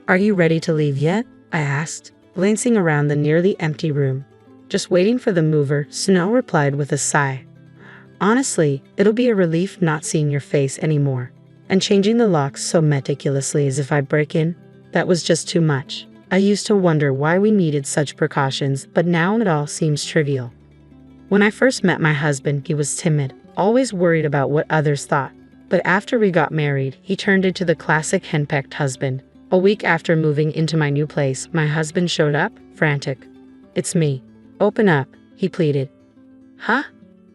Are you ready to leave yet? I asked, glancing around the nearly empty room. Just waiting for the mover, Snow replied with a sigh. Honestly, it'll be a relief not seeing your face anymore. And changing the locks so meticulously as if I break in, that was just too much. I used to wonder why we needed such precautions, but now it all seems trivial. When I first met my husband, he was timid, always worried about what others thought. But after we got married, he turned into the classic henpecked husband. A week after moving into my new place, my husband showed up, frantic. "It's me. Open up," he pleaded. "Huh?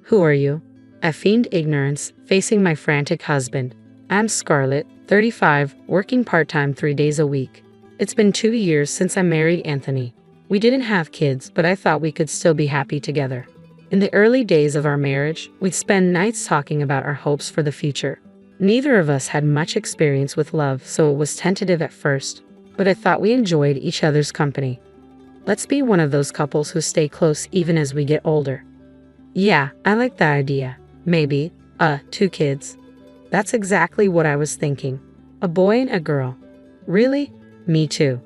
Who are you?" I feigned ignorance, facing my frantic husband. "I'm Scarlett, 35, working part-time 3 days a week. It's been 2 years since I married Anthony. We didn't have kids, but I thought we could still be happy together. In the early days of our marriage, we'd spend nights talking about our hopes for the future. Neither of us had much experience with love, so it was tentative at first, but I thought we enjoyed each other's company. Let's be one of those couples who stay close even as we get older." "Yeah, I like that idea. Maybe, 2 kids." That's exactly what I was thinking. A boy and a girl. Really? Me too.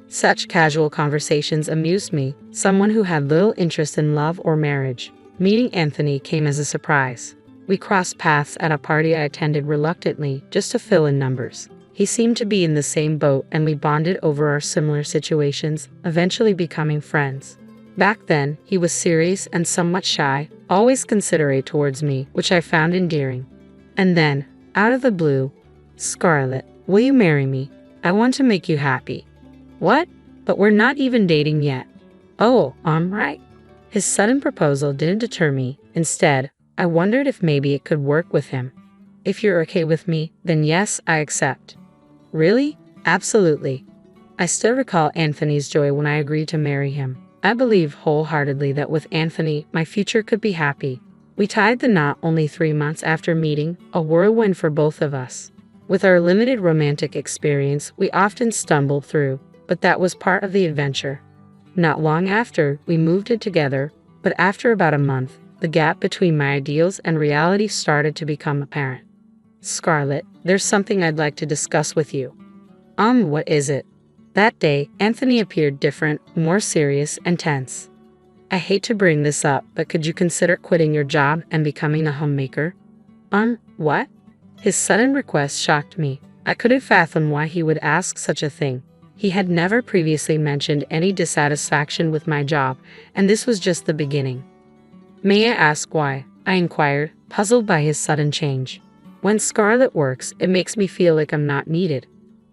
Such casual conversations amused me, someone who had little interest in love or marriage. Meeting Anthony came as a surprise. We crossed paths at a party I attended reluctantly, just to fill in numbers. He seemed to be in the same boat, and we bonded over our similar situations, eventually becoming friends. Back then, he was serious and somewhat shy, always considerate towards me, which I found endearing. And then, out of the blue, "Scarlett, will you marry me? I want to make you happy." "What? But we're not even dating yet." "Oh, right." His sudden proposal didn't deter me. Instead, I wondered if maybe it could work with him. "If you're okay with me, then yes, I accept." "Really?" "Absolutely." I still recall Anthony's joy when I agreed to marry him. I believe wholeheartedly that with Anthony, my future could be happy. We tied the knot only 3 months after meeting, a whirlwind for both of us. With our limited romantic experience, we often stumbled through, but that was part of the adventure. Not long after, we moved in together, but after about a month, the gap between my ideals and reality started to become apparent. "Scarlett, there's something I'd like to discuss with you." What is it?" That day, Anthony appeared different, more serious and tense. "I hate to bring this up, but could you consider quitting your job and becoming a homemaker?" What?" His sudden request shocked me. I couldn't fathom why he would ask such a thing. He had never previously mentioned any dissatisfaction with my job, and this was just the beginning. "May I ask why?" I inquired, puzzled by his sudden change. "When Scarlett works, it makes me feel like I'm not needed."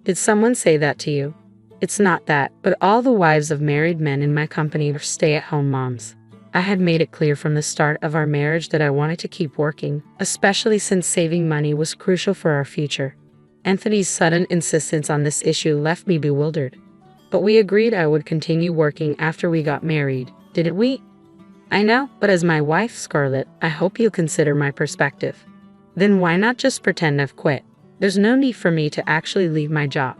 "Did someone say that to you?" "It's not that, but all the wives of married men in my company are stay-at-home moms. I had made it clear from the start of our marriage that I wanted to keep working, especially since saving money was crucial for our future." Anthony's sudden insistence on this issue left me bewildered. "But we agreed I would continue working after we got married, didn't we?" "I know, but as my wife, Scarlett, I hope you'll consider my perspective." "Then why not just pretend I've quit? There's no need for me to actually leave my job."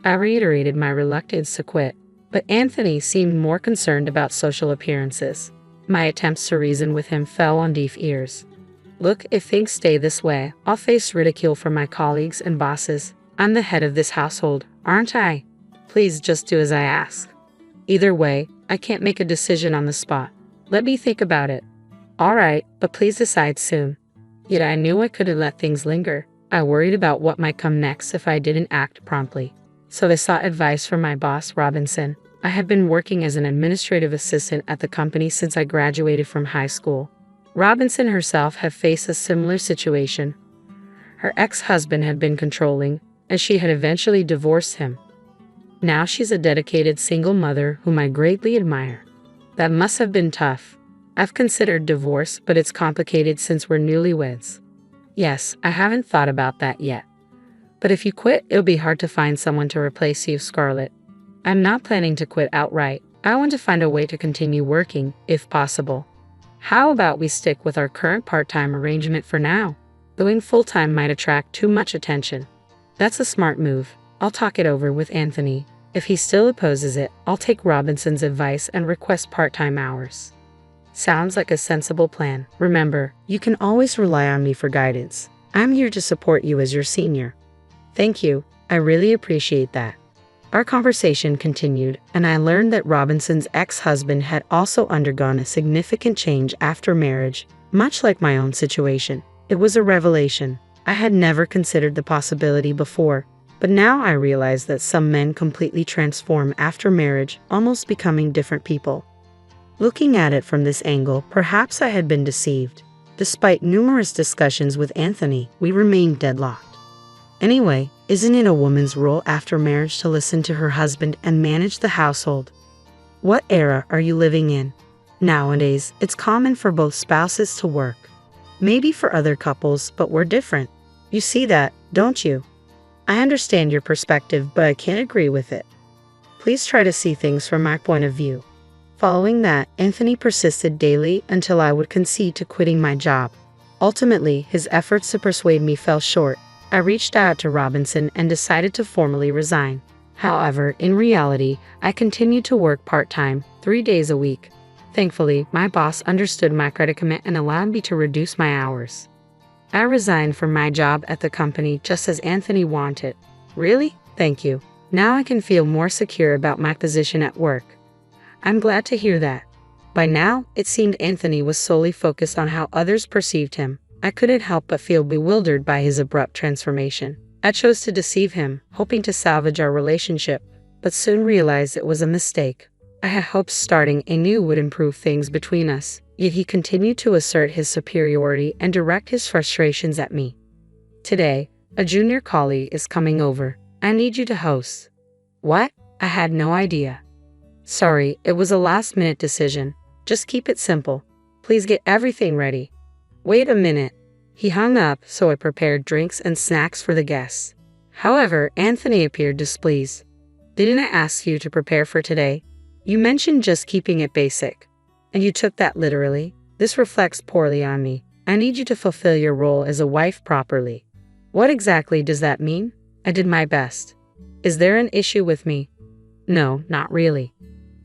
I reiterated my reluctance to quit, but Anthony seemed more concerned about social appearances. My attempts to reason with him fell on deaf ears. "Look, if things stay this way, I'll face ridicule from my colleagues and bosses. I'm the head of this household, aren't I? Please just do as I ask." "Either way, I can't make a decision on the spot. Let me think about it." "All right, but please decide soon." Yet I knew I couldn't let things linger. I worried about what might come next if I didn't act promptly. So I sought advice from my boss, Robinson. I had been working as an administrative assistant at the company since I graduated from high school. Robinson herself had faced a similar situation. Her ex-husband had been controlling, and she had eventually divorced him. Now she's a dedicated single mother whom I greatly admire. That must have been tough. I've considered divorce, but it's complicated since we're newlyweds. Yes, I haven't thought about that yet. But if you quit, it'll be hard to find someone to replace you, Scarlett. I'm not planning to quit outright. I want to find a way to continue working, if possible. How about we stick with our current part-time arrangement for now? Going full-time might attract too much attention. That's a smart move. I'll talk it over with Anthony. If he still opposes it, I'll take Robinson's advice and request part-time hours. Sounds like a sensible plan. Remember, you can always rely on me for guidance. I'm here to support you as your senior. Thank you. I really appreciate that. Our conversation continued, and I learned that Robinson's ex-husband had also undergone a significant change after marriage, much like my own situation. It was a revelation. I had never considered the possibility before, but now I realize that some men completely transform after marriage, almost becoming different people. Looking at it from this angle, perhaps I had been deceived. Despite numerous discussions with Anthony, we remained deadlocked. Anyway, isn't it a woman's role after marriage to listen to her husband and manage the household? What era are you living in? Nowadays, it's common for both spouses to work. Maybe for other couples, but we're different. You see that, don't you? I understand your perspective, but I can't agree with it. Please try to see things from my point of view. Following that, Anthony persisted daily until I would concede to quitting my job. Ultimately, his efforts to persuade me fell short. I reached out to Robinson and decided to formally resign. However, in reality, I continued to work part-time, 3 days a week. Thankfully, my boss understood my predicament and allowed me to reduce my hours. I resigned from my job at the company just as Anthony wanted. Really? Thank you. Now I can feel more secure about my position at work. I'm glad to hear that. By now, it seemed Anthony was solely focused on how others perceived him. I couldn't help but feel bewildered by his abrupt transformation. I chose to deceive him, hoping to salvage our relationship, but soon realized it was a mistake. I had hoped starting anew would improve things between us, yet he continued to assert his superiority and direct his frustrations at me. Today, a junior colleague is coming over. I need you to host. What? I had no idea. Sorry, it was a last-minute decision. Just keep it simple. Please get everything ready. Wait a minute. He hung up, so I prepared drinks and snacks for the guests. However, Anthony appeared displeased. Didn't I ask you to prepare for today? You mentioned just keeping it basic. And you took that literally. This reflects poorly on me. I need you to fulfill your role as a wife properly. What exactly does that mean? I did my best. Is there an issue with me? No, not really.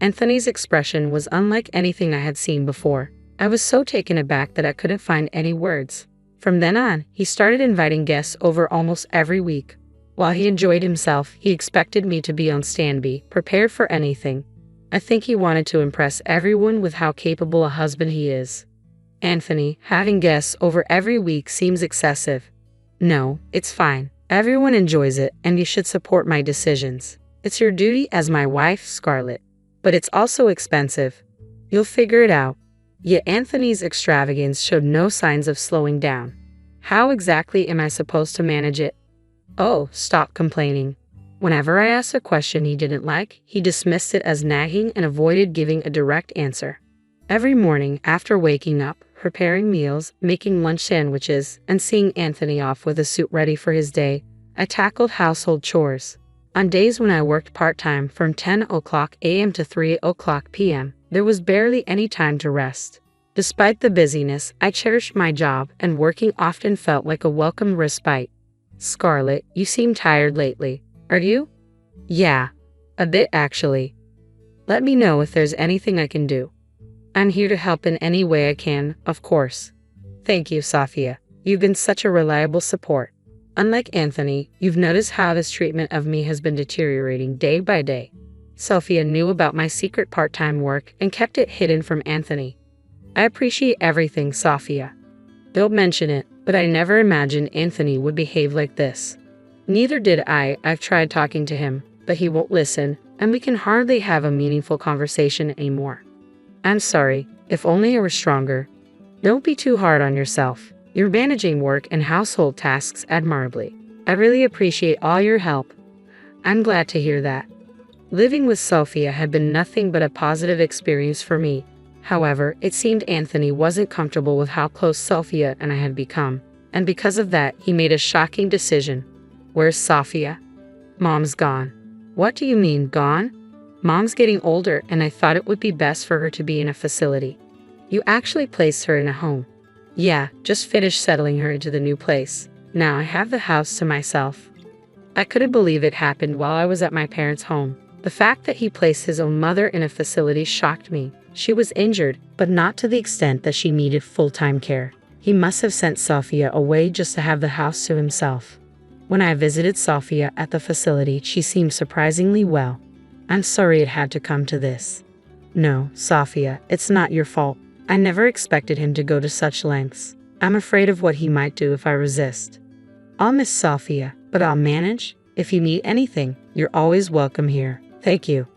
Anthony's expression was unlike anything I had seen before. I was so taken aback that I couldn't find any words. From then on, he started inviting guests over almost every week. While he enjoyed himself, he expected me to be on standby, prepared for anything. I think he wanted to impress everyone with how capable a husband he is. Anthony, having guests over every week seems excessive. No, it's fine. Everyone enjoys it, and you should support my decisions. It's your duty as my wife, Scarlett. But it's also expensive. You'll figure it out. Yet Anthony's extravagance showed no signs of slowing down. How exactly am I supposed to manage it? Oh, stop complaining. Whenever I asked a question he didn't like, he dismissed it as nagging and avoided giving a direct answer. Every morning, after waking up, preparing meals, making lunch sandwiches, and seeing Anthony off with a suit ready for his day, I tackled household chores. On days when I worked part-time from 10 o'clock a.m. to 3 o'clock p.m., there was barely any time to rest. Despite the busyness, I cherished my job, and working often felt like a welcome respite. Scarlett, you seem tired lately. Are you? Yeah, a bit actually. Let me know if there's anything I can do. I'm here to help in any way I can, of course. Thank you, Sophia. You've been such a reliable support. Unlike Anthony, you've noticed how his treatment of me has been deteriorating day by day. Sophia knew about my secret part-time work and kept it hidden from Anthony. I appreciate everything, Sophia. Don't mention it, but I never imagined Anthony would behave like this. Neither did I. I've tried talking to him, but he won't listen, and we can hardly have a meaningful conversation anymore. I'm sorry, if only I were stronger. Don't be too hard on yourself. You're managing work and household tasks admirably. I really appreciate all your help. I'm glad to hear that. Living with Sophia had been nothing but a positive experience for me. However, it seemed Anthony wasn't comfortable with how close Sophia and I had become, and because of that, he made a shocking decision. Where's Sophia? Mom's gone. What do you mean, gone? Mom's getting older, and I thought it would be best for her to be in a facility. You actually placed her in a home. Yeah, just finished settling her into the new place. Now I have the house to myself. I couldn't believe it happened while I was at my parents' home. The fact that he placed his own mother in a facility shocked me. She was injured, but not to the extent that she needed full-time care. He must have sent Sophia away just to have the house to himself. When I visited Sophia at the facility, she seemed surprisingly well. I'm sorry it had to come to this. No, Sophia, it's not your fault. I never expected him to go to such lengths. I'm afraid of what he might do if I resist. I'll miss Sophia, but I'll manage. If you need anything, you're always welcome here. Thank you.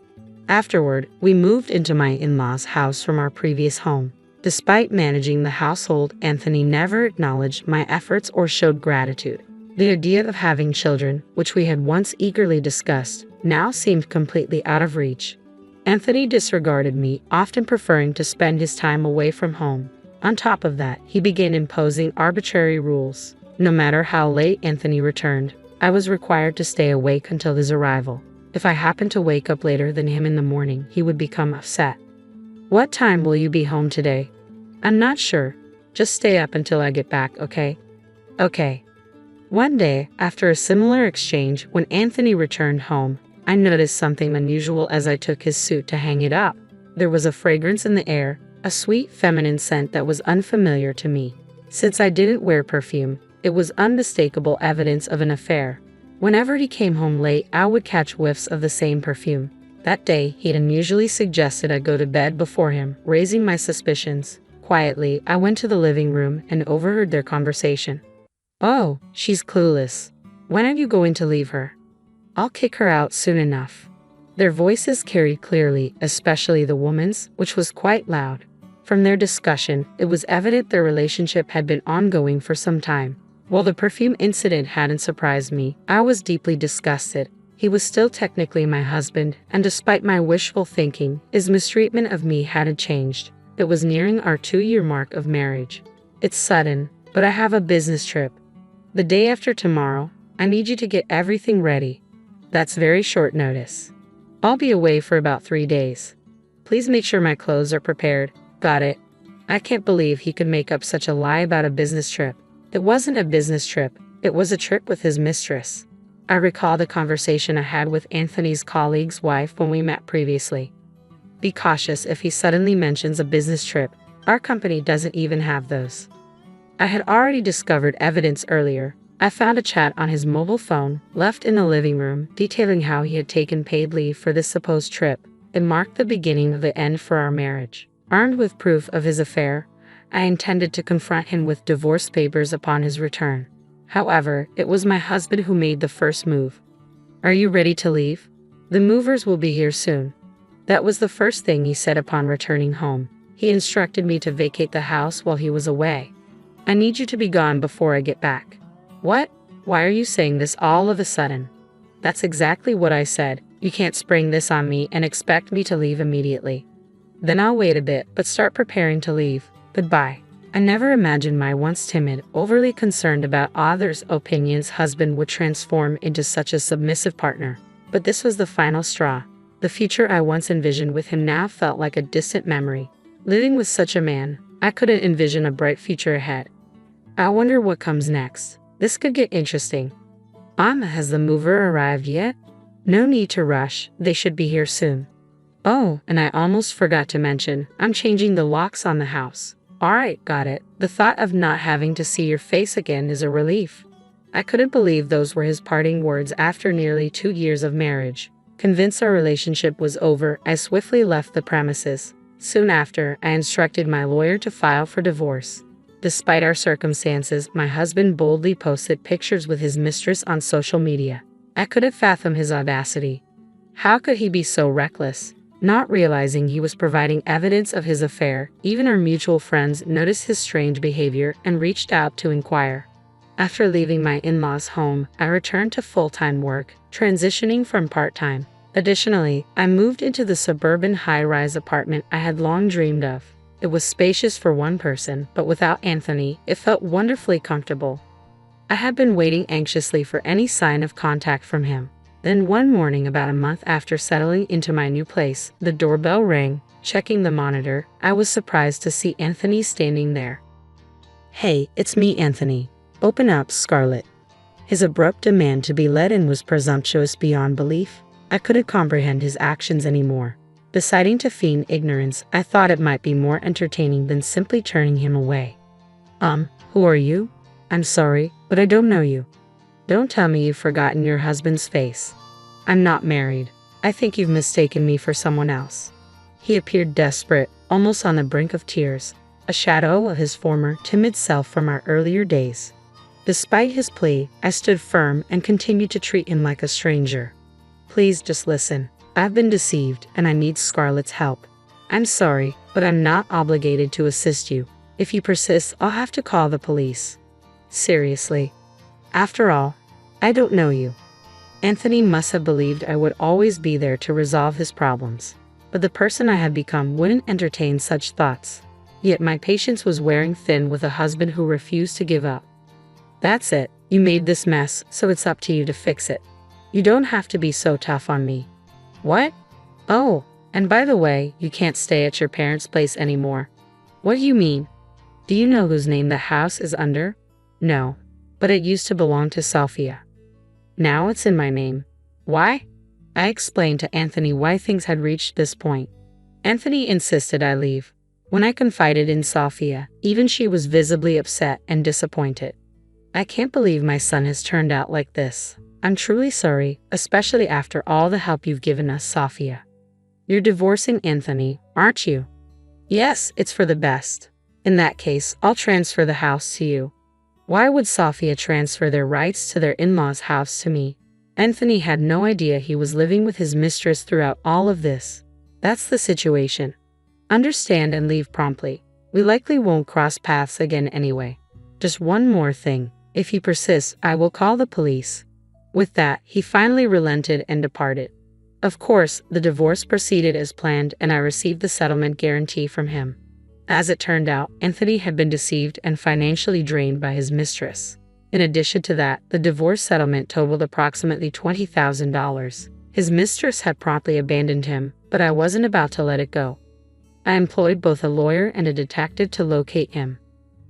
Afterward, we moved into my in-laws' house from our previous home. Despite managing the household, Anthony never acknowledged my efforts or showed gratitude. The idea of having children, which we had once eagerly discussed, now seemed completely out of reach. Anthony disregarded me, often preferring to spend his time away from home. On top of that, he began imposing arbitrary rules. No matter how late Anthony returned, I was required to stay awake until his arrival. If I happened to wake up later than him in the morning, he would become upset. What time will you be home today? I'm not sure. Just stay up until I get back, okay? Okay. One day, after a similar exchange, when Anthony returned home, I noticed something unusual as I took his suit to hang it up. There was a fragrance in the air, a sweet feminine scent that was unfamiliar to me. Since I didn't wear perfume, it was unmistakable evidence of an affair. Whenever he came home late, I would catch whiffs of the same perfume. That day, he'd unusually suggested I go to bed before him, raising my suspicions. Quietly, I went to the living room and overheard their conversation. Oh, she's clueless. When are you going to leave her? I'll kick her out soon enough. Their voices carried clearly, especially the woman's, which was quite loud. From their discussion, it was evident their relationship had been ongoing for some time. While the perfume incident hadn't surprised me, I was deeply disgusted. He was still technically my husband, and despite my wishful thinking, his mistreatment of me hadn't changed. It was nearing our 2-year mark of marriage. It's sudden, but I have a business trip. The day after tomorrow, I need you to get everything ready. That's very short notice. I'll be away for about 3 days. Please make sure my clothes are prepared. Got it. I can't believe he could make up such a lie about a business trip. It wasn't a business trip, it was a trip with his mistress. I recall the conversation I had with Anthony's colleague's wife when we met previously. Be cautious if he suddenly mentions a business trip. Our company doesn't even have those. I had already discovered evidence earlier. I found a chat on his mobile phone, left in the living room, detailing how he had taken paid leave for this supposed trip. It marked the beginning of the end for our marriage. Armed with proof of his affair, I intended to confront him with divorce papers upon his return. However, it was my husband who made the first move. Are you ready to leave? The movers will be here soon. That was the first thing he said upon returning home. He instructed me to vacate the house while he was away. I need you to be gone before I get back. What? Why are you saying this all of a sudden? That's exactly what I said. You can't spring this on me and expect me to leave immediately. Then I'll wait a bit, but start preparing to leave. Goodbye. I never imagined my once timid, overly concerned about others' opinions husband would transform into such a submissive partner. But this was the final straw. The future I once envisioned with him now felt like a distant memory. Living with such a man, I couldn't envision a bright future ahead. I wonder what comes next. This could get interesting. Has the mover arrived yet? No need to rush, they should be here soon. Oh, and I almost forgot to mention, I'm changing the locks on the house. Alright, got it. The thought of not having to see your face again is a relief. I couldn't believe those were his parting words after nearly 2 years of marriage. Convinced our relationship was over, I swiftly left the premises. Soon after, I instructed my lawyer to file for divorce. Despite our circumstances, my husband boldly posted pictures with his mistress on social media. I couldn't fathom his audacity. How could he be so reckless? Not realizing he was providing evidence of his affair, even our mutual friends noticed his strange behavior and reached out to inquire. After leaving my in-laws' home, I returned to full-time work, transitioning from part-time. Additionally, I moved into the suburban high-rise apartment I had long dreamed of. It was spacious for one person, but without Anthony, it felt wonderfully comfortable. I had been waiting anxiously for any sign of contact from him. Then one morning, about a month after settling into my new place, the doorbell rang. Checking the monitor, I was surprised to see Anthony standing there. Hey, it's me, Anthony. Open up, Scarlett. His abrupt demand to be let in was presumptuous beyond belief. I couldn't comprehend his actions anymore. Deciding to feign ignorance, I thought it might be more entertaining than simply turning him away. Who are you? I'm sorry, but I don't know you. Don't tell me you've forgotten your husband's face. I'm not married. I think you've mistaken me for someone else. He appeared desperate, almost on the brink of tears, a shadow of his former timid self from our earlier days. Despite his plea, I stood firm and continued to treat him like a stranger. Please just listen. I've been deceived and I need Scarlett's help. I'm sorry, but I'm not obligated to assist you. If you persist, I'll have to call the police. Seriously. After all, I don't know you. Anthony must have believed I would always be there to resolve his problems. But the person I had become wouldn't entertain such thoughts. Yet my patience was wearing thin with a husband who refused to give up. That's it. You made this mess, so it's up to you to fix it. You don't have to be so tough on me. What? Oh, and by the way, you can't stay at your parents' place anymore. What do you mean? Do you know whose name the house is under? No, but it used to belong to Sophia. Now it's in my name. Why? I explained to Anthony why things had reached this point. Anthony insisted I leave. When I confided in Sophia, even she was visibly upset and disappointed. I can't believe my son has turned out like this. I'm truly sorry, especially after all the help you've given us, Sophia. You're divorcing Anthony, aren't you? Yes, it's for the best. In that case, I'll transfer the house to you. Why would Sophia transfer their rights to their in-laws' house to me? Anthony had no idea he was living with his mistress throughout all of this. That's the situation. Understand and leave promptly. We likely won't cross paths again anyway. Just one more thing. If he persists, I will call the police. With that, he finally relented and departed. Of course, the divorce proceeded as planned and I received the settlement guarantee from him. As it turned out, Anthony had been deceived and financially drained by his mistress. In addition to that, the divorce settlement totaled approximately $20,000. His mistress had promptly abandoned him, but I wasn't about to let it go. I employed both a lawyer and a detective to locate him.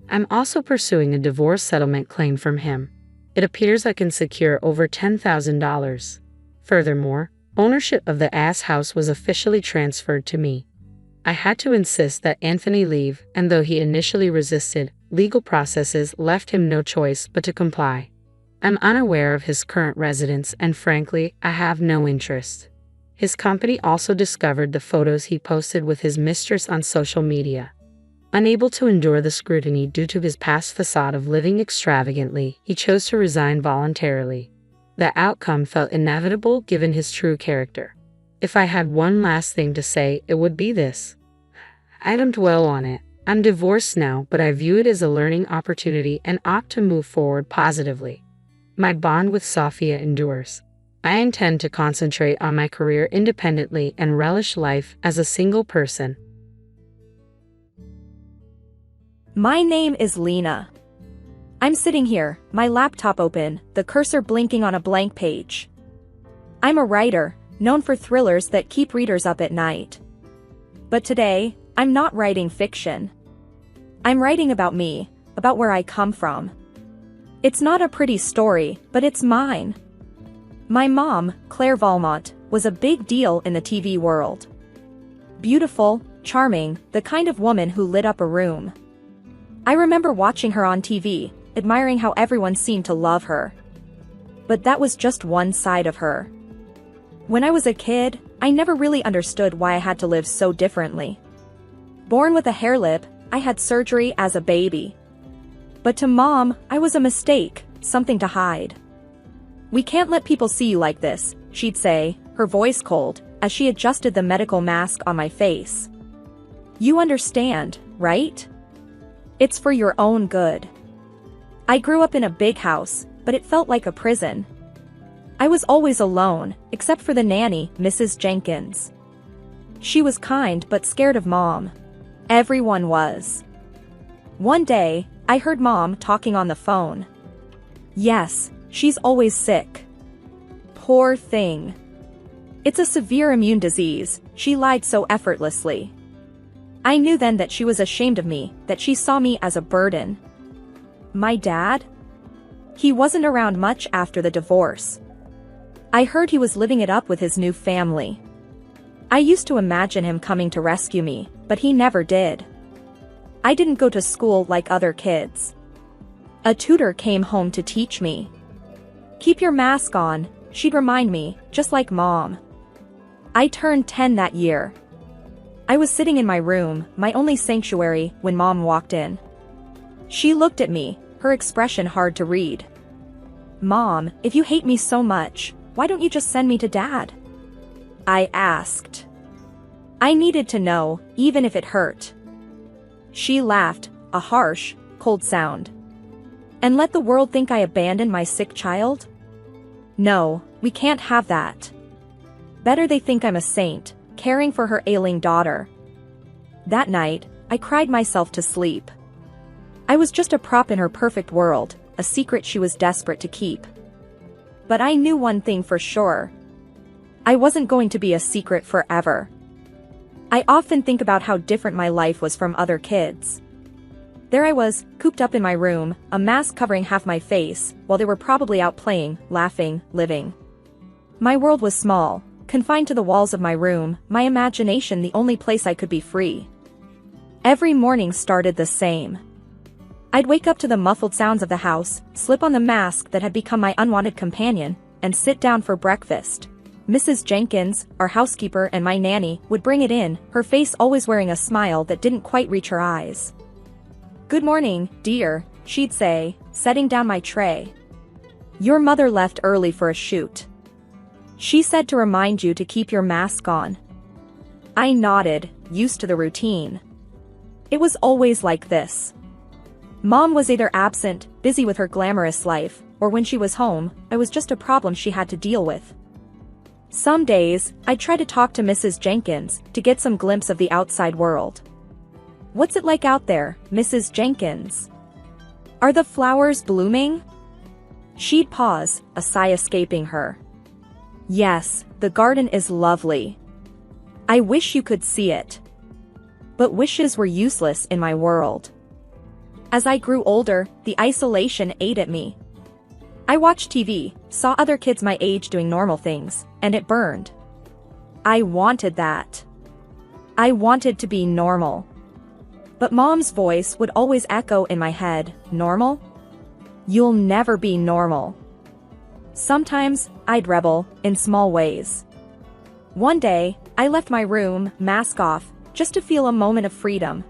I'm also pursuing a divorce settlement claim from him. It appears I can secure over $10,000. Furthermore, ownership of the house was officially transferred to me. I had to insist that Anthony leave, and though he initially resisted, legal processes left him no choice but to comply. I'm unaware of his current residence and frankly, I have no interest. His company also discovered the photos he posted with his mistress on social media. Unable to endure the scrutiny due to his past facade of living extravagantly, he chose to resign voluntarily. The outcome felt inevitable given his true character. If I had one last thing to say, it would be this. I don't dwell on it. I'm divorced now, but I view it as a learning opportunity and opt to move forward positively. My bond with Sophia endures. I intend to concentrate on my career independently and relish life as a single person. My name is Lena. I'm sitting here, my laptop open, the cursor blinking on a blank page. I'm a writer, known for thrillers that keep readers up at night. But today, I'm not writing fiction. I'm writing about me, about where I come from. It's not a pretty story, but it's mine. My mom, Claire Valmont, was a big deal in the TV world. Beautiful, charming, the kind of woman who lit up a room. I remember watching her on TV, admiring how everyone seemed to love her. But that was just one side of her. When I was a kid, I never really understood why I had to live so differently. Born with a hair lip, I had surgery as a baby. But to Mom, I was a mistake, something to hide. "We can't let people see you like this," she'd say, her voice cold, as she adjusted the medical mask on my face. "You understand, right? It's for your own good." I grew up in a big house, but it felt like a prison. I was always alone, except for the nanny, Mrs. Jenkins. She was kind but scared of Mom. Everyone was. One day, I heard Mom talking on the phone. "Yes, she's always sick. Poor thing. It's a severe immune disease," she lied so effortlessly. I knew then that she was ashamed of me, that she saw me as a burden. My dad? He wasn't around much after the divorce. I heard he was living it up with his new family. I used to imagine him coming to rescue me, but he never did. I didn't go to school like other kids. A tutor came home to teach me. "Keep your mask on," she'd remind me, just like Mom. I turned 10 that year. I was sitting in my room, my only sanctuary, when Mom walked in. She looked at me, her expression hard to read. "Mom, if you hate me so much, why don't you just send me to Dad?" I asked. I needed to know, even if it hurt. She laughed, a harsh, cold sound. "And let the world think I abandoned my sick child? No, we can't have that. Better they think I'm a saint, caring for her ailing daughter." That night, I cried myself to sleep. I was just a prop in her perfect world, a secret she was desperate to keep. But I knew one thing for sure. I wasn't going to be a secret forever. I often think about how different my life was from other kids. There I was, cooped up in my room, a mask covering half my face, while they were probably out playing, laughing, living. My world was small, confined to the walls of my room, my imagination the only place I could be free. Every morning started the same. I'd wake up to the muffled sounds of the house, slip on the mask that had become my unwanted companion, and sit down for breakfast. Mrs. Jenkins, our housekeeper and my nanny, would bring it in, her face always wearing a smile that didn't quite reach her eyes. "Good morning, dear," she'd say, setting down my tray. "Your mother left early for a shoot. She said to remind you to keep your mask on." I nodded, used to the routine. It was always like this. Mom was either absent, busy with her glamorous life, or when she was home, I was just a problem she had to deal with. Some days, I'd try to talk to Mrs. Jenkins, to get some glimpse of the outside world. "What's it like out there, Mrs. Jenkins? Are the flowers blooming?" She'd pause, a sigh escaping her. "Yes, the garden is lovely. I wish you could see it." But wishes were useless in my world. As I grew older, the isolation ate at me. I watched TV, saw other kids my age doing normal things, and it burned. I wanted that. I wanted to be normal. But Mom's voice would always echo in my head, "Normal? You'll never be normal." Sometimes, I'd rebel, in small ways. One day, I left my room, mask off, just to feel a moment of freedom.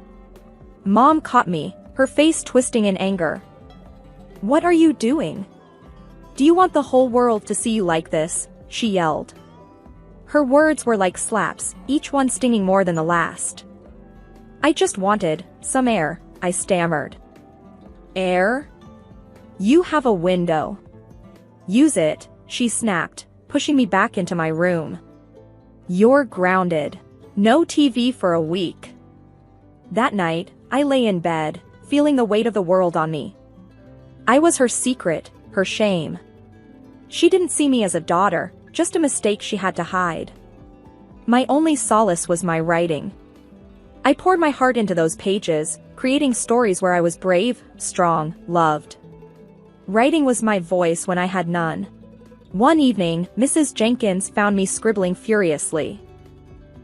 Mom caught me, her face twisting in anger. "What are you doing? Do you want the whole world to see you like this?" she yelled. Her words were like slaps, each one stinging more than the last. "I just wanted some air," I stammered. "Air? You have a window. Use it," she snapped, pushing me back into my room. "You're grounded. No TV for a week." That night, I lay in bed, feeling the weight of the world on me. I was her secret, her shame. She didn't see me as a daughter, just a mistake she had to hide. My only solace was my writing. I poured my heart into those pages, creating stories where I was brave, strong, loved. Writing was my voice when I had none. One evening, Mrs. Jenkins found me scribbling furiously.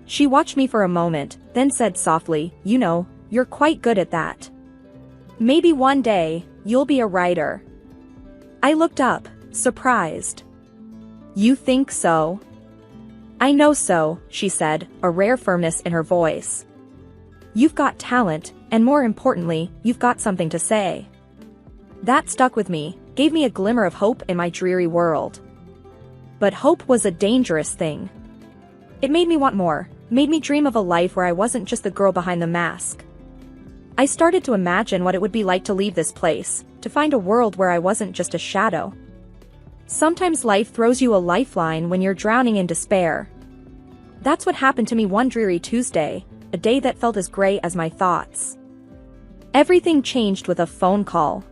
She watched me for a moment, then said softly, "You know, you're quite good at that. Maybe one day, you'll be a writer." I looked up, surprised. "You think so?" "I know so," she said, a rare firmness in her voice. "You've got talent, and more importantly, you've got something to say." That stuck with me, gave me a glimmer of hope in my dreary world. But hope was a dangerous thing. It made me want more, made me dream of a life where I wasn't just the girl behind the mask. I started to imagine what it would be like to leave this place, to find a world where I wasn't just a shadow. Sometimes life throws you a lifeline when you're drowning in despair. That's what happened to me one dreary Tuesday, a day that felt as gray as my thoughts. Everything changed with a phone call.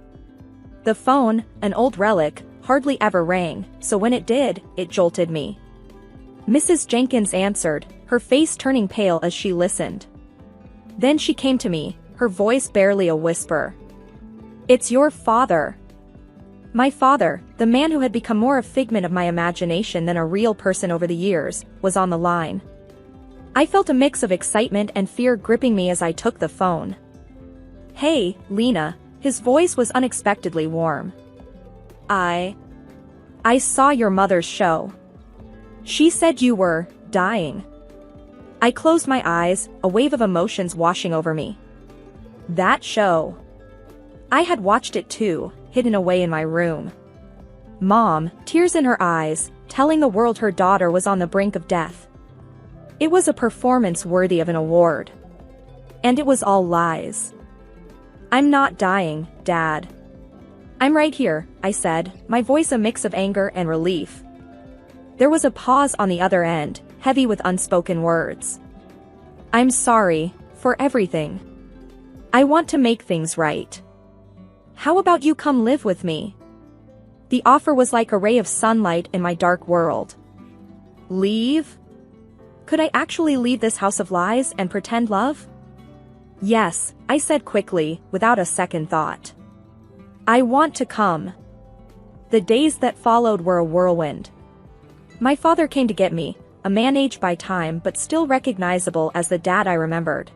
The phone, an old relic, hardly ever rang, so when it did, it jolted me. Mrs. Jenkins answered, her face turning pale as she listened. Then she came to me, her voice barely a whisper. "It's your father." My father, the man who had become more a figment of my imagination than a real person over the years, was on the line. I felt a mix of excitement and fear gripping me as I took the phone. "Hey, Lena," his voice was unexpectedly warm. I saw your mother's show. She said you were dying. I closed my eyes, a wave of emotions washing over me. That show. I had watched it too, hidden away in my room. Mom, tears in her eyes, telling the world her daughter was on the brink of death. It was a performance worthy of an award. And it was all lies. I'm not dying, Dad. I'm right here, I said, my voice a mix of anger and relief. There was a pause on the other end, heavy with unspoken words. I'm sorry for everything. I want to make things right. How about you come live with me? The offer was like a ray of sunlight in my dark world. Leave? Could I actually leave this house of lies and pretend love? Yes, I said quickly, without a second thought. I want to come. The days that followed were a whirlwind. My father came to get me, a man aged by time but still recognizable as the dad I remembered.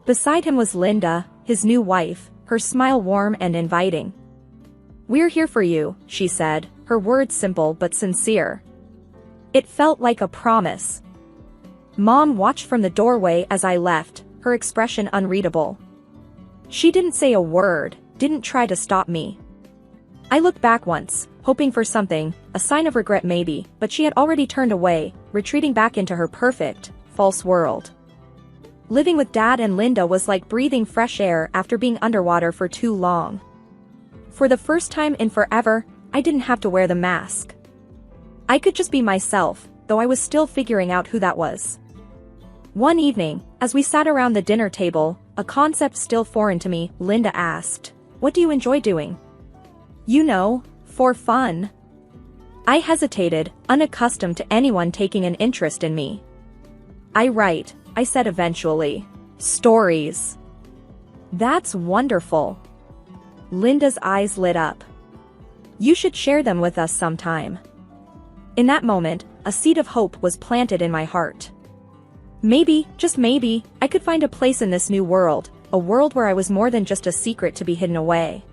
Beside him was Linda, his new wife, her smile warm and inviting. We're here for you, she said, her words simple but sincere. It felt like a promise. Mom watched from the doorway as I left, her expression unreadable. She didn't say a word, didn't try to stop me. I looked back once, hoping for something, a sign of regret maybe, but she had already turned away, retreating back into her perfect, false world. Living with Dad and Linda was like breathing fresh air after being underwater for too long. For the first time in forever, I didn't have to wear the mask. I could just be myself, though I was still figuring out who that was. One evening, as we sat around the dinner table, a concept still foreign to me, Linda asked, "What do you enjoy doing?" "You know, for fun." I hesitated, unaccustomed to anyone taking an interest in me. "I write," I said eventually. "Stories." "That's wonderful." Linda's eyes lit up. "You should share them with us sometime." In that moment, a seed of hope was planted in my heart. Maybe, just maybe, I could find a place in this new world, a world where I was more than just a secret to be hidden away.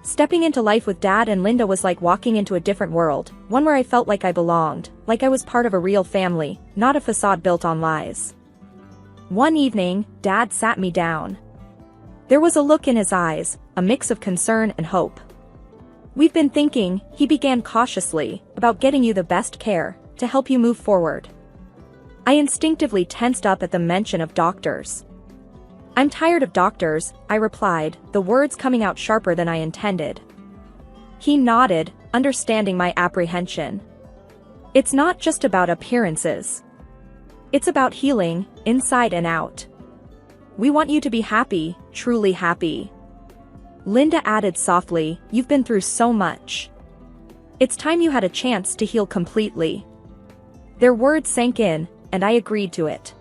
Stepping into life with Dad and Linda was like walking into a different world, one where I felt like I belonged, like I was part of a real family, not a facade built on lies. One evening, Dad sat me down. There was a look in his eyes, a mix of concern and hope. "We've been thinking," he began cautiously, "about getting you the best care, to help you move forward." I instinctively tensed up at the mention of doctors. "I'm tired of doctors," I replied, the words coming out sharper than I intended. He nodded, understanding my apprehension. "It's not just about appearances. It's about healing, inside and out. We want you to be happy, truly happy." Linda added softly, "You've been through so much. It's time you had a chance to heal completely." Their words sank in, and I agreed to it.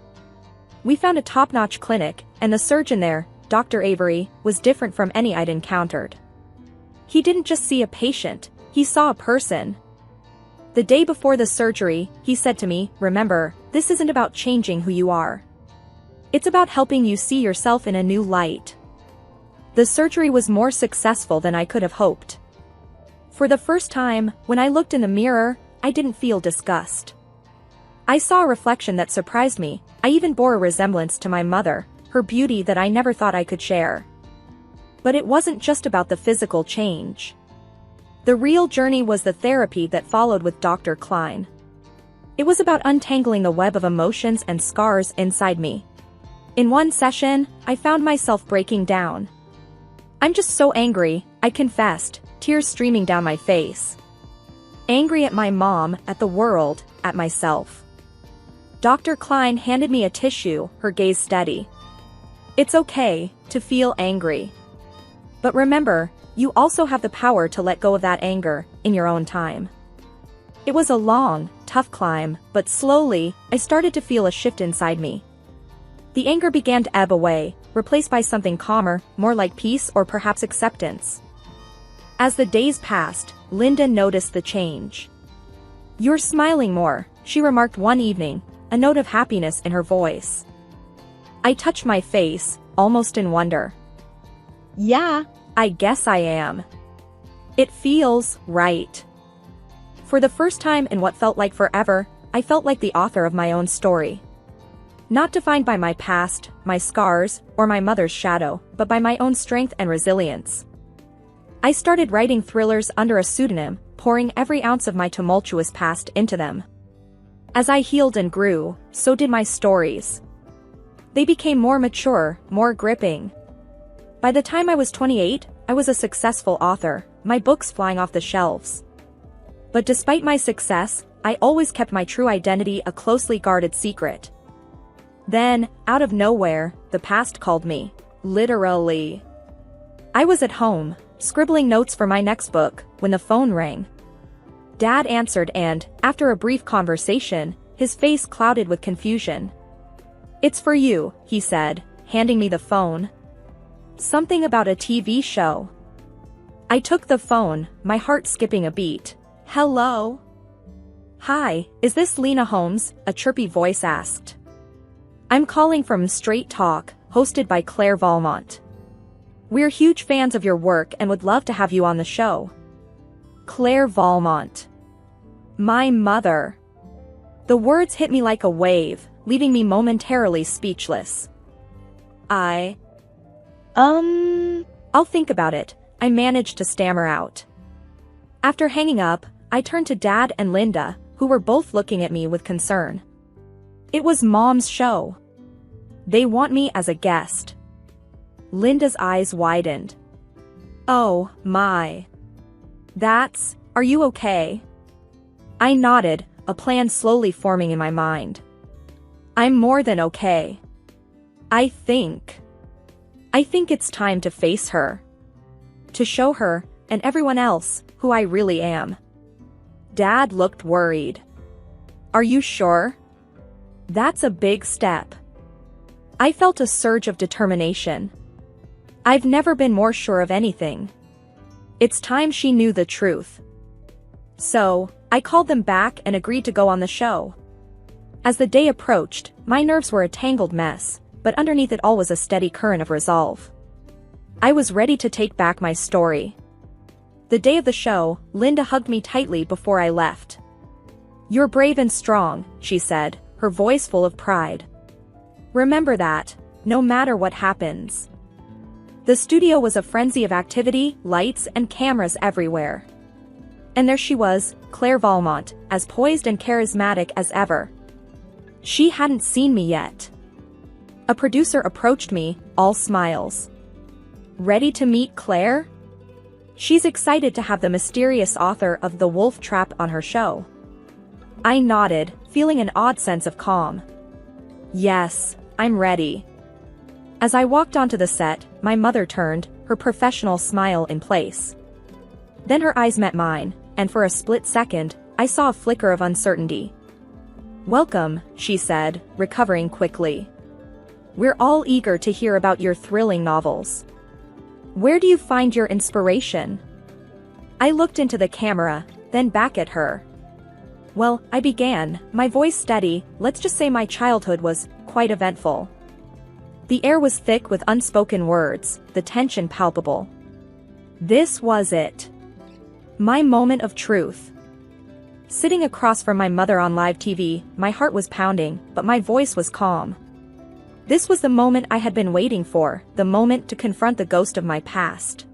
We found a top-notch clinic, and the surgeon there, Dr. Avery, was different from any I'd encountered. He didn't just see a patient, he saw a person. The day before the surgery, he said to me, "Remember, this isn't about changing who you are. It's about helping you see yourself in a new light." The surgery was more successful than I could have hoped. For the first time, when I looked in the mirror, I didn't feel disgust. I saw a reflection that surprised me. I even bore a resemblance to my mother, her beauty that I never thought I could share. But it wasn't just about the physical change. The real journey was the therapy that followed with Dr. Klein. It was about untangling the web of emotions and scars inside me. In one session, I found myself breaking down. "I'm just so angry," I confessed, tears streaming down my face. Angry at my mom, at the world, at myself. Dr. Klein handed me a tissue, her gaze steady. "It's okay to feel angry. But remember, you also have the power to let go of that anger, in your own time." It was a long, tough climb, but slowly, I started to feel a shift inside me. The anger began to ebb away, replaced by something calmer, more like peace or perhaps acceptance. As the days passed, Linda noticed the change. "You're smiling more," she remarked one evening, a note of happiness in her voice. I touched my face, almost in wonder. "Yeah, I guess I am. It feels right." For the first time in what felt like forever, I felt like the author of my own story. Not defined by my past, my scars, or my mother's shadow, but by my own strength and resilience. I started writing thrillers under a pseudonym, pouring every ounce of my tumultuous past into them. As I healed and grew, so did my stories. They became more mature, more gripping. By the time I was 28, I was a successful author, my books flying off the shelves. But despite my success, I always kept my true identity a closely guarded secret. Then, out of nowhere, the past called me. Literally. I was at home, scribbling notes for my next book, when the phone rang. Dad answered and, after a brief conversation, his face clouded with confusion. "It's for you," he said, handing me the phone. "Something about a TV show." I took the phone, my heart skipping a beat. "Hello?" "Hi, is this Lena Holmes?" a chirpy voice asked. "I'm calling from Straight Talk, hosted by Claire Valmont. We're huge fans of your work and would love to have you on the show." Claire Valmont. My mother. The words hit me like a wave, leaving me momentarily speechless. I'll think about it," I managed to stammer out. After hanging up, I turned to Dad and Linda, who were both looking at me with concern. "It was Mom's show. They want me as a guest." Linda's eyes widened. "Oh, my. Are you okay?" I nodded, a plan slowly forming in my mind. "I'm more than okay. I think it's time to face her. To show her, and everyone else, who I really am." Dad looked worried. "Are you sure? That's a big step." I felt a surge of determination. I've never been more sure of anything. It's time she knew the truth. So, I called them back and agreed to go on the show. As the day approached, my nerves were a tangled mess, but underneath it all was a steady current of resolve. I was ready to take back my story. The day of the show, Linda hugged me tightly before I left. "You're brave and strong," she said, her voice full of pride. "Remember that, no matter what happens." The studio was a frenzy of activity, lights, and cameras everywhere. And there she was, Claire Valmont, as poised and charismatic as ever. She hadn't seen me yet. A producer approached me, all smiles. "Ready to meet Claire? She's excited to have the mysterious author of The Wolf Trap on her show." I nodded, feeling an odd sense of calm. "Yes, I'm ready." As I walked onto the set, my mother turned, her professional smile in place. Then her eyes met mine, and for a split second, I saw a flicker of uncertainty. "Welcome," she said, recovering quickly. "We're all eager to hear about your thrilling novels. Where do you find your inspiration?" I looked into the camera, then back at her. "Well, I began, my voice steady, let's just say my childhood was quite eventful." The air was thick with unspoken words, the tension palpable. This was it. My moment of truth. Sitting across from my mother on live TV, my heart was pounding, but my voice was calm. This was the moment I had been waiting for, the moment to confront the ghost of my past.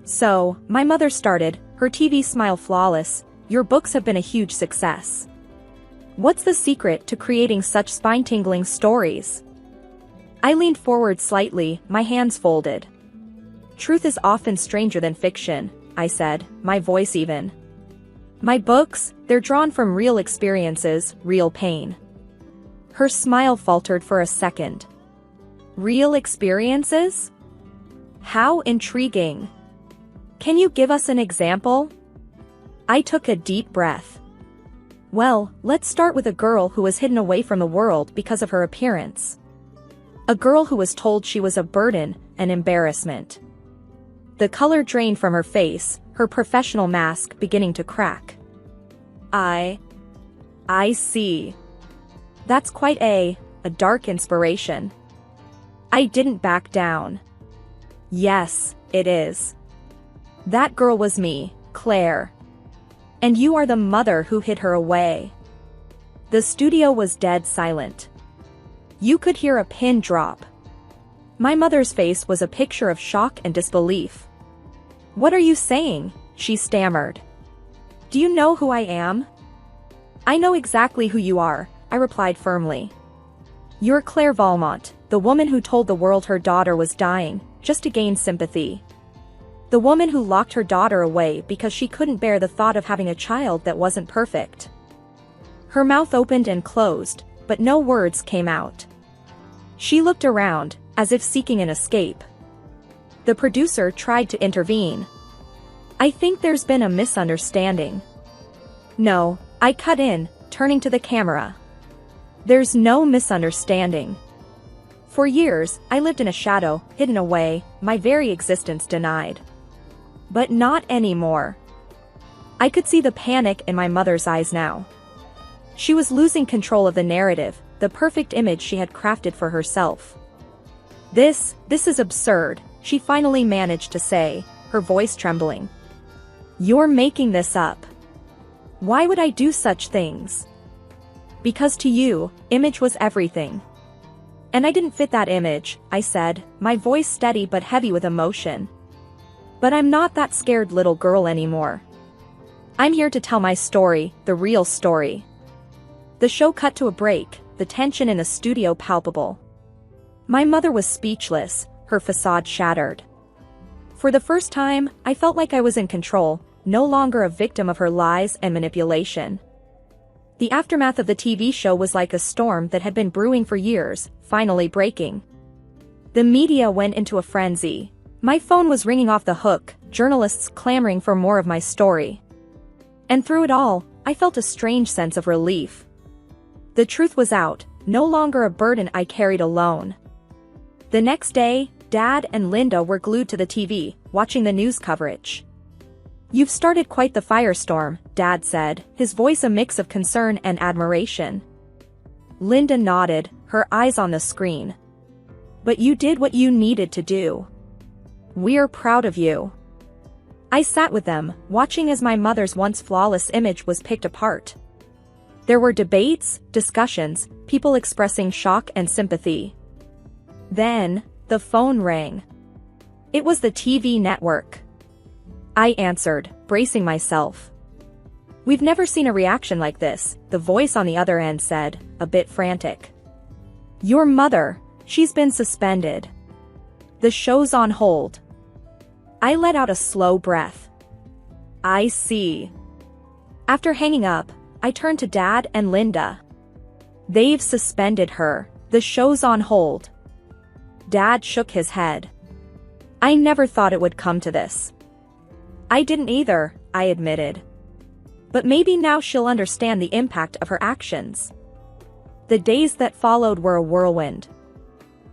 "So," my mother started, her TV smile flawless, "your books have been a huge success. What's the secret to creating such spine-tingling stories?" I leaned forward slightly, my hands folded. "Truth is often stranger than fiction," I said, my voice even. "My books, they're drawn from real experiences, real pain." Her smile faltered for a second. "Real experiences? How intriguing. Can you give us an example?" I took a deep breath. "Well, let's start with a girl who was hidden away from the world because of her appearance. A girl who was told she was a burden, an embarrassment." The color drained from her face, her professional mask beginning to crack. I see. That's quite a dark inspiration." I didn't back down. "Yes, it is. That girl was me, Claire. And you are the mother who hid her away. The studio was dead silent. You could hear a pin drop. My mother's face was a picture of shock and disbelief. What are you saying? She stammered. Do you know who I am? I know exactly who you are, I replied firmly. You're Claire Valmont, the woman who told the world her daughter was dying, just to gain sympathy. The woman who locked her daughter away because she couldn't bear the thought of having a child that wasn't perfect. Her mouth opened and closed, but no words came out. She looked around, as if seeking an escape. The producer tried to intervene. I think there's been a misunderstanding. No, I cut in, turning to the camera. There's no misunderstanding. For years, I lived in a shadow, hidden away, my very existence denied. But not anymore. I could see the panic in my mother's eyes now. She was losing control of the narrative, the perfect image she had crafted for herself. This is absurd, she finally managed to say, her voice trembling. You're making this up. Why would I do such things? Because to you, image was everything. And I didn't fit that image, I said, my voice steady but heavy with emotion. But I'm not that scared little girl anymore. I'm here to tell my story, the real story. The show cut to a break, the tension in the studio palpable. My mother was speechless, her facade shattered. For the first time, I felt like I was in control, no longer a victim of her lies and manipulation. The aftermath of the TV show was like a storm that had been brewing for years, finally breaking. The media went into a frenzy. My phone was ringing off the hook, journalists clamoring for more of my story. And through it all, I felt a strange sense of relief. The truth was out, no longer a burden I carried alone. The next day, Dad and Linda were glued to the TV, watching the news coverage. You've started quite the firestorm, Dad said, his voice a mix of concern and admiration. Linda nodded, her eyes on the screen. But you did what you needed to do. We're proud of you. I sat with them, watching as my mother's once flawless image was picked apart. There were debates, discussions, people expressing shock and sympathy. Then, the phone rang. It was the TV network. I answered, bracing myself. We've never seen a reaction like this, the voice on the other end said, a bit frantic. Your mother, she's been suspended. The show's on hold. I let out a slow breath. I see. After hanging up, I turned to Dad and Linda. They've suspended her. The show's on hold. Dad shook his head. I never thought it would come to this. I didn't either, I admitted. But maybe now she'll understand the impact of her actions. The days that followed were a whirlwind.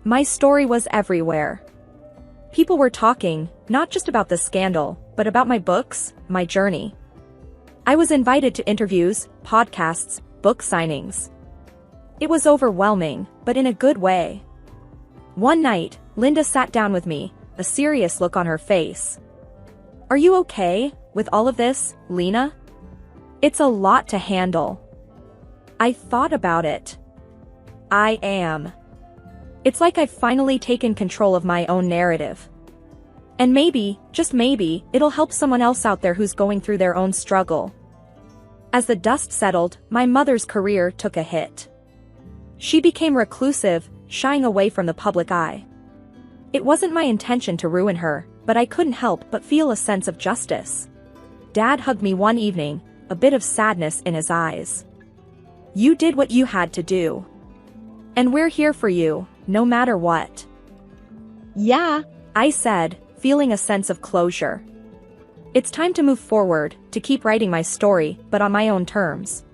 My story was everywhere. People were talking, not just about the scandal, but about my books, my journey. I was invited to interviews, podcasts, book signings. It was overwhelming, but in a good way. One night, Linda sat down with me, a serious look on her face. Are you okay with all of this, Lena? It's a lot to handle. I thought about it. I am. It's like I've finally taken control of my own narrative. And maybe, just maybe, it'll help someone else out there who's going through their own struggle. As the dust settled, my mother's career took a hit. She became reclusive, shying away from the public eye. It wasn't my intention to ruin her, but I couldn't help but feel a sense of justice. Dad hugged me one evening, a bit of sadness in his eyes. You did what you had to do. And we're here for you, no matter what. Yeah, I said, feeling a sense of closure. It's time to move forward, to keep writing my story, but on my own terms.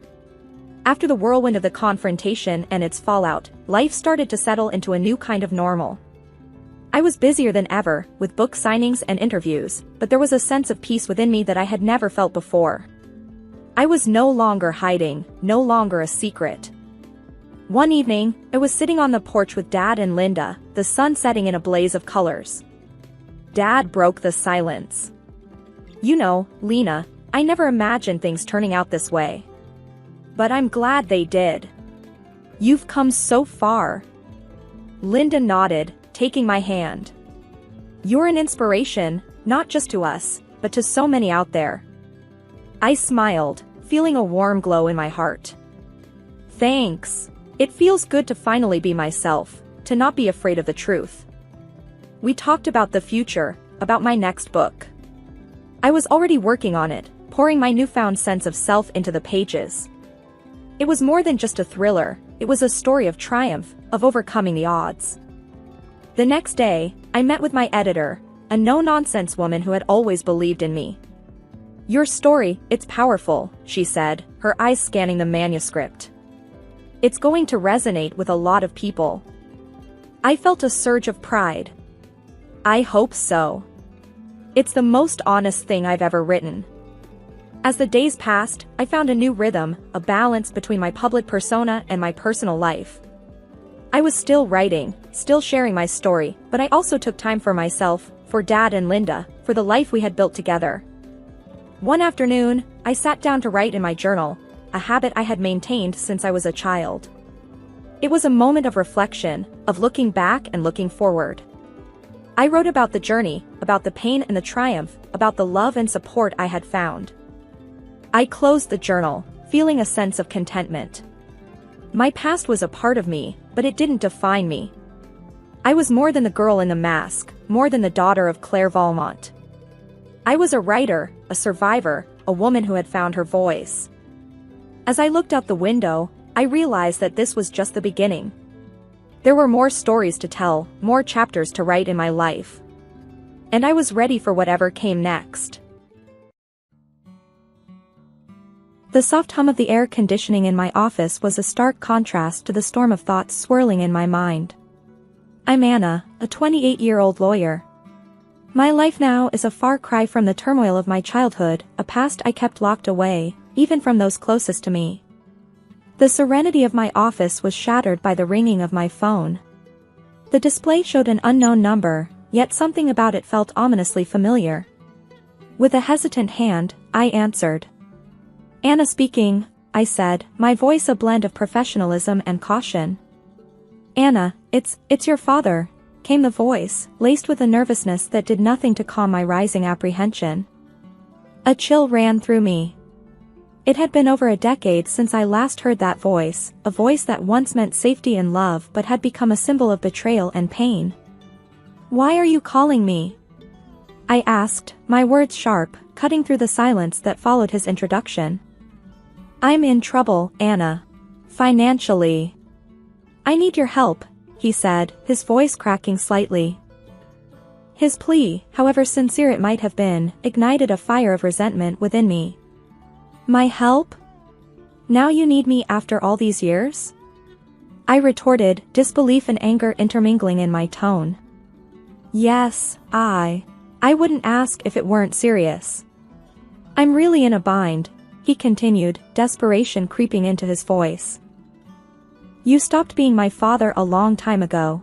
After the whirlwind of the confrontation and its fallout, life started to settle into a new kind of normal. I was busier than ever, with book signings and interviews, but there was a sense of peace within me that I had never felt before. I was no longer hiding, no longer a secret. One evening, I was sitting on the porch with Dad and Linda, the sun setting in a blaze of colors. Dad broke the silence. You know, Lena, I never imagined things turning out this way. But I'm glad they did. You've come so far. Linda nodded, taking my hand. You're an inspiration, not just to us, but to so many out there. I smiled, feeling a warm glow in my heart. Thanks. It feels good to finally be myself, to not be afraid of the truth. We talked about the future, about my next book. I was already working on it, pouring my newfound sense of self into the pages. It was more than just a thriller, it was a story of triumph, of overcoming the odds. The next day, I met with my editor, a no-nonsense woman who had always believed in me. Your story, it's powerful, she said, her eyes scanning the manuscript. It's going to resonate with a lot of people. I felt a surge of pride. I hope so. It's the most honest thing I've ever written. As the days passed, I found a new rhythm, a balance between my public persona and my personal life. I was still writing, still sharing my story, but I also took time for myself, for Dad and Linda, for the life we had built together. One afternoon, I sat down to write in my journal, a habit I had maintained since I was a child. It was a moment of reflection, of looking back and looking forward. I wrote about the journey, about the pain and the triumph, about the love and support I had found. I closed the journal, feeling a sense of contentment. My past was a part of me, but it didn't define me. I was more than the girl in the mask, more than the daughter of Claire Valmont. I was a writer, a survivor, a woman who had found her voice. As I looked out the window, I realized that this was just the beginning. There were more stories to tell, more chapters to write in my life. And I was ready for whatever came next. The soft hum of the air conditioning in my office was a stark contrast to the storm of thoughts swirling in my mind. I'm Anna, a 28-year-old lawyer. My life now is a far cry from the turmoil of my childhood, a past I kept locked away, even from those closest to me. The serenity of my office was shattered by the ringing of my phone. The display showed an unknown number, yet something about it felt ominously familiar. With a hesitant hand, I answered. Anna speaking, I said, my voice a blend of professionalism and caution. Anna, it's your father, came the voice, laced with a nervousness that did nothing to calm my rising apprehension. A chill ran through me. It had been over a decade since I last heard that voice, a voice that once meant safety and love but had become a symbol of betrayal and pain. Why are you calling me? I asked, my words sharp, cutting through the silence that followed his introduction. I'm in trouble, Anna. Financially. I need your help, he said, his voice cracking slightly. His plea, however sincere it might have been, ignited a fire of resentment within me. My help? Now you need me after all these years? I retorted, disbelief and anger intermingling in my tone. Yes, I wouldn't ask if it weren't serious. I'm really in a bind, he continued, desperation creeping into his voice. You stopped being my father a long time ago.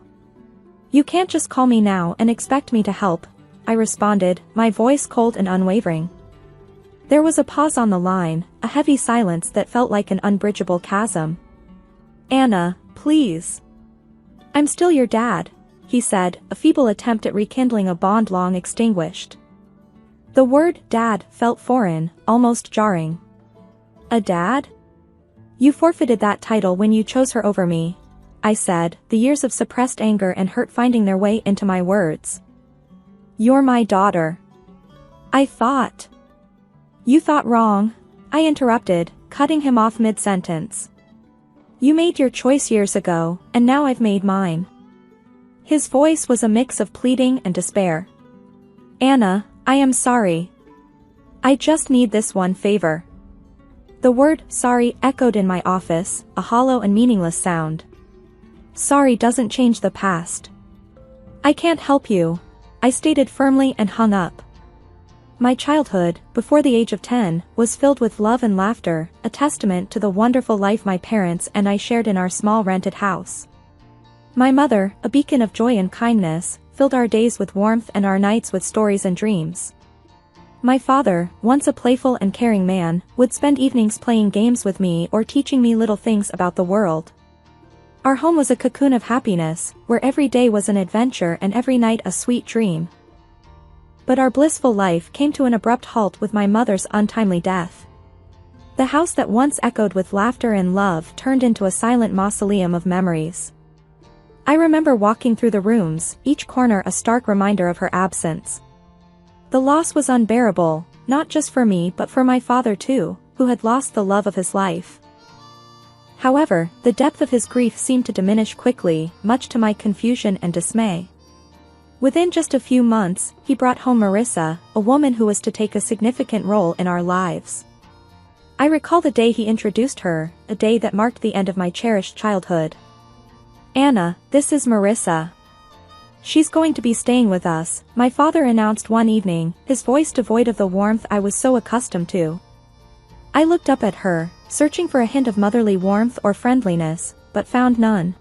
You can't just call me now and expect me to help, I responded, my voice cold and unwavering. There was a pause on the line, a heavy silence that felt like an unbridgeable chasm. Anna, please. I'm still your dad, he said, a feeble attempt at rekindling a bond long extinguished. The word dad felt foreign, almost jarring. A dad? You forfeited that title when you chose her over me, I said, the years of suppressed anger and hurt finding their way into my words. You're my daughter. I thought. You thought wrong, I interrupted, cutting him off mid-sentence. You made your choice years ago, and now I've made mine. His voice was a mix of pleading and despair. Anna, I am sorry. I just need this one favor. The word sorry echoed in my office, a hollow and meaningless sound. Sorry doesn't change the past. I can't help you, I stated firmly and hung up. My childhood, before the age of 10, was filled with love and laughter, a testament to the wonderful life my parents and I shared in our small rented house. My mother, a beacon of joy and kindness, filled our days with warmth and our nights with stories and dreams. My father, once a playful and caring man, would spend evenings playing games with me or teaching me little things about the world. Our home was a cocoon of happiness, where every day was an adventure and every night a sweet dream. But our blissful life came to an abrupt halt with my mother's untimely death. The house that once echoed with laughter and love turned into a silent mausoleum of memories. I remember walking through the rooms, each corner a stark reminder of her absence. The loss was unbearable, not just for me but for my father too, who had lost the love of his life. However, the depth of his grief seemed to diminish quickly, much to my confusion and dismay. Within just a few months, he brought home Marissa, a woman who was to take a significant role in our lives. I recall the day he introduced her, a day that marked the end of my cherished childhood. "Anna, this is Marissa. She's going to be staying with us," my father announced one evening, his voice devoid of the warmth I was so accustomed to. I looked up at her, searching for a hint of motherly warmth or friendliness, but found none.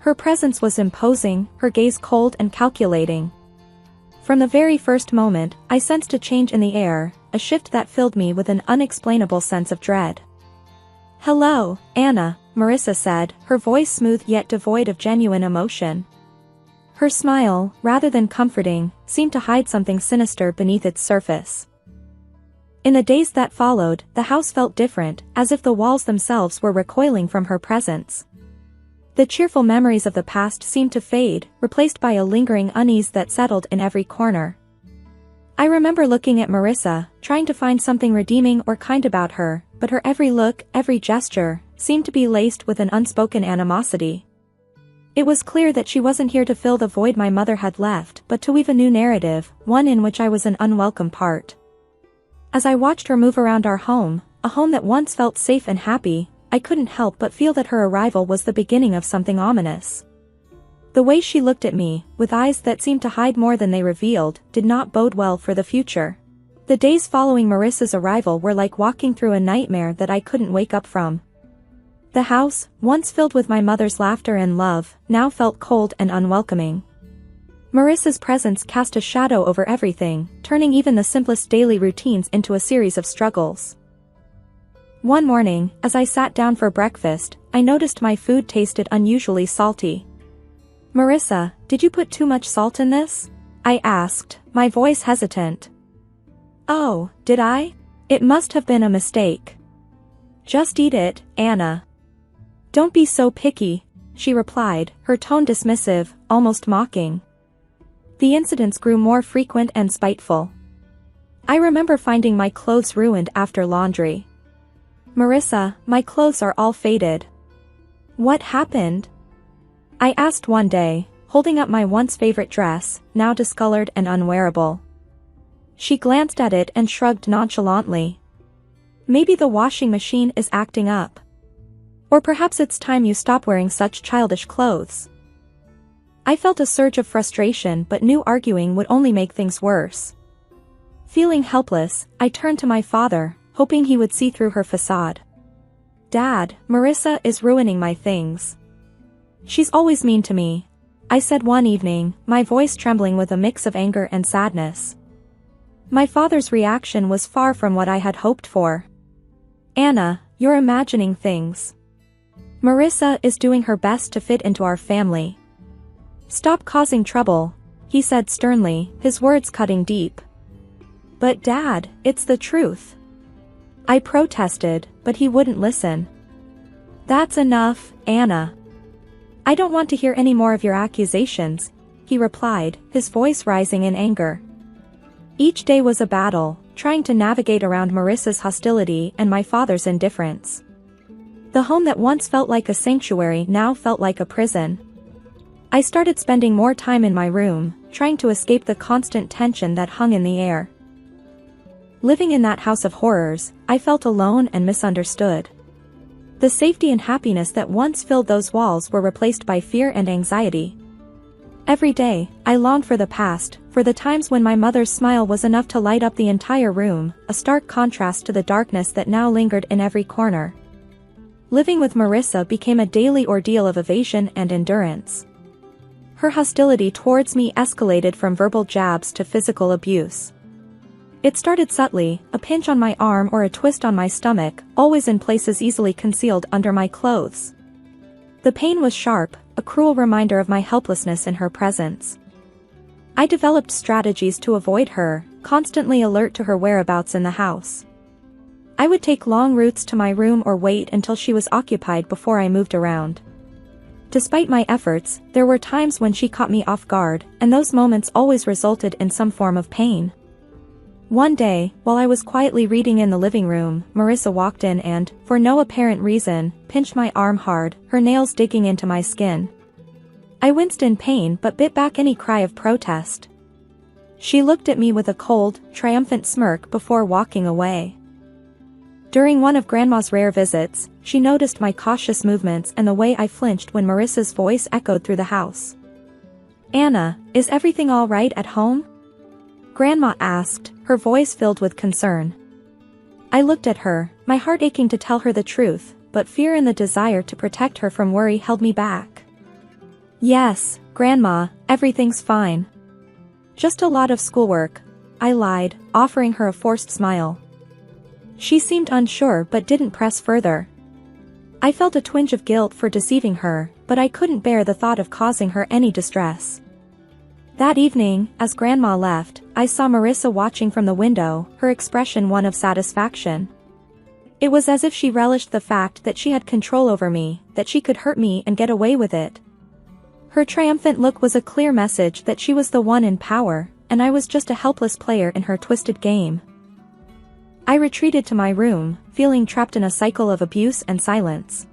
Her presence was imposing, her gaze cold and calculating. From the very first moment, I sensed a change in the air, a shift that filled me with an unexplainable sense of dread. "Hello, Anna," Marissa said, her voice smooth yet devoid of genuine emotion. Her smile, rather than comforting, seemed to hide something sinister beneath its surface. In the days that followed, the house felt different, as if the walls themselves were recoiling from her presence. The cheerful memories of the past seemed to fade, replaced by a lingering unease that settled in every corner. I remember looking at Marissa, trying to find something redeeming or kind about her, but her every look, every gesture, seemed to be laced with an unspoken animosity. It was clear that she wasn't here to fill the void my mother had left, but to weave a new narrative, one in which I was an unwelcome part. As I watched her move around our home, a home that once felt safe and happy, I couldn't help but feel that her arrival was the beginning of something ominous. The way she looked at me, with eyes that seemed to hide more than they revealed, did not bode well for the future. The days following Marissa's arrival were like walking through a nightmare that I couldn't wake up from. The house, once filled with my mother's laughter and love, now felt cold and unwelcoming. Marissa's presence cast a shadow over everything, turning even the simplest daily routines into a series of struggles. One morning, as I sat down for breakfast, I noticed my food tasted unusually salty. "Marissa, did you put too much salt in this?" I asked, my voice hesitant. "Oh, did I? It must have been a mistake." "Just eat it, Anna. Don't be so picky," she replied, her tone dismissive, almost mocking. The incidents grew more frequent and spiteful. I remember finding my clothes ruined after laundry. "Marissa, my clothes are all faded." "What happened?" I asked one day, holding up my once favorite dress, now discolored and unwearable. She glanced at it and shrugged nonchalantly. "Maybe the washing machine is acting up. Or perhaps it's time you stop wearing such childish clothes." I felt a surge of frustration but knew arguing would only make things worse. Feeling helpless, I turned to my father, hoping he would see through her facade. "Dad, Marissa is ruining my things. She's always mean to me," I said one evening, my voice trembling with a mix of anger and sadness. My father's reaction was far from what I had hoped for. "Anna, you're imagining things. Marissa is doing her best to fit into our family. Stop causing trouble," he said sternly, his words cutting deep. "But Dad, it's the truth," I protested, but he wouldn't listen. "That's enough, Anna. I don't want to hear any more of your accusations," he replied, his voice rising in anger. Each day was a battle, trying to navigate around Marissa's hostility and my father's indifference. The home that once felt like a sanctuary now felt like a prison. I started spending more time in my room, trying to escape the constant tension that hung in the air. Living in that house of horrors, I felt alone and misunderstood. The safety and happiness that once filled those walls were replaced by fear and anxiety. Every day, I longed for the past, for the times when my mother's smile was enough to light up the entire room, a stark contrast to the darkness that now lingered in every corner. Living with Marissa became a daily ordeal of evasion and endurance. Her hostility towards me escalated from verbal jabs to physical abuse. It started subtly, a pinch on my arm or a twist on my stomach, always in places easily concealed under my clothes. The pain was sharp, a cruel reminder of my helplessness in her presence. I developed strategies to avoid her, constantly alert to her whereabouts in the house. I would take long routes to my room or wait until she was occupied before I moved around. Despite my efforts, there were times when she caught me off guard, and those moments always resulted in some form of pain. One day, while I was quietly reading in the living room, Marissa walked in and, for no apparent reason, pinched my arm hard, her nails digging into my skin. I winced in pain but bit back any cry of protest. She looked at me with a cold, triumphant smirk before walking away. During one of Grandma's rare visits, she noticed my cautious movements and the way I flinched when Marissa's voice echoed through the house. "Anna, is everything all right at home?" Grandma asked, her voice filled with concern. I looked at her, my heart aching to tell her the truth, but fear and the desire to protect her from worry held me back. "Yes, Grandma, everything's fine. Just a lot of schoolwork," I lied, offering her a forced smile. She seemed unsure but didn't press further. I felt a twinge of guilt for deceiving her, but I couldn't bear the thought of causing her any distress. That evening, as Grandma left, I saw Marissa watching from the window, her expression one of satisfaction. It was as if she relished the fact that she had control over me, that she could hurt me and get away with it. Her triumphant look was a clear message that she was the one in power, and I was just a helpless player in her twisted game. I retreated to my room, feeling trapped in a cycle of abuse and silence.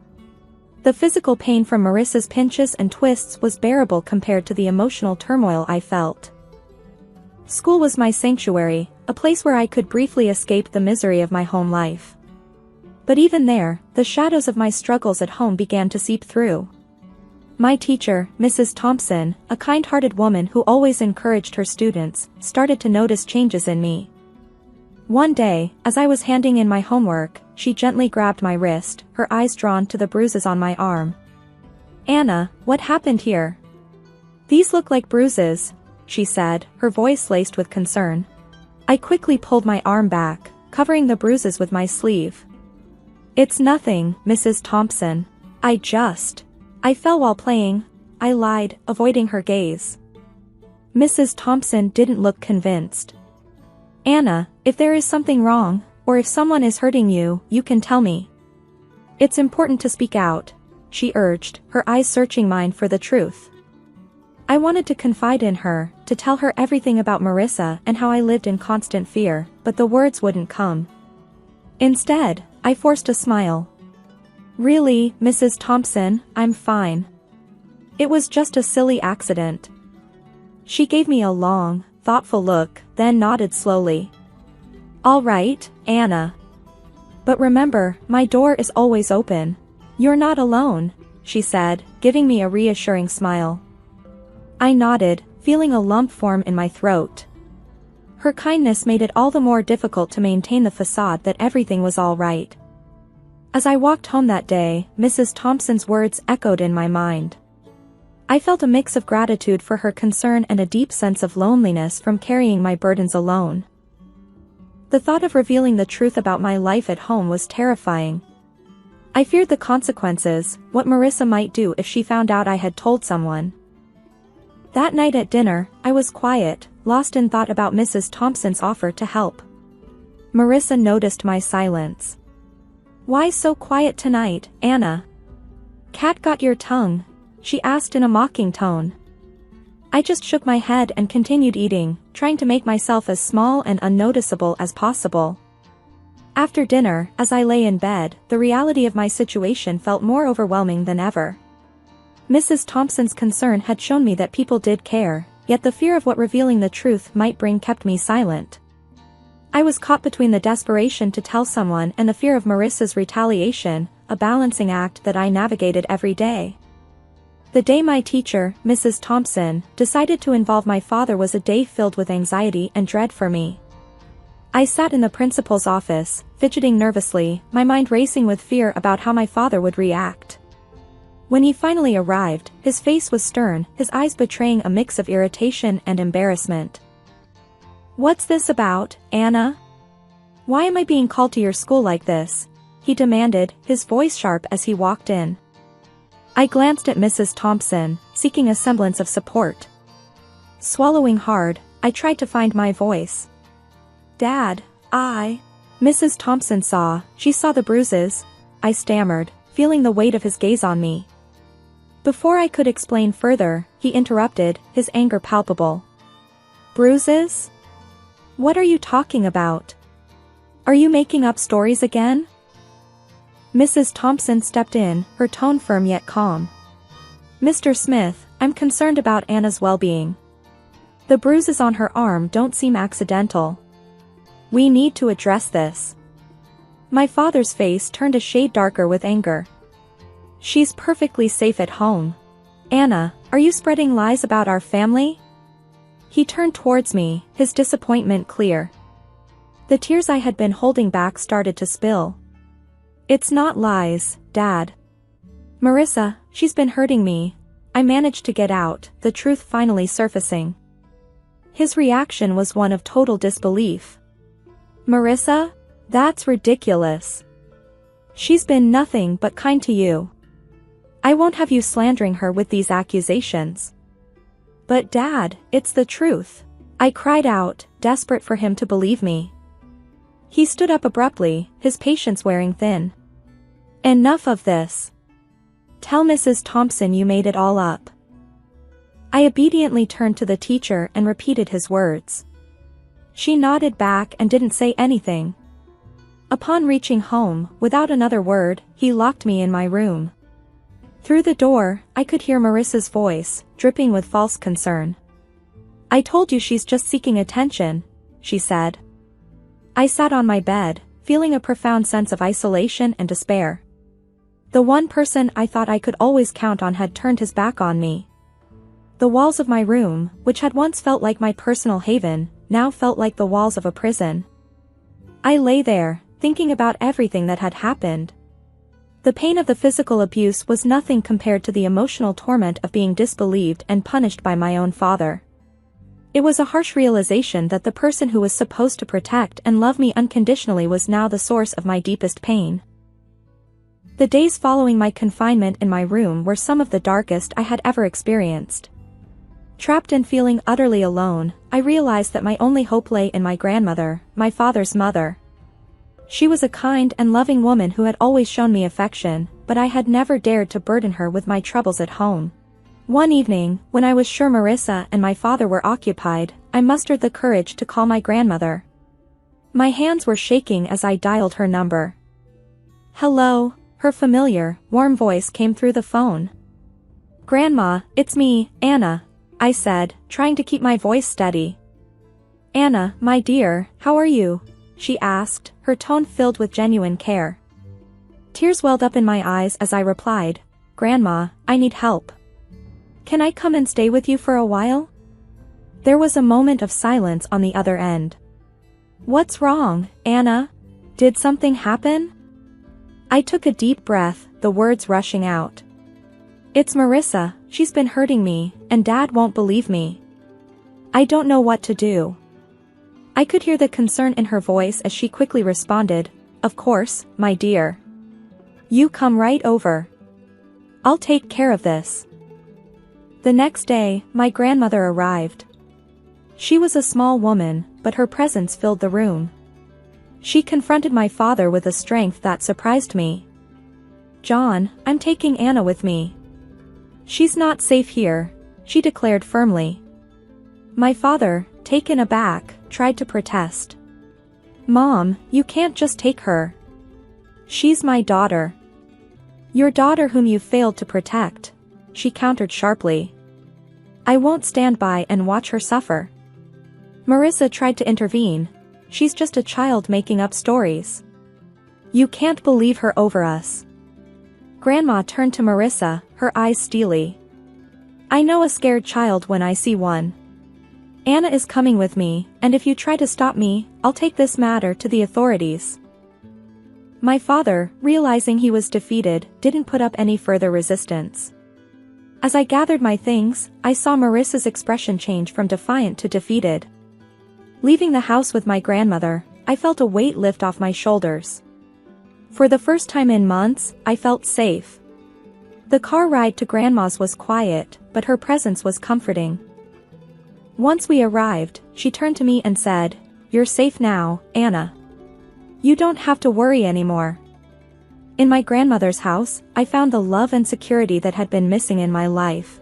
The physical pain from Marissa's pinches and twists was bearable compared to the emotional turmoil I felt. School was my sanctuary, a place where I could briefly escape the misery of my home life. But even there, the shadows of my struggles at home began to seep through. My teacher, Mrs. Thompson, a kind-hearted woman who always encouraged her students, started to notice changes in me. One day, as I was handing in my homework, she gently grabbed my wrist, her eyes drawn to the bruises on my arm. "Anna, what happened here?" "These look like bruises," she said, her voice laced with concern. I quickly pulled my arm back, covering the bruises with my sleeve. "It's nothing, Mrs. Thompson. I fell while playing," I lied, avoiding her gaze. Mrs. Thompson didn't look convinced. "Anna, if there is something wrong, or if someone is hurting you, you can tell me. It's important to speak out," she urged, her eyes searching mine for the truth. I wanted to confide in her, to tell her everything about Marissa and how I lived in constant fear, but the words wouldn't come. Instead, I forced a smile. "Really, Mrs. Thompson, I'm fine. It was just a silly accident." She gave me a long, thoughtful look, then nodded slowly. "All right, Anna. But remember, my door is always open. You're not alone," she said, giving me a reassuring smile. I nodded, feeling a lump form in my throat. Her kindness made it all the more difficult to maintain the facade that everything was all right. As I walked home that day, Mrs. Thompson's words echoed in my mind. I felt a mix of gratitude for her concern and a deep sense of loneliness from carrying my burdens alone. The thought of revealing the truth about my life at home was terrifying. I feared the consequences, what Marissa might do if she found out I had told someone. That night at dinner, I was quiet, lost in thought about Mrs. Thompson's offer to help. Marissa noticed my silence. "Why so quiet tonight, Anna? Cat got your tongue?" she asked in a mocking tone. I just shook my head and continued eating, trying to make myself as small and unnoticeable as possible. After dinner, as I lay in bed, the reality of my situation felt more overwhelming than ever. Mrs. Thompson's concern had shown me that people did care, yet the fear of what revealing the truth might bring kept me silent. I was caught between the desperation to tell someone and the fear of Marissa's retaliation, a balancing act that I navigated every day. The day my teacher, Mrs. Thompson, decided to involve my father was a day filled with anxiety and dread for me. I sat in the principal's office, fidgeting nervously, my mind racing with fear about how my father would react. When he finally arrived, his face was stern, his eyes betraying a mix of irritation and embarrassment. "What's this about, Anna? Why am I being called to your school like this?" he demanded, his voice sharp as he walked in. I glanced at Mrs. Thompson, seeking a semblance of support. Swallowing hard, I tried to find my voice. "Dad, Mrs. Thompson she saw the bruises," I stammered, feeling the weight of his gaze on me. Before I could explain further, he interrupted, his anger palpable. "Bruises? What are you talking about? Are you making up stories again?" Mrs. Thompson stepped in, her tone firm yet calm. "Mr. Smith, I'm concerned about Anna's well-being. The bruises on her arm don't seem accidental. We need to address this." My father's face turned a shade darker with anger. "She's perfectly safe at home. Anna, are you spreading lies about our family?" He turned towards me, his disappointment clear. The tears I had been holding back started to spill. "It's not lies, Dad. Marissa, she's been hurting me." I managed to get out, the truth finally surfacing. His reaction was one of total disbelief. "Marissa? That's ridiculous. She's been nothing but kind to you. I won't have you slandering her with these accusations." "But Dad, it's the truth," I cried out, desperate for him to believe me. He stood up abruptly, his patience wearing thin. "Enough of this. Tell Mrs. Thompson you made it all up." I obediently turned to the teacher and repeated his words. She nodded back and didn't say anything. Upon reaching home, without another word, he locked me in my room. Through the door, I could hear Marissa's voice, dripping with false concern. "I told you she's just seeking attention," she said. I sat on my bed, feeling a profound sense of isolation and despair. The one person I thought I could always count on had turned his back on me. The walls of my room, which had once felt like my personal haven, now felt like the walls of a prison. I lay there, thinking about everything that had happened. The pain of the physical abuse was nothing compared to the emotional torment of being disbelieved and punished by my own father. It was a harsh realization that the person who was supposed to protect and love me unconditionally was now the source of my deepest pain. The days following my confinement in my room were some of the darkest I had ever experienced. Trapped and feeling utterly alone, I realized that my only hope lay in my grandmother, my father's mother. She was a kind and loving woman who had always shown me affection, but I had never dared to burden her with my troubles at home. One evening, when I was sure Marissa and my father were occupied, I mustered the courage to call my grandmother. My hands were shaking as I dialed her number. "Hello," her familiar, warm voice came through the phone. "Grandma, it's me, Anna," I said, trying to keep my voice steady. "Anna, my dear, how are you?" she asked, her tone filled with genuine care. Tears welled up in my eyes as I replied, "Grandma, I need help. Can I come and stay with you for a while?" There was a moment of silence on the other end. "What's wrong, Anna? Did something happen?" I took a deep breath, the words rushing out. "It's Marissa, she's been hurting me, and Dad won't believe me. I don't know what to do." I could hear the concern in her voice as she quickly responded, "Of course, my dear. You come right over. I'll take care of this." The next day, my grandmother arrived. She was a small woman, but her presence filled the room. She confronted my father with a strength that surprised me. "John, I'm taking Anna with me. She's not safe here," she declared firmly. My father, taken aback, tried to protest. "Mom, you can't just take her. She's my daughter." "Your daughter whom you failed to protect," she countered sharply. "I won't stand by and watch her suffer." Marissa tried to intervene. "She's just a child making up stories. You can't believe her over us." Grandma turned to Marissa, her eyes steely. "I know a scared child when I see one. Anna is coming with me, and if you try to stop me, I'll take this matter to the authorities." My father, realizing he was defeated, didn't put up any further resistance. As I gathered my things, I saw Marissa's expression change from defiant to defeated. Leaving the house with my grandmother, I felt a weight lift off my shoulders. For the first time in months, I felt safe. The car ride to Grandma's was quiet, but her presence was comforting. Once we arrived, she turned to me and said, "You're safe now, Anna. You don't have to worry anymore." In my grandmother's house, I found the love and security that had been missing in my life.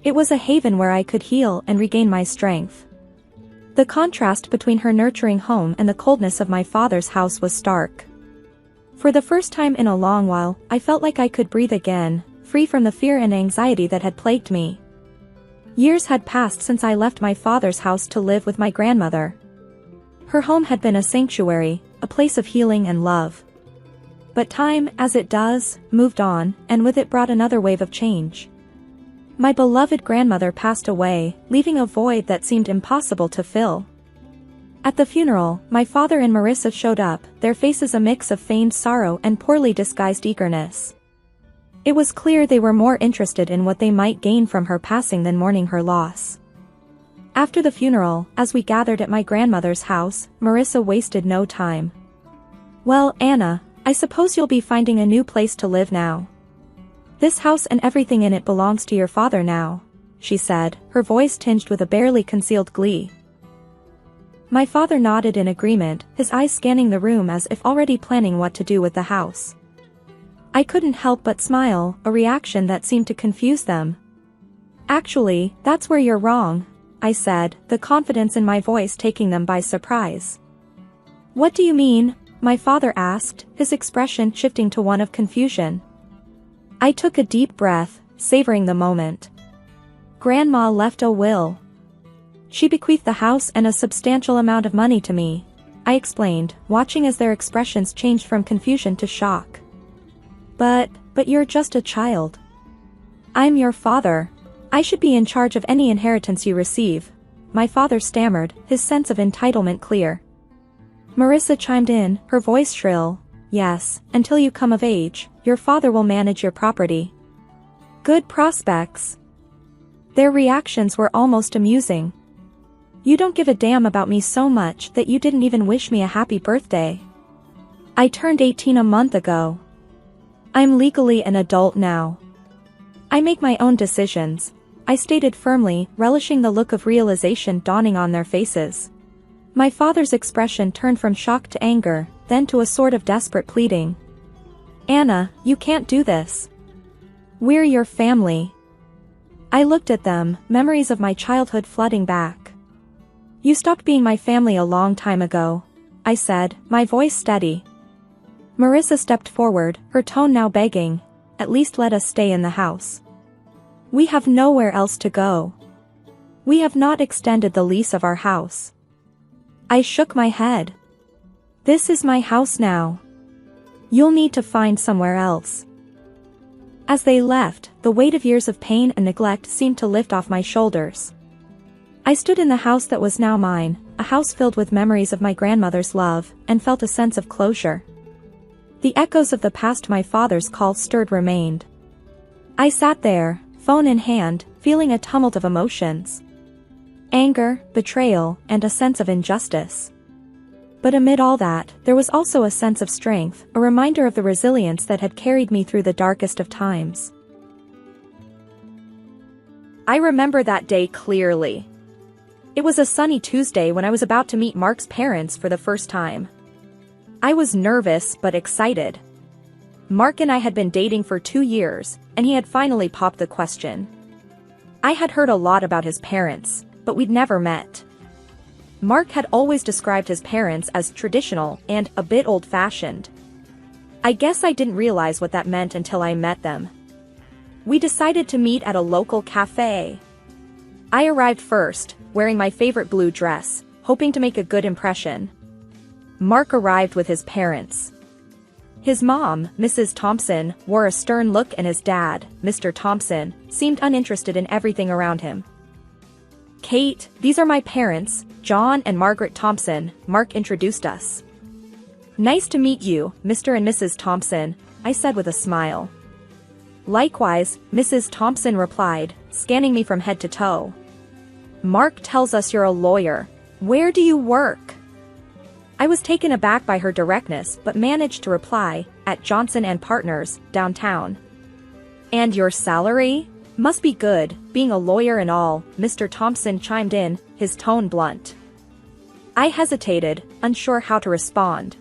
It was a haven where I could heal and regain my strength. The contrast between her nurturing home and the coldness of my father's house was stark. For the first time in a long while, I felt like I could breathe again, free from the fear and anxiety that had plagued me. Years had passed since I left my father's house to live with my grandmother. Her home had been a sanctuary, a place of healing and love. But time, as it does, moved on, and with it brought another wave of change. My beloved grandmother passed away, leaving a void that seemed impossible to fill. At the funeral, my father and Marissa showed up, their faces a mix of feigned sorrow and poorly disguised eagerness. It was clear they were more interested in what they might gain from her passing than mourning her loss. After the funeral, as we gathered at my grandmother's house, Marissa wasted no time. "Well, Anna, I suppose you'll be finding a new place to live now. This house and everything in it belongs to your father now," she said, her voice tinged with a barely concealed glee. My father nodded in agreement, his eyes scanning the room as if already planning what to do with the house. I couldn't help but smile, a reaction that seemed to confuse them. "Actually, that's where you're wrong," I said, the confidence in my voice taking them by surprise. "What do you mean?" my father asked, his expression shifting to one of confusion. I took a deep breath, savoring the moment. "Grandma left a will. She bequeathed the house and a substantial amount of money to me," I explained, watching as their expressions changed from confusion to shock. But you're just a child. I'm your father. I should be in charge of any inheritance you receive," my father stammered, his sense of entitlement clear. Marissa chimed in, her voice shrill. "Yes, until you come of age, your father will manage your property." Good prospects. Their reactions were almost amusing. "You don't give a damn about me so much that you didn't even wish me a happy birthday. I turned 18 a month ago. I'm legally an adult now. I make my own decisions," I stated firmly, relishing the look of realization dawning on their faces. My father's expression turned from shock to anger, then to a sort of desperate pleading. "Anna, you can't do this. We're your family." I looked at them, memories of my childhood flooding back. "You stopped being my family a long time ago," I said, my voice steady. Marissa stepped forward, her tone now begging, "At least let us stay in the house. We have nowhere else to go. We have not extended the lease of our house." I shook my head. "This is my house now. You'll need to find somewhere else." As they left, the weight of years of pain and neglect seemed to lift off my shoulders. I stood in the house that was now mine, a house filled with memories of my grandmother's love, and felt a sense of closure. The echoes of the past my father's call stirred remained. I sat there, phone in hand, feeling a tumult of emotions. Anger, betrayal, and a sense of injustice. But amid all that, there was also a sense of strength, a reminder of the resilience that had carried me through the darkest of times. I remember that day clearly. It was a sunny Tuesday when I was about to meet Mark's parents for the first time. I was nervous but excited. Mark and I had been dating for 2 years, and he had finally popped the question. I had heard a lot about his parents, but we'd never met. Mark had always described his parents as traditional and a bit old-fashioned. I guess I didn't realize what that meant until I met them. We decided to meet at a local cafe. I arrived first, wearing my favorite blue dress, hoping to make a good impression. Mark arrived with his parents. His mom, Mrs. Thompson, wore a stern look, and his dad, Mr. Thompson, seemed uninterested in everything around him. "Kate, these are my parents, John and Margaret Thompson," Mark introduced us. "Nice to meet you, Mr. and Mrs. Thompson," I said with a smile. "Likewise," Mrs. Thompson replied, scanning me from head to toe. "Mark tells us you're a lawyer," Where do you work? I was taken aback by her directness but managed to reply, at Johnson and Partners, downtown. And your salary? Must be good, being a lawyer and all, Mr. Thompson chimed in, his tone blunt. I hesitated, unsure how to respond.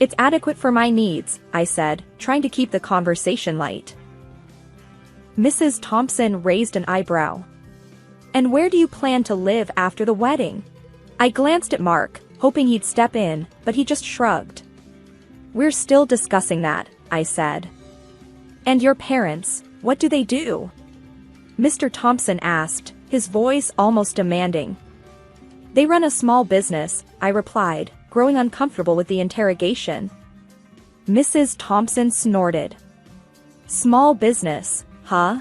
It's adequate for my needs, I said, trying to keep the conversation light. Mrs. Thompson raised an eyebrow. And where do you plan to live after the wedding? I glanced at Mark, hoping he'd step in, but he just shrugged. We're still discussing that, I said. And your parents, what do they do? Mr. Thompson asked, his voice almost demanding. They run a small business, I replied, growing uncomfortable with the interrogation. Mrs. Thompson snorted. Small business, huh?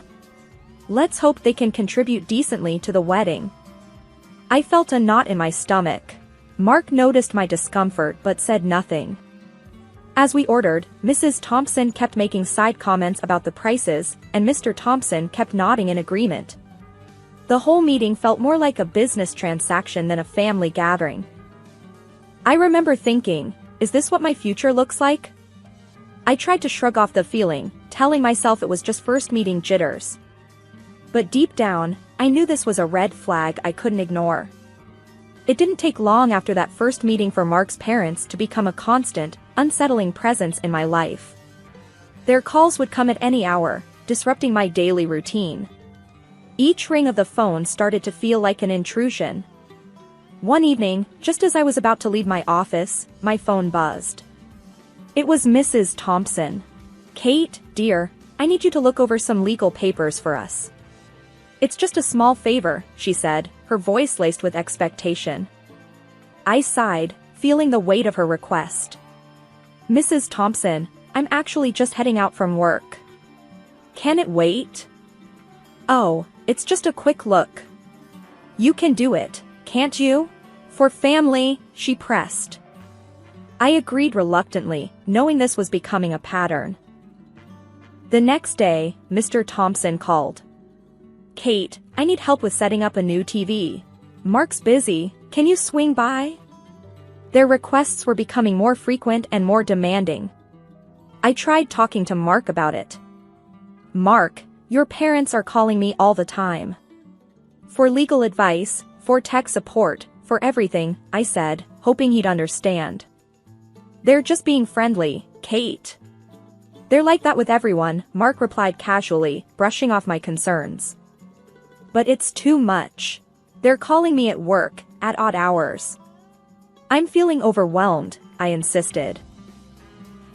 Let's hope they can contribute decently to the wedding. I felt a knot in my stomach. Mark noticed my discomfort but said nothing. As we ordered, Mrs. Thompson kept making side comments about the prices, and Mr. Thompson kept nodding in agreement. The whole meeting felt more like a business transaction than a family gathering. I remember thinking, is this what my future looks like? I tried to shrug off the feeling, telling myself it was just first meeting jitters. But deep down, I knew this was a red flag I couldn't ignore. It didn't take long after that first meeting for Mark's parents to become a constant, unsettling presence in my life. Their calls would come at any hour, disrupting my daily routine. Each ring of the phone started to feel like an intrusion. One evening, just as I was about to leave my office, my phone buzzed. It was Mrs. Thompson. Kate, dear, I need you to look over some legal papers for us. It's just a small favor, she said, her voice laced with expectation. I sighed, feeling the weight of her request. Mrs. Thompson, I'm actually just heading out from work. Can it wait? Oh, it's just a quick look. You can do it, can't you? For family, she pressed. I agreed reluctantly, knowing this was becoming a pattern. The next day, Mr. Thompson called. Kate, I need help with setting up a new TV. Mark's busy, can you swing by? Their requests were becoming more frequent and more demanding. I tried talking to Mark about it. Mark, your parents are calling me all the time. For legal advice, for tech support, for everything, I said, hoping he'd understand. They're just being friendly, Kate. They're like that with everyone, Mark replied casually, brushing off my concerns. But it's too much. They're calling me at work, at odd hours. I'm feeling overwhelmed, I insisted.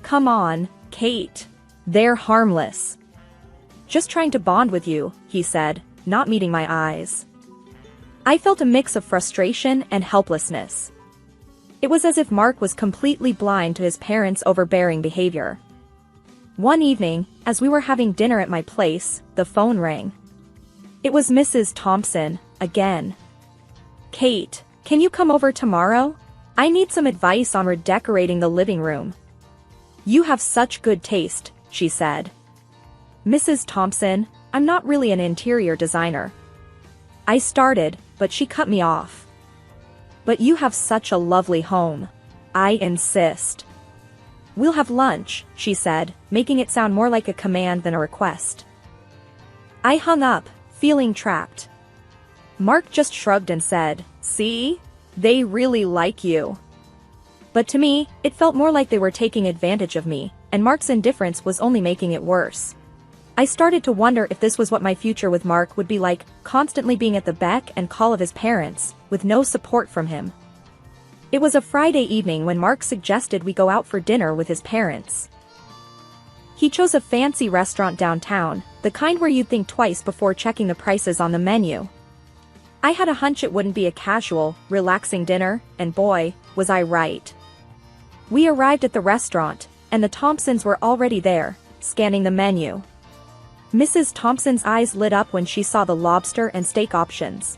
Come on, Kate. They're harmless. Just trying to bond with you, he said, not meeting my eyes. I felt a mix of frustration and helplessness. It was as if Mark was completely blind to his parents' overbearing behavior. One evening, as we were having dinner at my place, the phone rang. It was Mrs. Thompson, again. Kate, can you come over tomorrow? I need some advice on redecorating the living room. You have such good taste, she said. Mrs. Thompson, I'm not really an interior designer. I started, but she cut me off. But you have such a lovely home. I insist. We'll have lunch, she said, making it sound more like a command than a request. I hung up, feeling trapped. Mark just shrugged and said, see? They really like you. But to me, it felt more like they were taking advantage of me, and Mark's indifference was only making it worse. I started to wonder if this was what my future with Mark would be like, constantly being at the beck and call of his parents, with no support from him. It was a Friday evening when Mark suggested we go out for dinner with his parents. He chose a fancy restaurant downtown, the kind where you'd think twice before checking the prices on the menu. I had a hunch it wouldn't be a casual, relaxing dinner, and boy, was I right. We arrived at the restaurant, and the Thompsons were already there, scanning the menu. Mrs. Thompson's eyes lit up when she saw the lobster and steak options.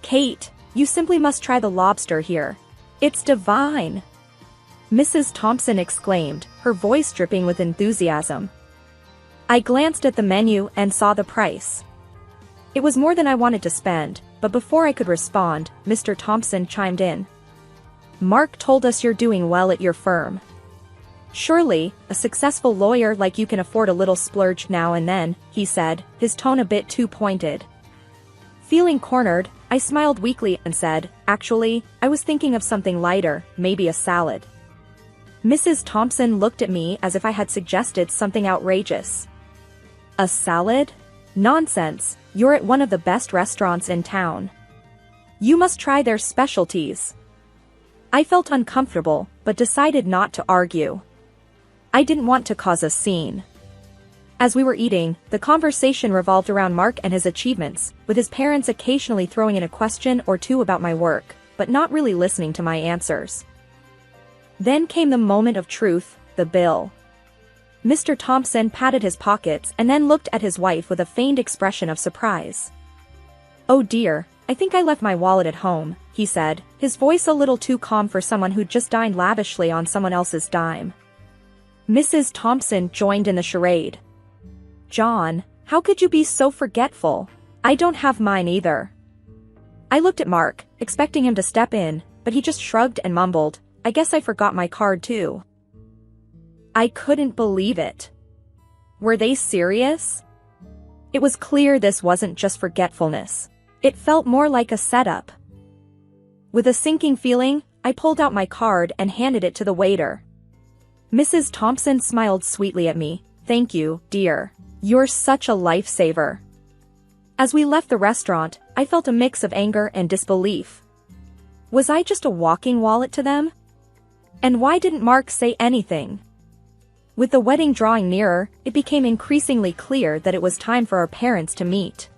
Kate, you simply must try the lobster here. It's divine! Mrs. Thompson exclaimed, her voice dripping with enthusiasm. I glanced at the menu and saw the price. It was more than I wanted to spend, but before I could respond, Mr. Thompson chimed in. Mark told us you're doing well at your firm. Surely, a successful lawyer like you can afford a little splurge now and then, he said, his tone a bit too pointed. Feeling cornered, I smiled weakly and said, actually, I was thinking of something lighter, maybe a salad. Mrs. Thompson looked at me as if I had suggested something outrageous. A salad? Nonsense, you're at one of the best restaurants in town. You must try their specialties. I felt uncomfortable, but decided not to argue. I didn't want to cause a scene. As we were eating, the conversation revolved around Mark and his achievements, with his parents occasionally throwing in a question or two about my work, but not really listening to my answers. Then came the moment of truth, the bill. Mr. Thompson patted his pockets and then looked at his wife with a feigned expression of surprise. Oh dear, I think I left my wallet at home, he said, his voice a little too calm for someone who'd just dined lavishly on someone else's dime. Mrs. Thompson joined in the charade. John, how could you be so forgetful? I don't have mine either. I looked at Mark, expecting him to step in, but he just shrugged and mumbled, I guess I forgot my card too. I couldn't believe it. Were they serious? It was clear this wasn't just forgetfulness. It felt more like a setup. With a sinking feeling, I pulled out my card and handed it to the waiter. Mrs. Thompson smiled sweetly at me. Thank you, dear. You're such a lifesaver. As we left the restaurant, I felt a mix of anger and disbelief. Was I just a walking wallet to them? And why didn't Mark say anything? With the wedding drawing nearer, it became increasingly clear that it was time for our parents to meet.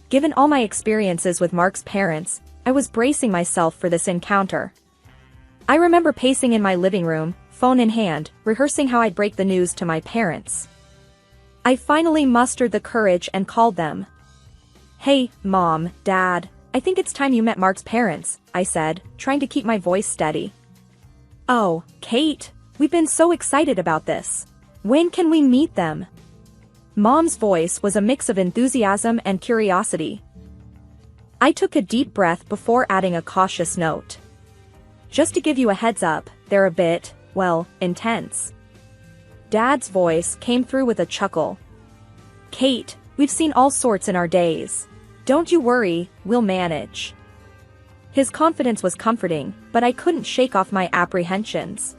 Given all my experiences with Mark's parents, I was bracing myself for this encounter. I remember pacing in my living room, phone in hand, rehearsing how I'd break the news to my parents. I finally mustered the courage and called them. Hey, Mom, Dad, I think it's time you met Mark's parents, I said, trying to keep my voice steady. Oh, Kate, we've been so excited about this. When can we meet them? Mom's voice was a mix of enthusiasm and curiosity. I took a deep breath before adding a cautious note. Just to give you a heads up, they're a bit, well, intense. Dad's voice came through with a chuckle. Kate, we've seen all sorts in our days. Don't you worry, we'll manage. His confidence was comforting, but I couldn't shake off my apprehensions.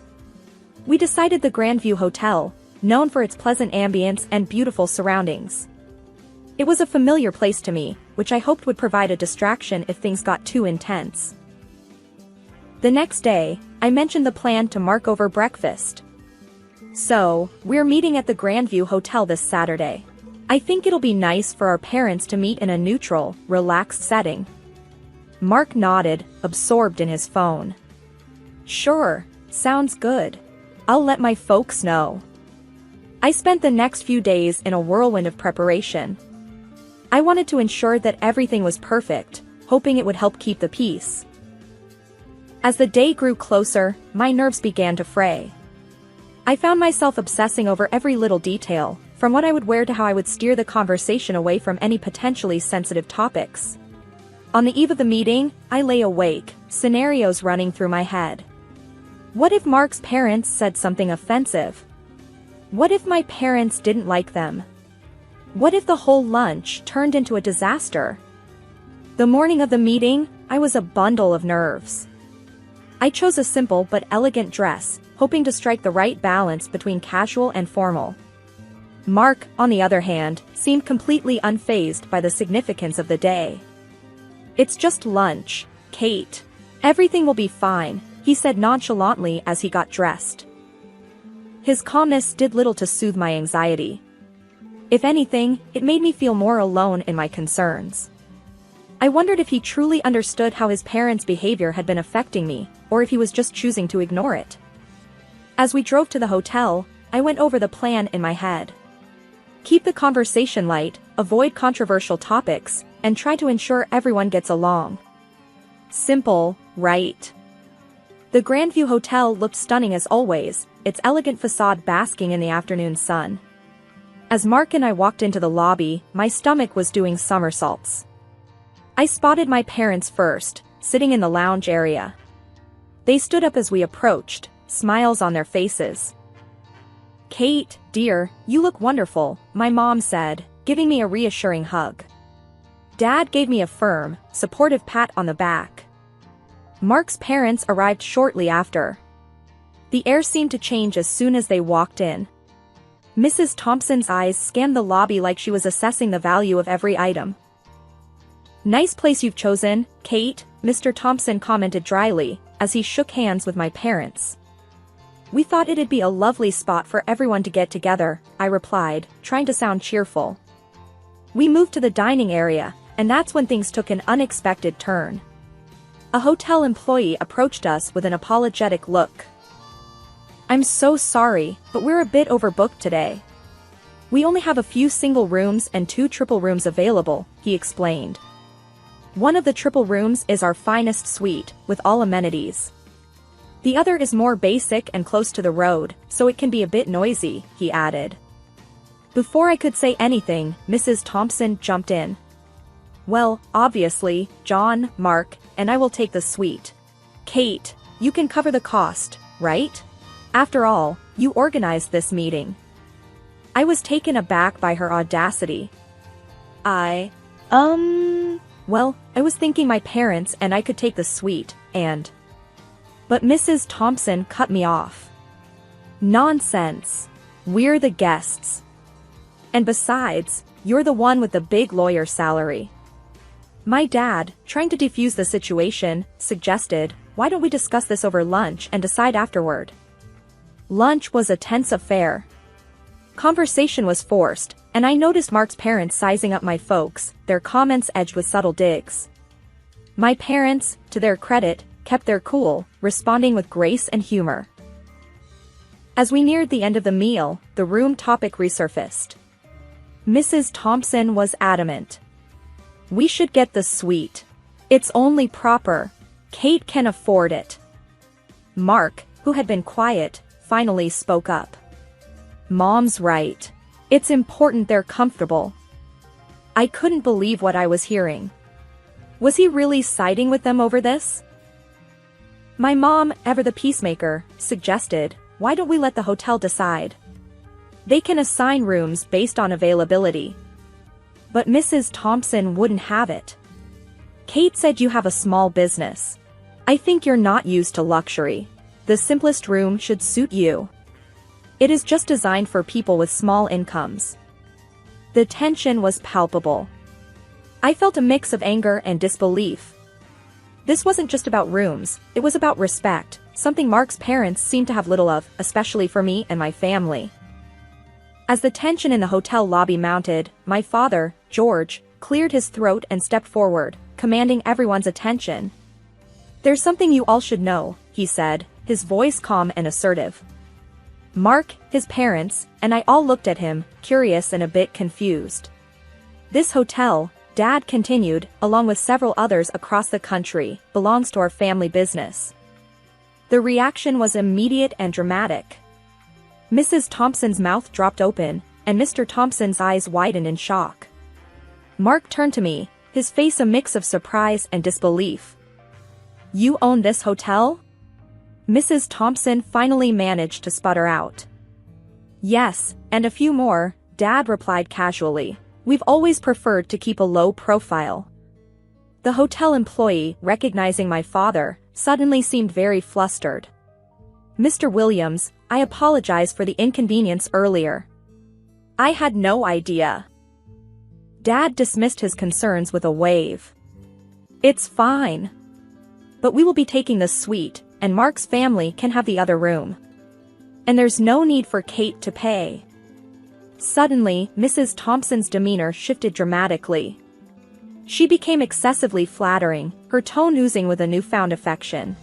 We decided the Grandview Hotel, known for its pleasant ambience and beautiful surroundings. It was a familiar place to me, which I hoped would provide a distraction if things got too intense. The next day, I mentioned the plan to Mark over breakfast. So, we're meeting at the Grandview Hotel this Saturday. I think it'll be nice for our parents to meet in a neutral, relaxed setting. Mark nodded, absorbed in his phone. Sure, sounds good. I'll let my folks know. I spent the next few days in a whirlwind of preparation. I wanted to ensure that everything was perfect, hoping it would help keep the peace. As the day grew closer, my nerves began to fray. I found myself obsessing over every little detail, from what I would wear to how I would steer the conversation away from any potentially sensitive topics. On the eve of the meeting, I lay awake, scenarios running through my head. What if Mark's parents said something offensive? What if my parents didn't like them? What if the whole lunch turned into a disaster? The morning of the meeting, I was a bundle of nerves. I chose a simple but elegant dress, hoping to strike the right balance between casual and formal. Mark, on the other hand, seemed completely unfazed by the significance of the day. It's just lunch, Kate. Everything will be fine, he said nonchalantly as he got dressed. His calmness did little to soothe my anxiety. If anything, it made me feel more alone in my concerns. I wondered if he truly understood how his parents' behavior had been affecting me, or if he was just choosing to ignore it. As we drove to the hotel, I went over the plan in my head. Keep the conversation light, avoid controversial topics, and try to ensure everyone gets along. Simple, right? The Grandview Hotel looked stunning as always, its elegant facade basking in the afternoon sun. As Mark and I walked into the lobby, my stomach was doing somersaults. I spotted my parents first, sitting in the lounge area. They stood up as we approached, smiles on their faces. "Kate, dear, you look wonderful," my mom said, giving me a reassuring hug. Dad gave me a firm, supportive pat on the back. Mark's parents arrived shortly after. The air seemed to change as soon as they walked in. Mrs. Thompson's eyes scanned the lobby like she was assessing the value of every item. "Nice place you've chosen, Kate," Mr. Thompson commented dryly, as he shook hands with my parents. "We thought it'd be a lovely spot for everyone to get together," I replied, trying to sound cheerful. We moved to the dining area, and that's when things took an unexpected turn. A hotel employee approached us with an apologetic look. "I'm so sorry, but we're a bit overbooked today. We only have a few single rooms and 2 triple rooms available," he explained. "One of the triple rooms is our finest suite, with all amenities. The other is more basic and close to the road, so it can be a bit noisy," he added. Before I could say anything, Mrs. Thompson jumped in. "Well, obviously, John, Mark, and I will take the suite. Kate, you can cover the cost, right? After all, you organized this meeting." I was taken aback by her audacity. Well, I was thinking my parents and I could take the suite, But Mrs. Thompson cut me off. "Nonsense. We're the guests. And besides, you're the one with the big lawyer salary." My dad, trying to defuse the situation, suggested, "Why don't we discuss this over lunch and decide afterward?" Lunch was a tense affair. Conversation was forced, and I noticed Mark's parents sizing up my folks, their comments edged with subtle digs. My parents, to their credit, kept their cool, responding with grace and humor. As we neared the end of the meal, the room topic resurfaced. Mrs. Thompson was adamant. "We should get the suite. It's only proper. Kate can afford it." Mark, who had been quiet, finally spoke up. "Mom's right. It's important they're comfortable." I couldn't believe what I was hearing. Was he really siding with them over this? My mom, ever the peacemaker, suggested, "Why don't we let the hotel decide? They can assign rooms based on availability." But Mrs. Thompson wouldn't have it. "Kate said you have a small business. I think you're not used to luxury. The simplest room should suit you. It is just designed for people with small incomes." The tension was palpable. I felt a mix of anger and disbelief. This wasn't just about rooms, it was about respect, something Mark's parents seemed to have little of, especially for me and my family. As the tension in the hotel lobby mounted, my father, George, cleared his throat and stepped forward, commanding everyone's attention. "There's something you all should know," he said, his voice calm and assertive. Mark, his parents, and I all looked at him, curious and a bit confused. "This hotel," Dad continued, along with several others across the country, "belongs to our family business." The reaction was immediate and dramatic. Mrs. Thompson's mouth dropped open, and Mr. Thompson's eyes widened in shock. Mark turned to me, his face a mix of surprise and disbelief. "You own this hotel?" Mrs. Thompson finally managed to sputter out. "Yes, and a few more," Dad replied casually. "We've always preferred to keep a low profile." The hotel employee, recognizing my father, suddenly seemed very flustered. "Mr. Williams, I apologize for the inconvenience earlier. I had no idea." Dad dismissed his concerns with a wave. "It's fine. But we will be taking the suite, and Mark's family can have the other room. And there's no need for Kate to pay." Suddenly, Mrs. Thompson's demeanor shifted dramatically. She became excessively flattering, her tone oozing with a newfound affection.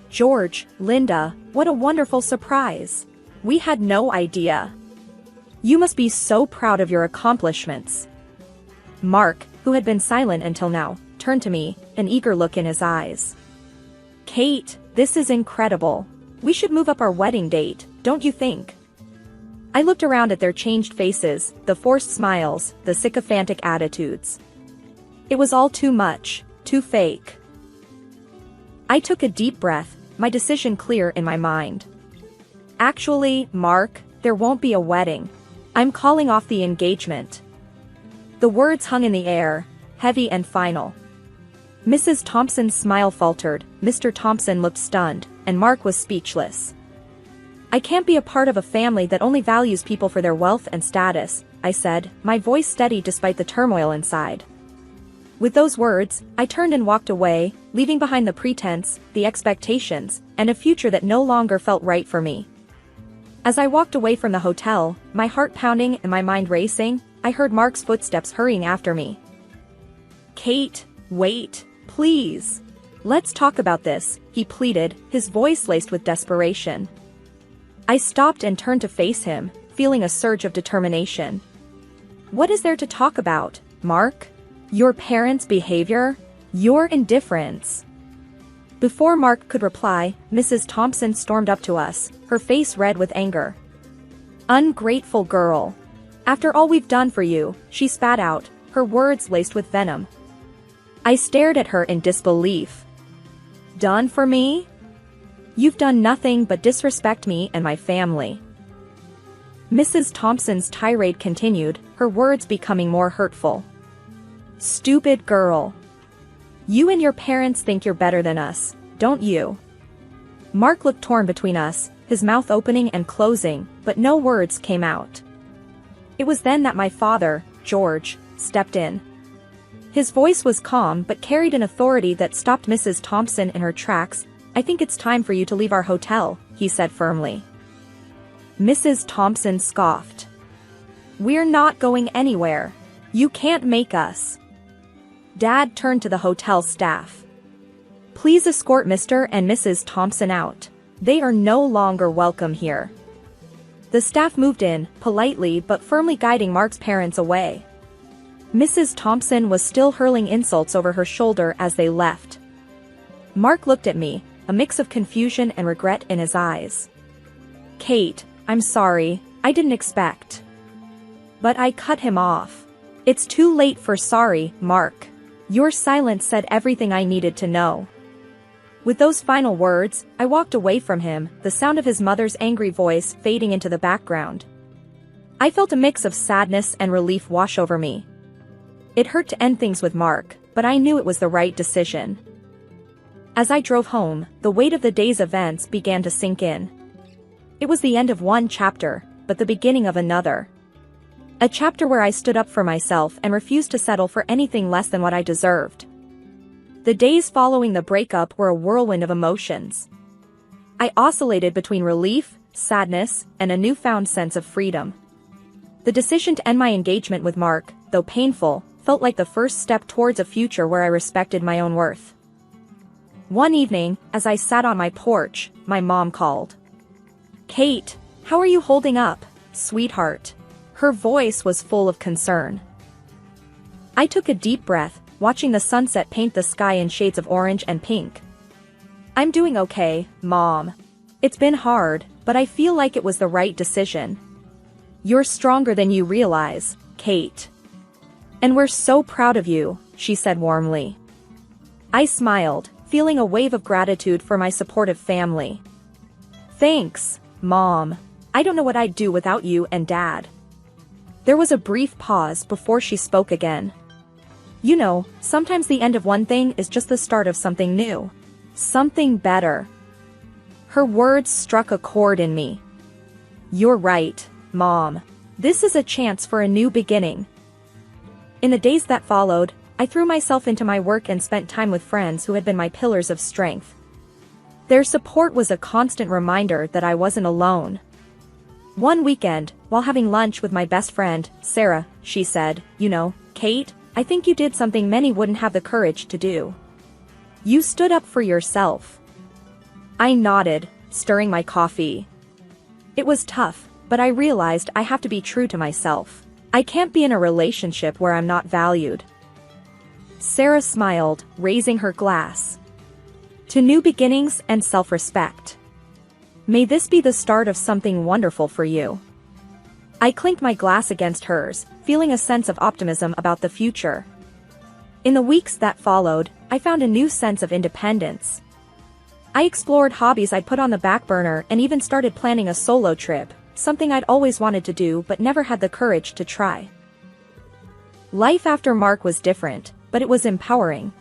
"George, Linda, what a wonderful surprise. We had no idea. You must be so proud of your accomplishments." Mark, who had been silent until now, turned to me, an eager look in his eyes. "Kate, this is incredible. We should move up our wedding date, don't you think?" I looked around at their changed faces, the forced smiles, the sycophantic attitudes. It was all too much, too fake. I took a deep breath, my decision clear in my mind. Actually, Mark, there won't be a wedding. I'm calling off the engagement. The words hung in the air, heavy and final. Mrs. Thompson's smile faltered, Mr. Thompson looked stunned, and Mark was speechless. I can't be a part of a family that only values people for their wealth and status, I said, my voice steady despite the turmoil inside. With those words, I turned and walked away, leaving behind the pretense, the expectations, and a future that no longer felt right for me. As I walked away from the hotel, my heart pounding and my mind racing, I heard Mark's footsteps hurrying after me. Kate, wait, please. Let's talk about this, he pleaded, his voice laced with desperation. I stopped and turned to face him, feeling a surge of determination. What is there to talk about, Mark? Your parents' behavior? Your indifference? Before Mark could reply, Mrs. Thompson stormed up to us, her face red with anger. Ungrateful girl. After all we've done for you, she spat out, her words laced with venom. I stared at her in disbelief. Done for me? You've done nothing but disrespect me and my family. Mrs. Thompson's tirade continued, her words becoming more hurtful. Stupid girl. You and your parents think you're better than us, don't you? Mark looked torn between us, his mouth opening and closing, but no words came out. It was then that my father, George, stepped in. His voice was calm but carried an authority that stopped Mrs. Thompson in her tracks. I think it's time for you to leave our hotel, he said firmly. Mrs. Thompson scoffed. We're not going anywhere. You can't make us. Dad turned to the hotel staff. Please escort Mr. and Mrs. Thompson out. They are no longer welcome here. The staff moved in, politely but firmly guiding Mark's parents away. Mrs. Thompson was still hurling insults over her shoulder as they left. Mark looked at me, a mix of confusion and regret in his eyes. Kate, I'm sorry, I didn't expect. But I cut him off. It's too late for sorry, Mark. Your silence said everything I needed to know. With those final words, I walked away from him, the sound of his mother's angry voice fading into the background. I felt a mix of sadness and relief wash over me. It hurt to end things with Mark, but I knew it was the right decision. As I drove home, the weight of the day's events began to sink in. It was the end of one chapter, but the beginning of another. A chapter where I stood up for myself and refused to settle for anything less than what I deserved. The days following the breakup were a whirlwind of emotions. I oscillated between relief, sadness, and a newfound sense of freedom. The decision to end my engagement with Mark, though painful, felt like the first step towards a future where I respected my own worth. One evening, as I sat on my porch, my mom called. Kate, how are you holding up, sweetheart? Her voice was full of concern. I took a deep breath, watching the sunset paint the sky in shades of orange and pink. I'm doing okay, Mom. It's been hard, but I feel like it was the right decision. You're stronger than you realize, Kate. And we're so proud of you, she said warmly. I smiled, feeling a wave of gratitude for my supportive family. Thanks, Mom. I don't know what I'd do without you and Dad. There was a brief pause before she spoke again. You know, sometimes the end of one thing is just the start of something new. Something better. Her words struck a chord in me. You're right, Mom. This is a chance for a new beginning. In the days that followed, I threw myself into my work and spent time with friends who had been my pillars of strength. Their support was a constant reminder that I wasn't alone. One weekend, while having lunch with my best friend, Sarah, she said, You know, Kate, I think you did something many wouldn't have the courage to do. You stood up for yourself. I nodded, stirring my coffee. It was tough, but I realized I have to be true to myself. I can't be in a relationship where I'm not valued. Sarah smiled, raising her glass. To new beginnings and self-respect. May this be the start of something wonderful for you. I clinked my glass against hers, feeling a sense of optimism about the future. In the weeks that followed, I found a new sense of independence. I explored hobbies I'd put on the back burner and even started planning a solo trip, something I'd always wanted to do but never had the courage to try. Life after Mark was different, but it was empowering.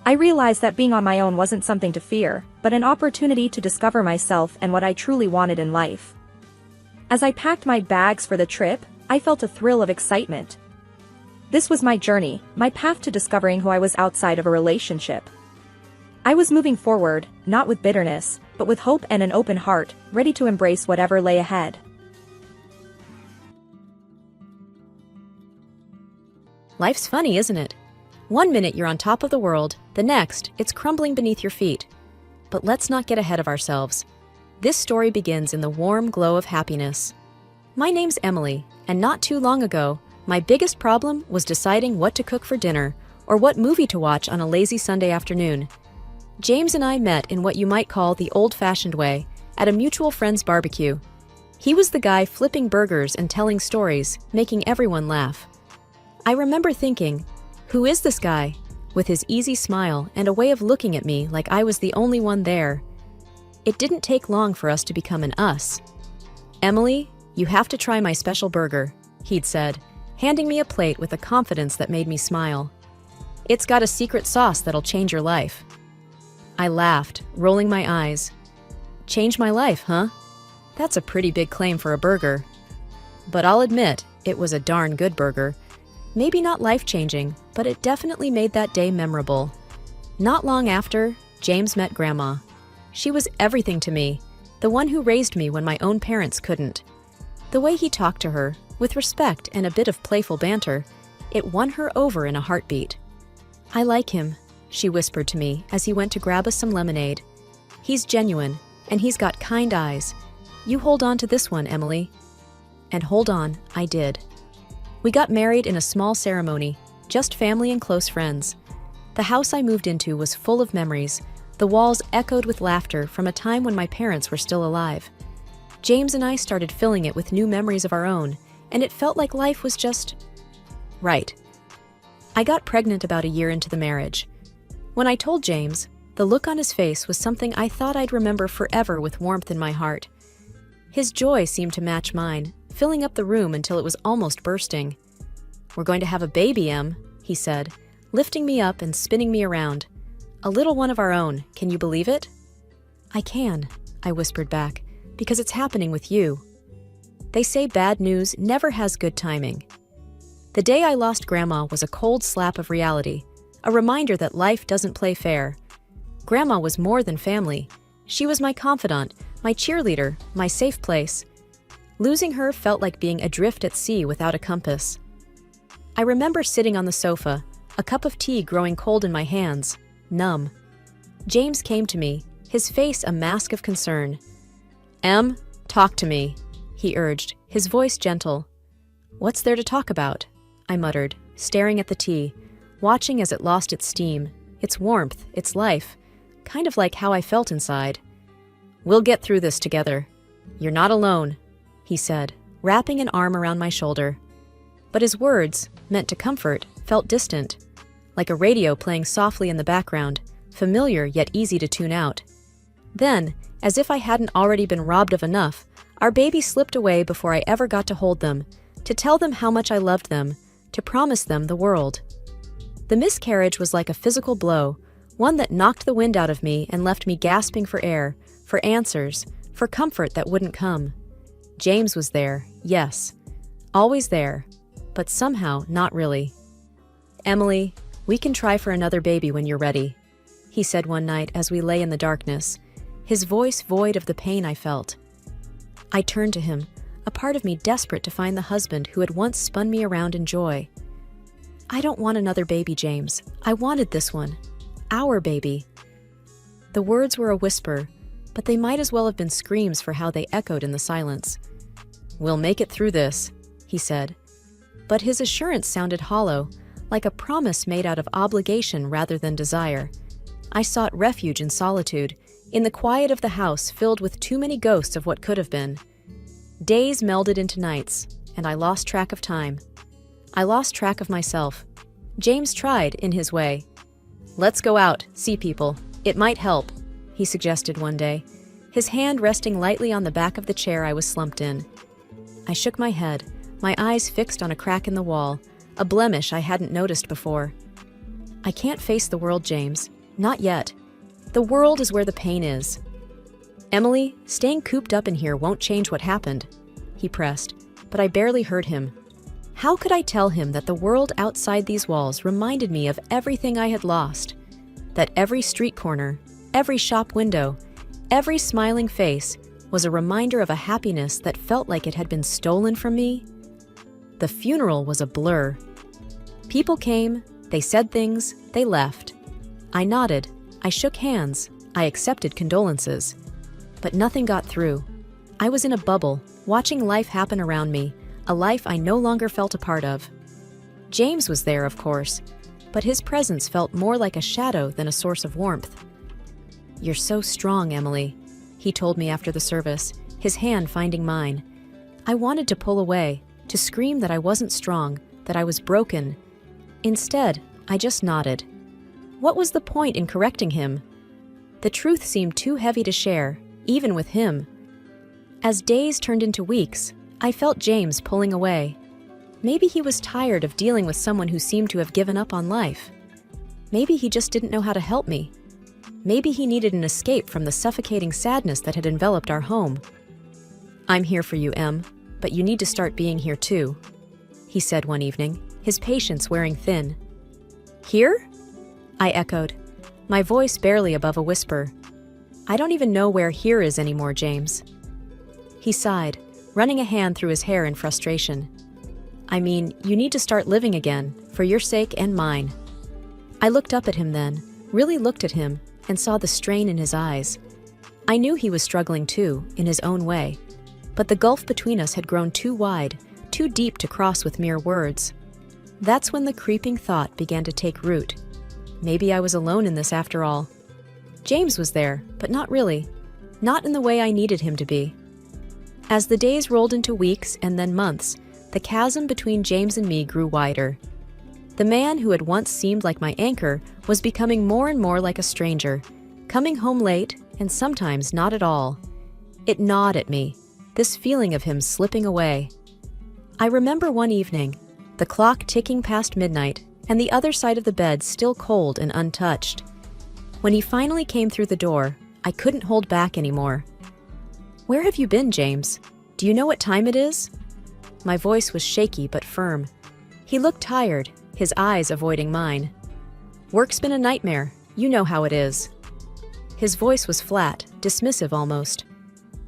I realized that being on my own wasn't something to fear, but an opportunity to discover myself and what I truly wanted in life. As I packed my bags for the trip, I felt a thrill of excitement. This was my journey, my path to discovering who I was outside of a relationship. I was moving forward, not with bitterness, but with hope and an open heart, ready to embrace whatever lay ahead. Life's funny, isn't it? One minute you're on top of the world, the next, it's crumbling beneath your feet. But let's not get ahead of ourselves. This story begins in the warm glow of happiness. My name's Emily, and not too long ago, my biggest problem was deciding what to cook for dinner or what movie to watch on a lazy Sunday afternoon. James and I met in what you might call the old-fashioned way, at a mutual friend's barbecue. He was the guy flipping burgers and telling stories, making everyone laugh. I remember thinking, who is this guy? With his easy smile and a way of looking at me like I was the only one there. It didn't take long for us to become an us. "Emily, you have to try my special burger," he'd said, handing me a plate with a confidence that made me smile. "It's got a secret sauce that'll change your life." I laughed, rolling my eyes. "Change my life, huh? That's a pretty big claim for a burger." But I'll admit, it was a darn good burger. Maybe not life-changing, but it definitely made that day memorable. Not long after, James met Grandma. She was everything to me, the one who raised me when my own parents couldn't. The way he talked to her, with respect and a bit of playful banter, it won her over in a heartbeat. "I like him," she whispered to me as he went to grab us some lemonade. "He's genuine, and he's got kind eyes. You hold on to this one, Emily." And hold on, I did. We got married in a small ceremony, just family and close friends. The house I moved into was full of memories. The walls echoed with laughter from a time when my parents were still alive. James and I started filling it with new memories of our own, and it felt like life was just right. I got pregnant about a year into the marriage. When I told James, the look on his face was something I thought I'd remember forever with warmth in my heart. His joy seemed to match mine, filling up the room until it was almost bursting. "We're going to have a baby, Em," he said, lifting me up and spinning me around. "A little one of our own, can you believe it?" "I can," I whispered back, "because it's happening with you." They say bad news never has good timing. The day I lost Grandma was a cold slap of reality, a reminder that life doesn't play fair. Grandma was more than family. She was my confidant, my cheerleader, my safe place. Losing her felt like being adrift at sea without a compass. I remember sitting on the sofa, a cup of tea growing cold in my hands, numb. James came to me, his face a mask of concern. "Em, talk to me," he urged, his voice gentle. "What's there to talk about?" I muttered, staring at the tea, watching as it lost its steam, its warmth, its life, kind of like how I felt inside. "We'll get through this together. You're not alone," he said, wrapping an arm around my shoulder. But his words, meant to comfort, felt distant, like a radio playing softly in the background, familiar yet easy to tune out. Then, as if I hadn't already been robbed of enough, our baby slipped away before I ever got to hold them, to tell them how much I loved them, to promise them the world. The miscarriage was like a physical blow, one that knocked the wind out of me and left me gasping for air, for answers, for comfort that wouldn't come. James was there, yes, always there, but somehow not really. "Emily, we can try for another baby when you're ready," he said one night as we lay in the darkness, his voice void of the pain I felt. I turned to him, a part of me desperate to find the husband who had once spun me around in joy. "I don't want another baby, James. I wanted this one. Our baby." The words were a whisper, but they might as well have been screams for how they echoed in the silence. "We'll make it through this," he said. But his assurance sounded hollow, like a promise made out of obligation rather than desire. I sought refuge in solitude, in the quiet of the house filled with too many ghosts of what could have been. Days melded into nights, and I lost track of time. I lost track of myself. James tried, in his way. "Let's go out, see people. It might help," he suggested one day, his hand resting lightly on the back of the chair I was slumped in. I shook my head, my eyes fixed on a crack in the wall, a blemish I hadn't noticed before. "I can't face the world, James. Not yet. The world is where the pain is." "Emily, staying cooped up in here won't change what happened," he pressed, but I barely heard him. How could I tell him that the world outside these walls reminded me of everything I had lost? That every street corner, every shop window, every smiling face was a reminder of a happiness that felt like it had been stolen from me? The funeral was a blur. People came, they said things, they left. I nodded, I shook hands, I accepted condolences. But nothing got through. I was in a bubble, watching life happen around me, a life I no longer felt a part of. James was there, of course, but his presence felt more like a shadow than a source of warmth. "You're so strong, Emily," he told me after the service, his hand finding mine. I wanted to pull away, to scream that I wasn't strong, that I was broken. Instead, I just nodded. What was the point in correcting him? The truth seemed too heavy to share, even with him. As days turned into weeks, I felt James pulling away. Maybe he was tired of dealing with someone who seemed to have given up on life. Maybe he just didn't know how to help me. Maybe he needed an escape from the suffocating sadness that had enveloped our home. "I'm here for you, Em, but you need to start being here too," he said one evening, his patience wearing thin. "Here?" I echoed, my voice barely above a whisper. "I don't even know where here is anymore, James." He sighed, running a hand through his hair in frustration. "I mean, you need to start living again, for your sake and mine." I looked up at him then, really looked at him, and saw the strain in his eyes. I knew he was struggling too, in his own way, but the gulf between us had grown too wide, too deep to cross with mere words. That's when the creeping thought began to take root. Maybe I was alone in this after all. James was there, but not really. Not in the way I needed him to be. As the days rolled into weeks and then months, the chasm between James and me grew wider. The man who had once seemed like my anchor was becoming more and more like a stranger, coming home late and sometimes not at all. It gnawed at me, this feeling of him slipping away. I remember one evening, the clock ticking past midnight and the other side of the bed still cold and untouched. When he finally came through the door, I couldn't hold back anymore. "Where have you been, James? Do you know what time it is?" My voice was shaky but firm. He looked tired, his eyes avoiding mine. "Work's been a nightmare. You know how it is." His voice was flat, dismissive almost.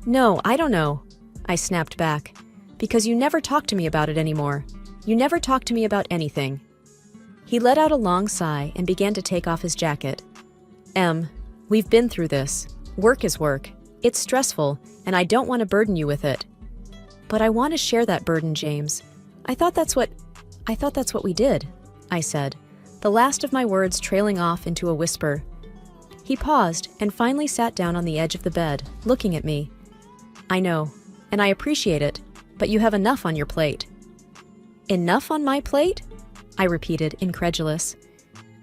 "No, I don't know," I snapped back. "Because you never talk to me about it anymore. You never talk to me about anything." He let out a long sigh and began to take off his jacket. "Em, we've been through this. Work is work. It's stressful, and I don't want to burden you with it." "But I want to share that burden, James. I thought that's what we did," I said, the last of my words trailing off into a whisper. He paused and finally sat down on the edge of the bed, looking at me. "I know, and I appreciate it, but you have enough on your plate." "Enough on my plate?" I repeated, incredulous.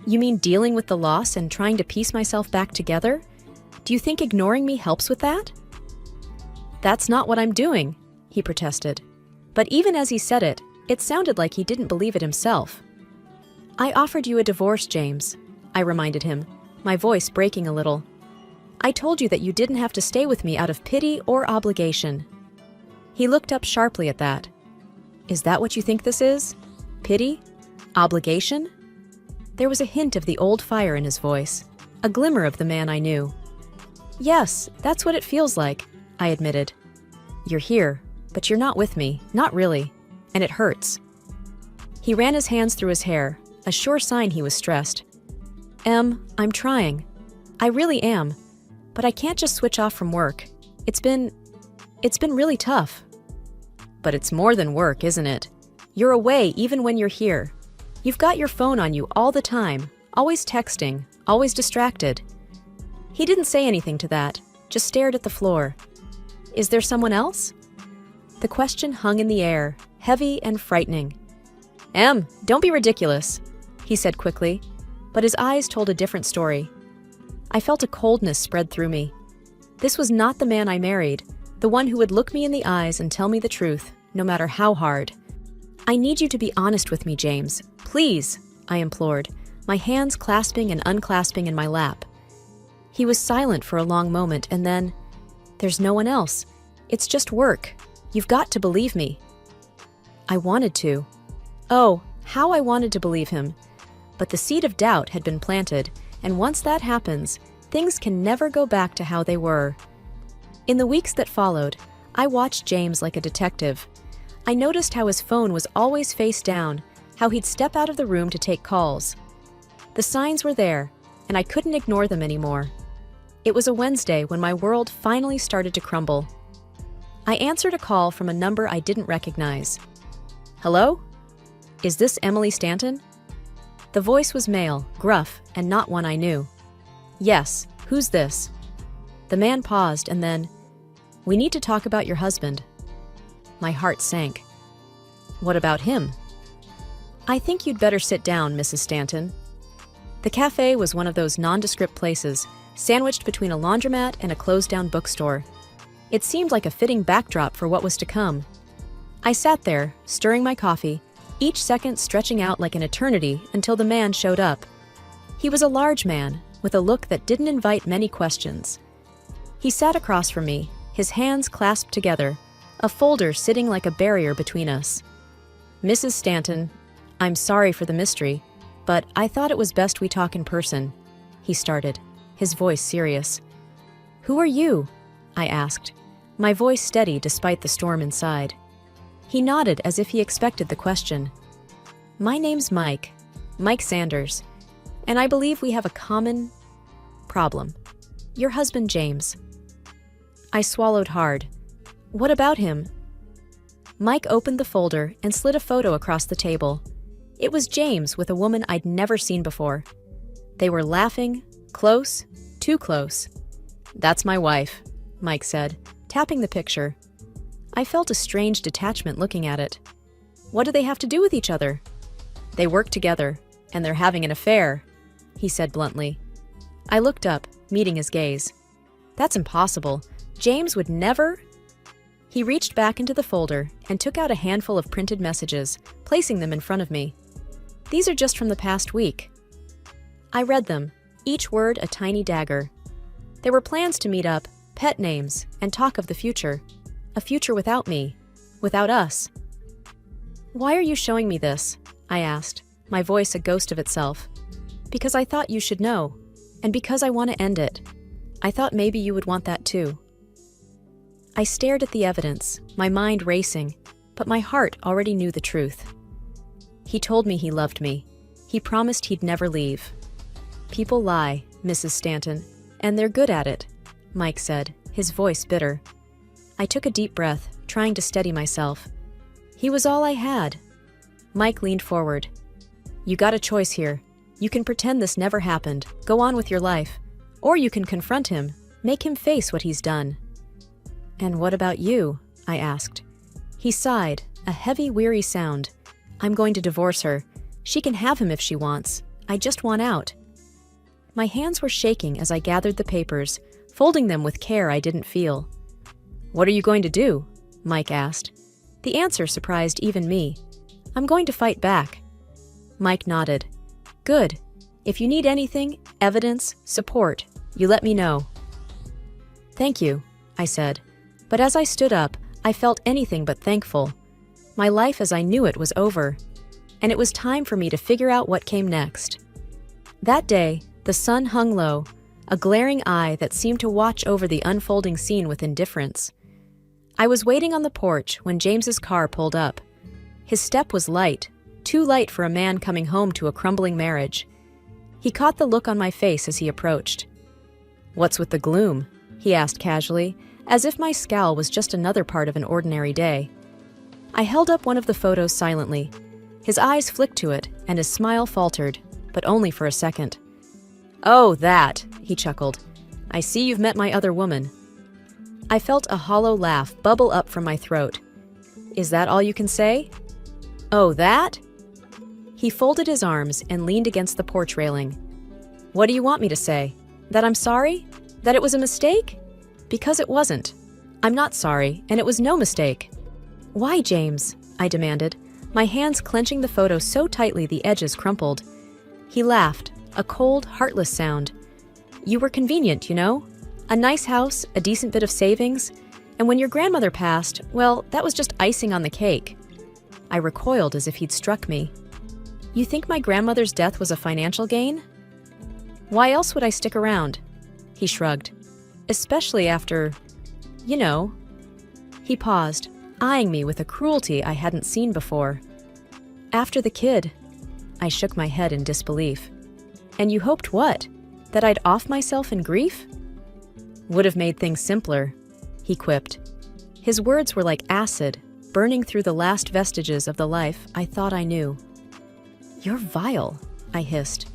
"You mean dealing with the loss and trying to piece myself back together? Do you think ignoring me helps with that?" "That's not what I'm doing," he protested. But even as he said it, it sounded like he didn't believe it himself. "I offered you a divorce, James," I reminded him, my voice breaking a little. "I told you that you didn't have to stay with me out of pity or obligation." He looked up sharply at that. "Is that what you think this is? Pity? Obligation?" There was a hint of the old fire in his voice, a glimmer of the man I knew. "Yes, that's what it feels like," I admitted. "You're here, but you're not with me, not really, and it hurts." He ran his hands through his hair, a sure sign he was stressed. "Em, I'm trying. I really am, but I can't just switch off from work. It's been really tough." "But it's more than work, isn't it? You're away even when you're here. You've got your phone on you all the time, always texting, always distracted." He didn't say anything to that, just stared at the floor. "Is there someone else?" The question hung in the air, heavy and frightening. "Em, don't be ridiculous." he said quickly, but his eyes told a different story. I felt a coldness spread through me. This was not the man I married, the one who would look me in the eyes and tell me the truth, no matter how hard. I need you to be honest with me, James. Please, I implored, my hands clasping and unclasping in my lap. He was silent for a long moment, and then, "There's no one else. It's just work. You've got to believe me." I wanted to. Oh, how I wanted to believe him. But the seed of doubt had been planted, and once that happens, things can never go back to how they were. In the weeks that followed, I watched James like a detective. I noticed how his phone was always face down, how he'd step out of the room to take calls. The signs were there, and I couldn't ignore them anymore. It was a Wednesday when my world finally started to crumble. I answered a call from a number I didn't recognize. "Hello? Is this Emily Stanton?" The voice was male, gruff, and not one I knew. "Yes, who's this?" The man paused and then, "We need to talk about your husband." My heart sank. "What about him?" "I think you'd better sit down, Mrs. Stanton." The cafe was one of those nondescript places, sandwiched between a laundromat and a closed-down bookstore. It seemed like a fitting backdrop for what was to come. I sat there, stirring my coffee, each second stretching out like an eternity until the man showed up. He was a large man, with a look that didn't invite many questions. He sat across from me, his hands clasped together, a folder sitting like a barrier between us. "Mrs. Stanton, I'm sorry for the mystery, but I thought it was best we talk in person," he started, his voice serious. "Who are you?" I asked, my voice steady despite the storm inside. He nodded as if he expected the question. "My name's Mike Sanders, and I believe we have a common problem. Your husband, James." I swallowed hard. "What about him?" Mike opened the folder and slid a photo across the table. It was James with a woman I'd never seen before. They were laughing, close, too close. "That's my wife," Mike said, tapping the picture. I felt a strange detachment looking at it. "What do they have to do with each other?" "They work together, and they're having an affair," he said bluntly. I looked up, meeting his gaze. "That's impossible. James would never..." He reached back into the folder and took out a handful of printed messages, placing them in front of me. "These are just from the past week." I read them, each word a tiny dagger. There were plans to meet up, pet names, and talk of the future. A future without me, without us. "Why are you showing me this?" I asked, my voice a ghost of itself. "Because I thought you should know, and because I want to end it. I thought maybe you would want that too." I stared at the evidence, my mind racing, but my heart already knew the truth. "He told me he loved me. He promised he'd never leave." "People lie, Mrs. Stanton, and they're good at it," Mike said, his voice bitter. I took a deep breath, trying to steady myself. He was all I had. Mike leaned forward. "You got a choice here. You can pretend this never happened, go on with your life. Or you can confront him, make him face what he's done." "And what about you?" I asked. He sighed, a heavy, weary sound. "I'm going to divorce her. She can have him if she wants. I just want out." My hands were shaking as I gathered the papers, folding them with care I didn't feel. "What are you going to do?" Mike asked. The answer surprised even me. "I'm going to fight back." Mike nodded. "Good. If you need anything, evidence, support, you let me know." "Thank you," I said. But as I stood up, I felt anything but thankful. My life as I knew it was over, and it was time for me to figure out what came next. That day, the sun hung low, a glaring eye that seemed to watch over the unfolding scene with indifference. I was waiting on the porch when James's car pulled up. His step was light, too light for a man coming home to a crumbling marriage. He caught the look on my face as he approached. "What's with the gloom?" he asked casually, as if my scowl was just another part of an ordinary day. I held up one of the photos silently. His eyes flicked to it, and his smile faltered, but only for a second. "Oh, that," he chuckled. "I see you've met my other woman." I felt a hollow laugh bubble up from my throat. "Is that all you can say?" "Oh, that?" He folded his arms and leaned against the porch railing. What do you want me to say? That I'm sorry? That it was a mistake? Because it wasn't. I'm not sorry, and it was no mistake. Why, James? I demanded, my hands clenching the photo so tightly the edges crumpled. He laughed, a cold, heartless sound. You were convenient, you know? A nice house, a decent bit of savings, and when your grandmother passed, well, that was just icing on the cake. I recoiled as if he'd struck me. You think my grandmother's death was a financial gain? Why else would I stick around? He shrugged. Especially after, you know. He paused, eyeing me with a cruelty I hadn't seen before. After the kid. I shook my head in disbelief. And you hoped what? That I'd off myself in grief? Would have made things simpler, he quipped. His words were like acid, burning through the last vestiges of the life I thought I knew. You're vile, I hissed.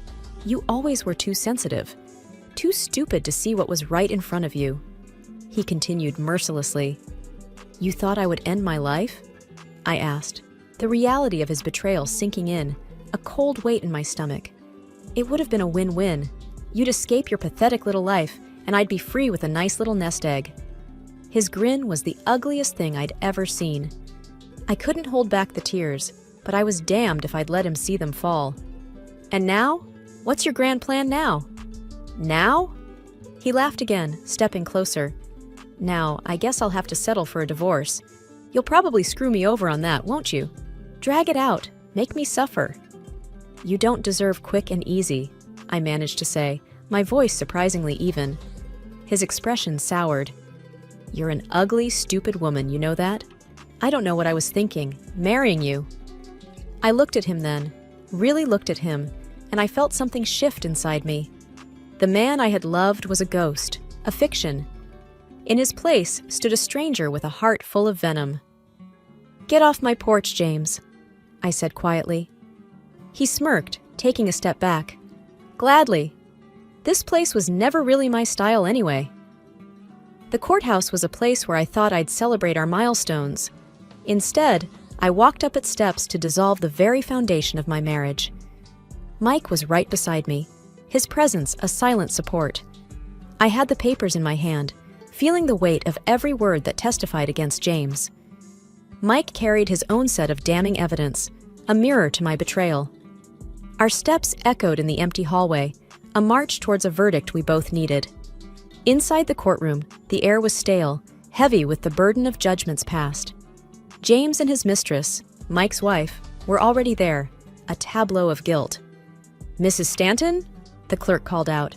You always were too sensitive, too stupid to see what was right in front of you. He continued mercilessly. You thought I would end my life? I asked, the reality of his betrayal sinking in, a cold weight in my stomach. It would have been a win-win. You'd escape your pathetic little life, and I'd be free with a nice little nest egg. His grin was the ugliest thing I'd ever seen. I couldn't hold back the tears, but I was damned if I'd let him see them fall. And now? What's your grand plan now? Now? He laughed again, stepping closer. Now, I guess I'll have to settle for a divorce. You'll probably screw me over on that, won't you? Drag it out. Make me suffer. You don't deserve quick and easy, I managed to say, my voice surprisingly even. His expression soured. You're an ugly, stupid woman, you know that? I don't know what I was thinking, marrying you. I looked at him then, really looked at him, and I felt something shift inside me. The man I had loved was a ghost, a fiction. In his place stood a stranger with a heart full of venom. Get off my porch, James, I said quietly. He smirked, taking a step back. Gladly. This place was never really my style anyway. The courthouse was a place where I thought I'd celebrate our milestones. Instead, I walked up its steps to dissolve the very foundation of my marriage. Mike was right beside me, his presence a silent support. I had the papers in my hand, feeling the weight of every word that testified against James. Mike carried his own set of damning evidence, a mirror to my betrayal. Our steps echoed in the empty hallway, a march towards a verdict we both needed. Inside the courtroom, the air was stale, heavy with the burden of judgments past. James and his mistress, Mike's wife, were already there, a tableau of guilt. Mrs. Stanton? The clerk called out.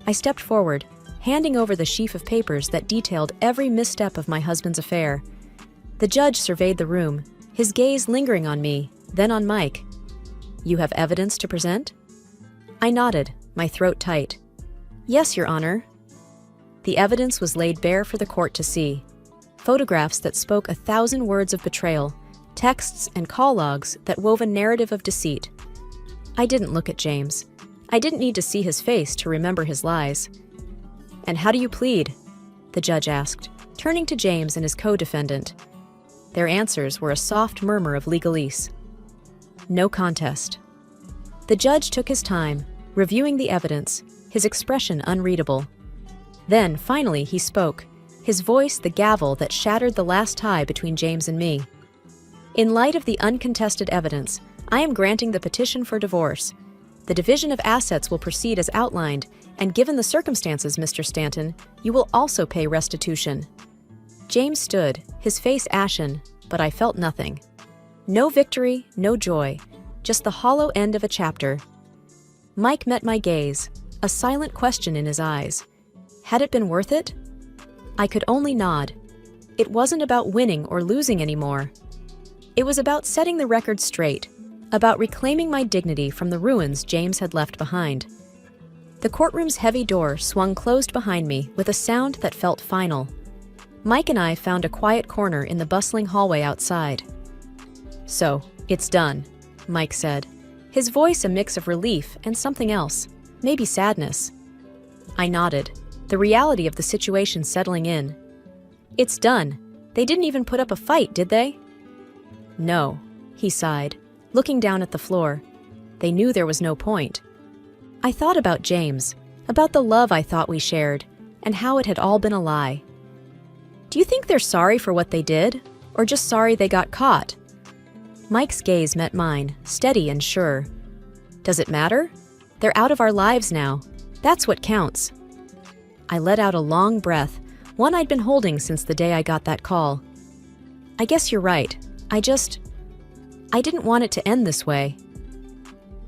I stepped forward, handing over the sheaf of papers that detailed every misstep of my husband's affair. The judge surveyed the room, his gaze lingering on me, then on Mike. You have evidence to present? I nodded, my throat tight. Yes, Your Honor. The evidence was laid bare for the court to see. Photographs that spoke 1,000 words of betrayal, texts and call logs that wove a narrative of deceit. I didn't look at James. I didn't need to see his face to remember his lies. And how do you plead? The judge asked, turning to James and his co-defendant. Their answers were a soft murmur of legalese. No contest. The judge took his time, reviewing the evidence, his expression unreadable. Then, finally, he spoke, his voice the gavel that shattered the last tie between James and me. In light of the uncontested evidence, I am granting the petition for divorce. The division of assets will proceed as outlined, and given the circumstances, Mr. Stanton, you will also pay restitution. James stood, his face ashen, but I felt nothing. No victory, no joy, just the hollow end of a chapter. Mike met my gaze, a silent question in his eyes. Had it been worth it? I could only nod. It wasn't about winning or losing anymore. It was about setting the record straight, about reclaiming my dignity from the ruins James had left behind. The courtroom's heavy door swung closed behind me with a sound that felt final. Mike and I found a quiet corner in the bustling hallway outside. So, it's done, Mike said, his voice a mix of relief and something else, maybe sadness. I nodded, the reality of the situation settling in. It's done. They didn't even put up a fight, did they? No, he sighed, looking down at the floor. They knew there was no point. I thought about James, about the love I thought we shared, and how it had all been a lie. Do you think they're sorry for what they did, or just sorry they got caught? Mike's gaze met mine, steady and sure. Does it matter? They're out of our lives now. That's what counts. I let out a long breath, one I'd been holding since the day I got that call. I guess you're right. I didn't want it to end this way.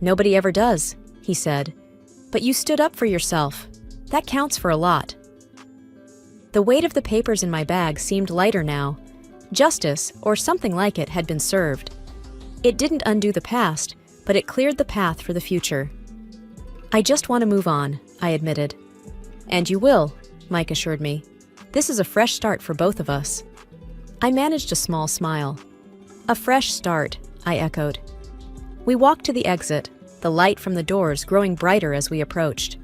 Nobody ever does, he said. But you stood up for yourself. That counts for a lot. The weight of the papers in my bag seemed lighter now. Justice, or something like it, had been served. It didn't undo the past, but it cleared the path for the future. I just want to move on, I admitted. And you will, Mike assured me. This is a fresh start for both of us. I managed a small smile. A fresh start, I echoed. We walked to the exit, the light from the doors growing brighter as we approached.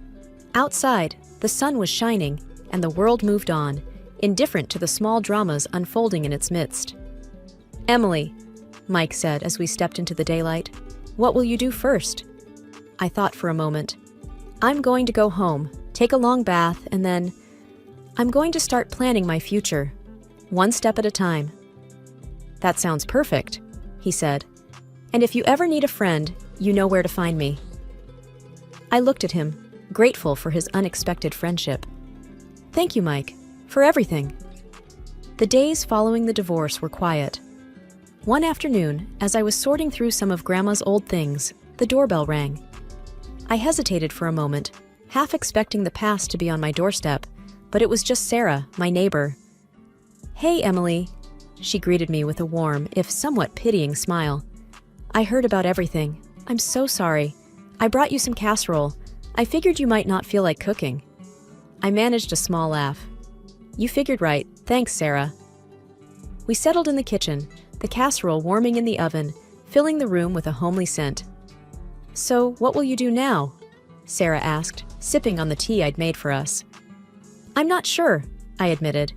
Outside, the sun was shining, and the world moved on, indifferent to the small dramas unfolding in its midst. Emily, Mike said as we stepped into the daylight, what will you do first? I thought for a moment. I'm going to go home, take a long bath, and then I'm going to start planning my future, one step at a time. That sounds perfect, he said. And if you ever need a friend, you know where to find me. I looked at him, grateful for his unexpected friendship. Thank you, Mike, for everything. The days following the divorce were quiet. One afternoon, as I was sorting through some of Grandma's old things, the doorbell rang. I hesitated for a moment, half expecting the past to be on my doorstep, but it was just Sarah, my neighbor. Hey, Emily, she greeted me with a warm, if somewhat pitying smile. I heard about everything. I'm so sorry. I brought you some casserole. I figured you might not feel like cooking. I managed a small laugh. You figured right. Thanks, Sarah. We settled in the kitchen, the casserole warming in the oven, filling the room with a homely scent. So, what will you do now? Sarah asked, sipping on the tea I'd made for us. I'm not sure, I admitted,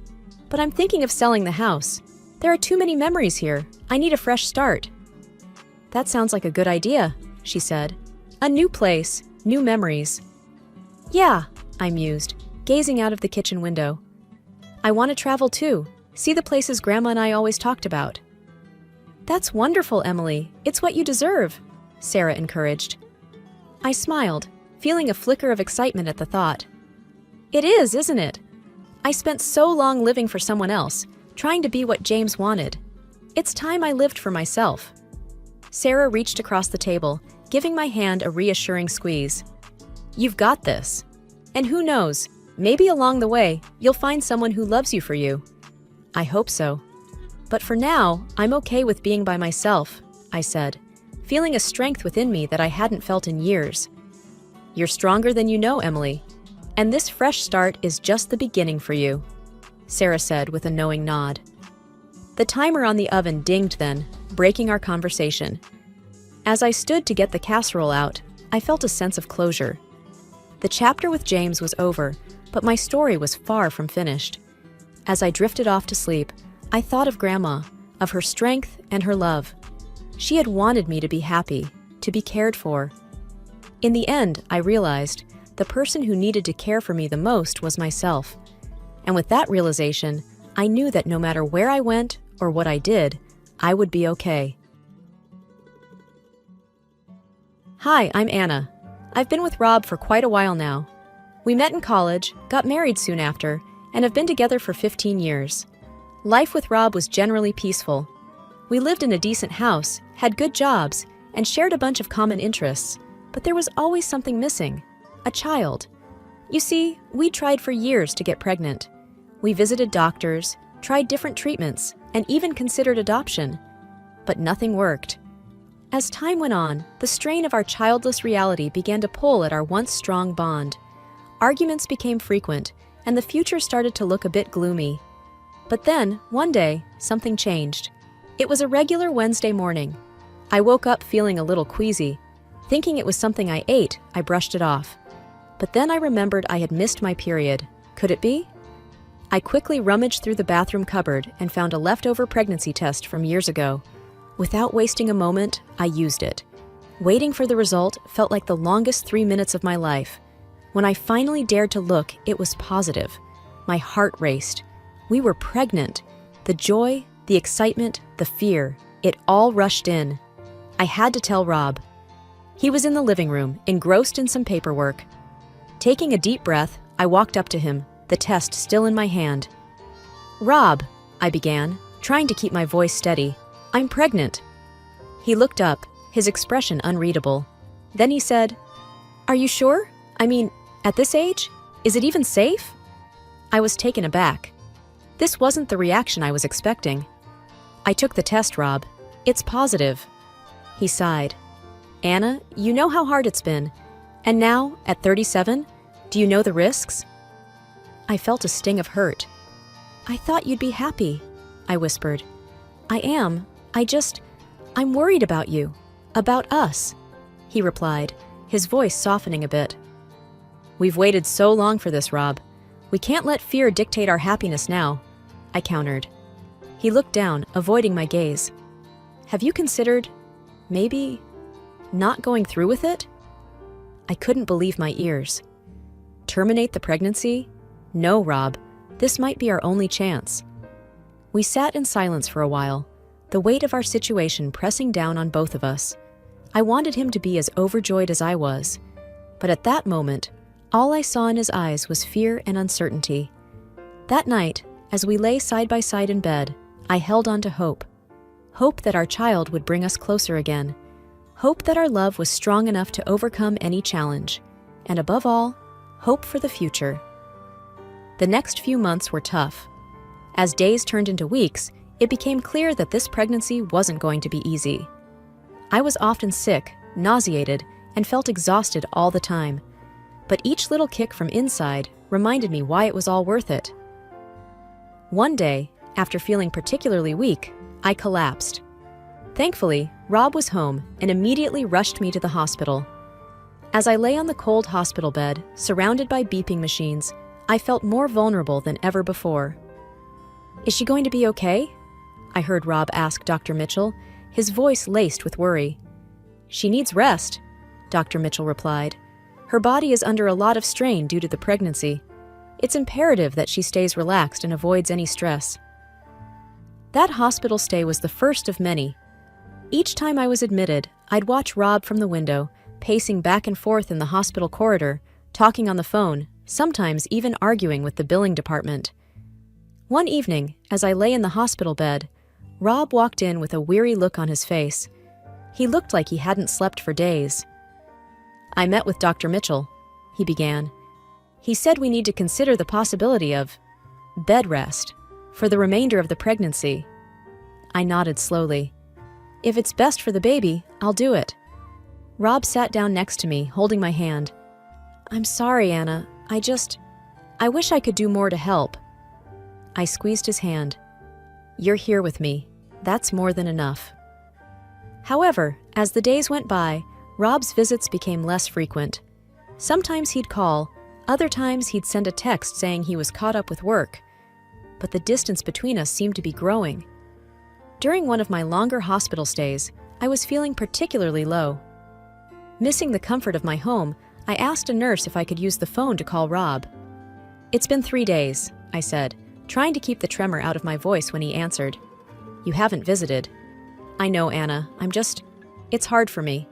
but I'm thinking of selling the house. There are too many memories here. I need a fresh start. That sounds like a good idea, she said. A new place, new memories. Yeah, I mused, gazing out of the kitchen window. I want to travel too, see the places Grandma and I always talked about. That's wonderful, Emily. It's what you deserve, Sarah encouraged. I smiled, feeling a flicker of excitement at the thought. It is, isn't it? I spent so long living for someone else, trying to be what James wanted. It's time I lived for myself. Sarah reached across the table, giving my hand a reassuring squeeze. You've got this. And who knows, maybe along the way, you'll find someone who loves you for you. I hope so. But for now, I'm okay with being by myself, I said, feeling a strength within me that I hadn't felt in years. You're stronger than you know, Emily. And this fresh start is just the beginning for you, Sarah said with a knowing nod. The timer on the oven dinged then, breaking our conversation. As I stood to get the casserole out, I felt a sense of closure. The chapter with James was over, but my story was far from finished. As I drifted off to sleep, I thought of Grandma, of her strength and her love. She had wanted me to be happy, to be cared for. In the end, I realized the person who needed to care for me the most was myself. And with that realization, I knew that no matter where I went or what I did, I would be okay. Hi, I'm Anna. I've been with Rob for quite a while now. We met in college, got married soon after, and have been together for 15 years. Life with Rob was generally peaceful. We lived in a decent house, had good jobs, and shared a bunch of common interests, but there was always something missing. A child. You see, we tried for years to get pregnant. We visited doctors, tried different treatments, and even considered adoption. But nothing worked. As time went on, the strain of our childless reality began to pull at our once strong bond. Arguments became frequent, and the future started to look a bit gloomy. But then, one day, something changed. It was a regular Wednesday morning. I woke up feeling a little queasy. Thinking it was something I ate, I brushed it off. But then I remembered I had missed my period. Could it be? I quickly rummaged through the bathroom cupboard and found a leftover pregnancy test from years ago. Without wasting a moment, I used it. Waiting for the result felt like the longest 3 minutes of my life. When I finally dared to look, it was positive. My heart raced. We were pregnant. The joy, the excitement, the fear, it all rushed in. I had to tell Rob. He was in the living room, engrossed in some paperwork. Taking a deep breath, I walked up to him, the test still in my hand. "Rob," I began, trying to keep my voice steady, "I'm pregnant." He looked up, his expression unreadable. Then he said, "Are you sure? I mean, at this age? Is it even safe?" I was taken aback. This wasn't the reaction I was expecting. "I took the test, Rob. It's positive." He sighed. "Anna, you know how hard it's been. And now, at 37, do you know the risks?" I felt a sting of hurt. "I thought you'd be happy," I whispered. "I am. I'm worried about you. About us," he replied, his voice softening a bit. "We've waited so long for this, Rob. We can't let fear dictate our happiness now," I countered. He looked down, avoiding my gaze. "Have you considered, maybe, not going through with it?" I couldn't believe my ears. Terminate the pregnancy? No, Rob. This might be our only chance. We sat in silence for a while, the weight of our situation pressing down on both of us. I wanted him to be as overjoyed as I was, but at that moment, all I saw in his eyes was fear and uncertainty. That night, as we lay side by side in bed, I held on to hope. Hope that our child would bring us closer again. Hope that our love was strong enough to overcome any challenge. And above all, hope for the future. The next few months were tough. As days turned into weeks, it became clear that this pregnancy wasn't going to be easy. I was often sick, nauseated, and felt exhausted all the time. But each little kick from inside reminded me why it was all worth it. One day, after feeling particularly weak, I collapsed. Thankfully, Rob was home and immediately rushed me to the hospital. As I lay on the cold hospital bed, surrounded by beeping machines, I felt more vulnerable than ever before. "Is she going to be okay?" I heard Rob ask Dr. Mitchell, his voice laced with worry. "She needs rest," Dr. Mitchell replied. "Her body is under a lot of strain due to the pregnancy. It's imperative that she stays relaxed and avoids any stress." That hospital stay was the first of many. Each time I was admitted, I'd watch Rob from the window, pacing back and forth in the hospital corridor, talking on the phone, sometimes even arguing with the billing department. One evening, as I lay in the hospital bed, Rob walked in with a weary look on his face. He looked like he hadn't slept for days. "I met with Dr. Mitchell," he began. "He said we need to consider the possibility of bed rest for the remainder of the pregnancy." I nodded slowly. "If it's best for the baby, I'll do it." Rob sat down next to me, holding my hand. "I'm sorry, Anna. I wish I could do more to help." I squeezed his hand. "You're here with me. That's more than enough." However, as the days went by, Rob's visits became less frequent. Sometimes he'd call, other times he'd send a text saying he was caught up with work. But the distance between us seemed to be growing. During one of my longer hospital stays, I was feeling particularly low. Missing the comfort of my home, I asked a nurse if I could use the phone to call Rob. "It's been 3 days," I said, trying to keep the tremor out of my voice when he answered. "You haven't visited." "I know, Anna. It's hard for me.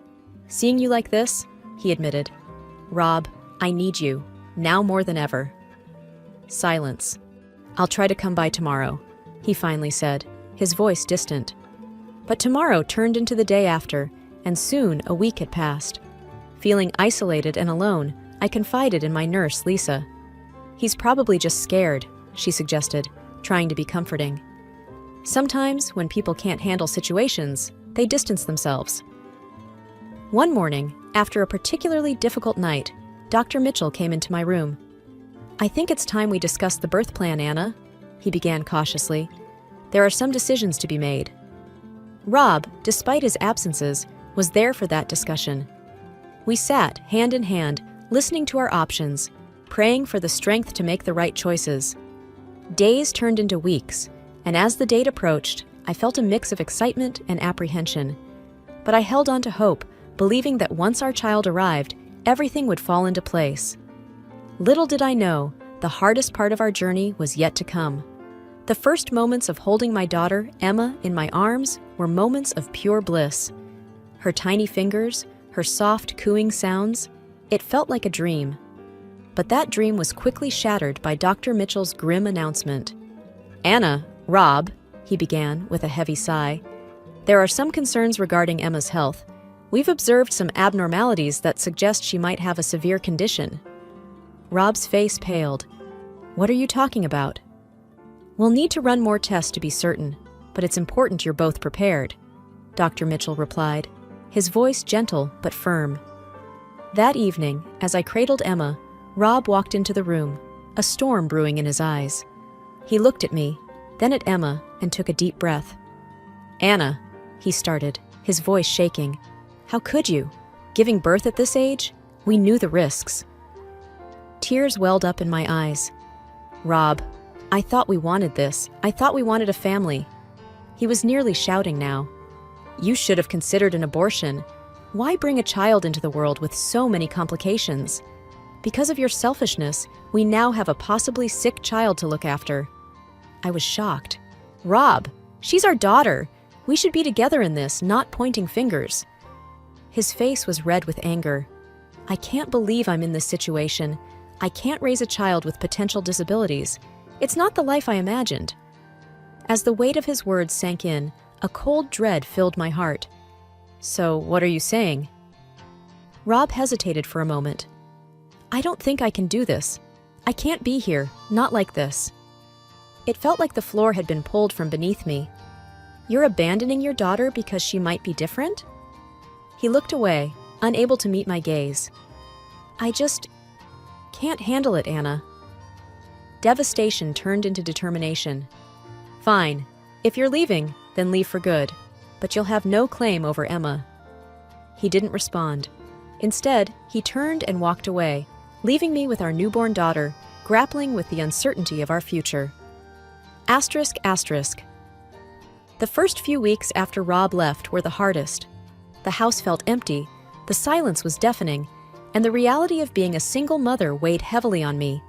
Seeing you like this," he admitted. "Rob, I need you, now more than ever." Silence. "I'll try to come by tomorrow," he finally said, his voice distant. But tomorrow turned into the day after, and soon a week had passed. Feeling isolated and alone, I confided in my nurse, Lisa. "He's probably just scared," she suggested, trying to be comforting. Sometimes, when people can't handle situations, they distance themselves. One morning, after a particularly difficult night, Dr. Mitchell came into my room. "I think it's time we discuss the birth plan, Anna," he began cautiously. "There are some decisions to be made." Rob, despite his absences, was there for that discussion. We sat, hand in hand, listening to our options, praying for the strength to make the right choices. Days turned into weeks, and as the date approached, I felt a mix of excitement and apprehension. But I held on to hope, believing that once our child arrived, everything would fall into place. Little did I know, the hardest part of our journey was yet to come. The first moments of holding my daughter, Emma, in my arms were moments of pure bliss. Her tiny fingers, her soft cooing sounds, it felt like a dream. But that dream was quickly shattered by Dr. Mitchell's grim announcement. "Anna, Rob," he began with a heavy sigh, "there are some concerns regarding Emma's health. We've observed some abnormalities that suggest she might have a severe condition." Rob's face paled. "What are you talking about?" "We'll need to run more tests to be certain, but it's important you're both prepared," Dr. Mitchell replied, his voice gentle but firm. That evening, as I cradled Emma, Rob walked into the room, a storm brewing in his eyes. He looked at me, then at Emma, and took a deep breath. "Anna," he started, his voice shaking. "How could you? Giving birth at this age? We knew the risks." Tears welled up in my eyes. "Rob, I thought we wanted this. I thought we wanted a family." He was nearly shouting now. "You should have considered an abortion. Why bring a child into the world with so many complications? Because of your selfishness, we now have a possibly sick child to look after." I was shocked. "Rob, she's our daughter. We should be together in this, not pointing fingers." His face was red with anger. "I can't believe I'm in this situation. I can't raise a child with potential disabilities. It's not the life I imagined." As the weight of his words sank in, a cold dread filled my heart. "So, what are you saying?" Rob hesitated for a moment. "I don't think I can do this. I can't be here, not like this." It felt like the floor had been pulled from beneath me. "You're abandoning your daughter because she might be different?" He looked away, unable to meet my gaze. "I just can't handle it, Anna." Devastation turned into determination. "Fine. If you're leaving, then leave for good. But you'll have no claim over Emma." He didn't respond. Instead, he turned and walked away, leaving me with our newborn daughter, grappling with the uncertainty of our future. Asterisk, asterisk. The first few weeks after Rob left were the hardest. The house felt empty, the silence was deafening, and the reality of being a single mother weighed heavily on me.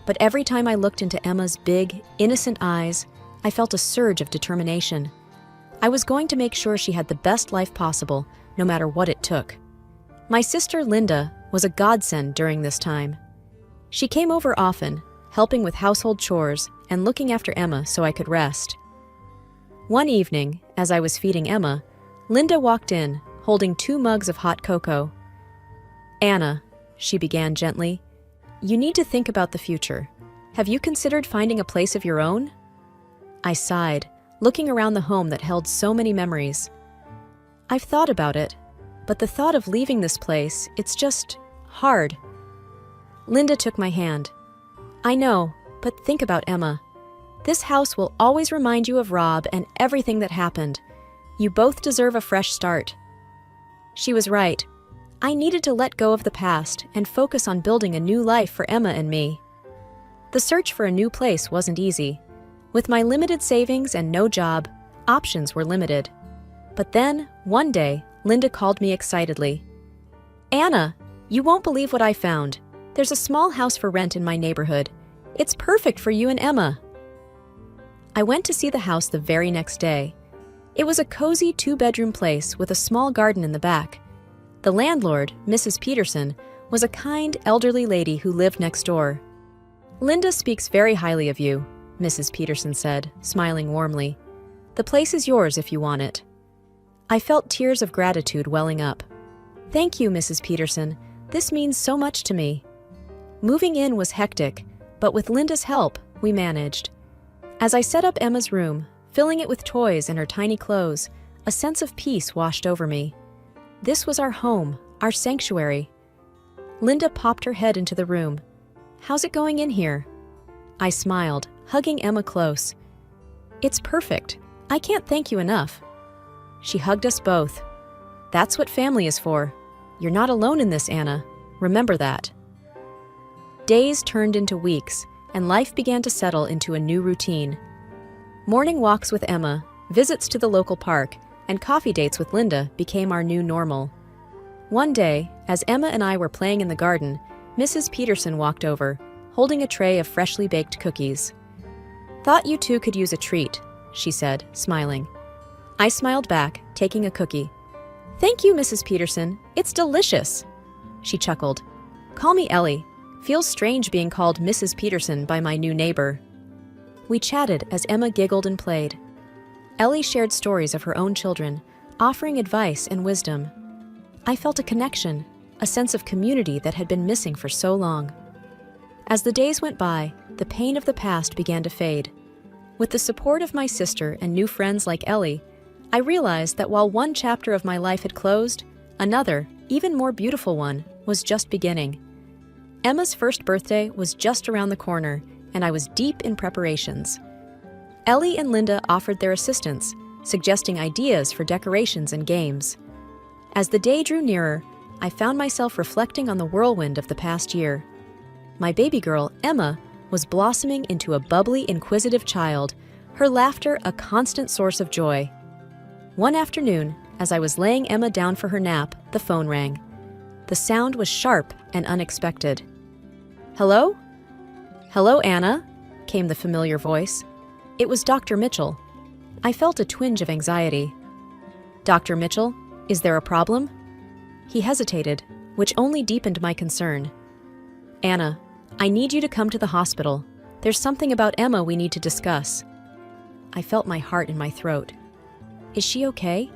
But every time I looked into Emma's big, innocent eyes, I felt a surge of determination. I was going to make sure she had the best life possible, no matter what it took. My sister Linda was a godsend during this time. She came over often, helping with household chores and looking after Emma so I could rest. One evening, as I was feeding Emma, Linda walked in, holding 2 mugs of hot cocoa. "Anna," she began gently, "you need to think about the future. Have you considered finding a place of your own?" I sighed, looking around the home that held so many memories. "I've thought about it, but the thought of leaving this place, it's just hard." Linda took my hand. "I know, but think about Emma. This house will always remind you of Rob and everything that happened. You both deserve a fresh start." She was right. I needed to let go of the past and focus on building a new life for Emma and me. The search for a new place wasn't easy. With my limited savings and no job, options were limited. But then, one day, Linda called me excitedly. "Anna, you won't believe what I found. There's a small house for rent in my neighborhood. It's perfect for you and Emma." I went to see the house the very next day. It was a cozy 2-bedroom place with a small garden in the back. The landlord, Mrs. Peterson, was a kind, elderly lady who lived next door. "Linda speaks very highly of you," Mrs. Peterson said, smiling warmly. "The place is yours if you want it." I felt tears of gratitude welling up. "Thank you, Mrs. Peterson. This means so much to me." Moving in was hectic, but with Linda's help, we managed. As I set up Emma's room, filling it with toys and her tiny clothes, a sense of peace washed over me. This was our home, our sanctuary. Linda popped her head into the room. "How's it going in here?" I smiled, hugging Emma close. "It's perfect. I can't thank you enough." She hugged us both. "That's what family is for. You're not alone in this, Anna. Remember that." Days turned into weeks, and life began to settle into a new routine. Morning walks with Emma, visits to the local park, and coffee dates with Linda became our new normal. One day, as Emma and I were playing in the garden, Mrs. Peterson walked over, holding a tray of freshly baked cookies. "Thought you two could use a treat," she said, smiling. I smiled back, taking a cookie. "Thank you, Mrs. Peterson. It's delicious." She chuckled. "Call me Ellie. Feels strange being called Mrs. Peterson by my new neighbor." We chatted as Emma giggled and played. Ellie shared stories of her own children, offering advice and wisdom. I felt a connection, a sense of community that had been missing for so long. As the days went by, the pain of the past began to fade. With the support of my sister and new friends like Ellie, I realized that while one chapter of my life had closed, another, even more beautiful one, was just beginning. Emma's first birthday was just around the corner, and I was deep in preparations. Ellie and Linda offered their assistance, suggesting ideas for decorations and games. As the day drew nearer, I found myself reflecting on the whirlwind of the past year. My baby girl, Emma, was blossoming into a bubbly, inquisitive child, her laughter a constant source of joy. One afternoon, as I was laying Emma down for her nap, the phone rang. The sound was sharp and unexpected. "Hello?" "Hello, Anna," came the familiar voice. It was Dr. Mitchell. I felt a twinge of anxiety. "Dr. Mitchell, is there a problem?" He hesitated, which only deepened my concern. "Anna, I need you to come to the hospital. There's something about Emma we need to discuss." I felt my heart in my throat. "Is she okay?"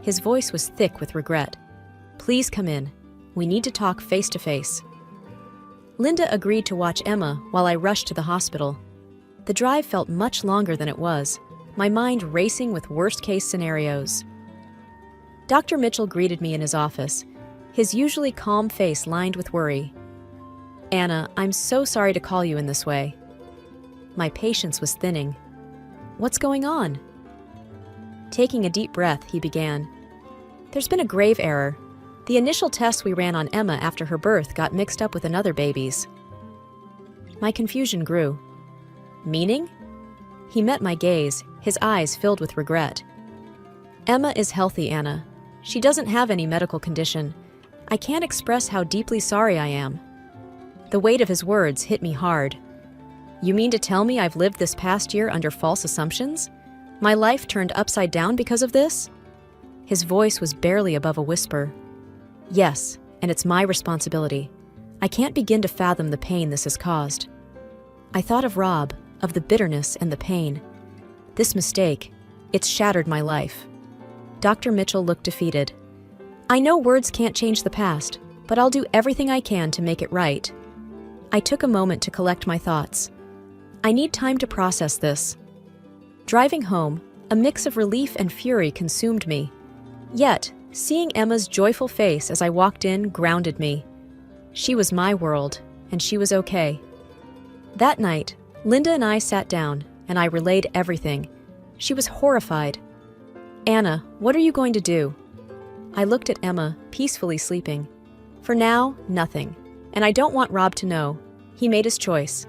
His voice was thick with regret. "Please come in. We need to talk face to face." Linda agreed to watch Emma while I rushed to the hospital. The drive felt much longer than it was, my mind racing with worst-case scenarios. Dr. Mitchell greeted me in his office, his usually calm face lined with worry. "Anna, I'm so sorry to call you in this way." My patience was thinning. "What's going on?" Taking a deep breath, he began. "There's been a grave error. The initial tests we ran on Emma after her birth got mixed up with another baby's." My confusion grew. "Meaning?" He met my gaze, his eyes filled with regret. "Emma is healthy, Anna. She doesn't have any medical condition. I can't express how deeply sorry I am." The weight of his words hit me hard. "You mean to tell me I've lived this past year under false assumptions? My life turned upside down because of this?" His voice was barely above a whisper. "Yes, and it's my responsibility. I can't begin to fathom the pain this has caused." I thought of Rob, of the bitterness and the pain. This mistake, it's shattered my life. Dr. Mitchell looked defeated. "I know words can't change the past, but I'll do everything I can to make it right." I took a moment to collect my thoughts. I need time to process this. Driving home, a mix of relief and fury consumed me. Yet, seeing Emma's joyful face as I walked in grounded me. She was my world, and she was okay. That night, Linda and I sat down, and I relayed everything. She was horrified. "Anna, what are you going to do?" I looked at Emma, peacefully sleeping. "For now, nothing. And I don't want Rob to know. He made his choice."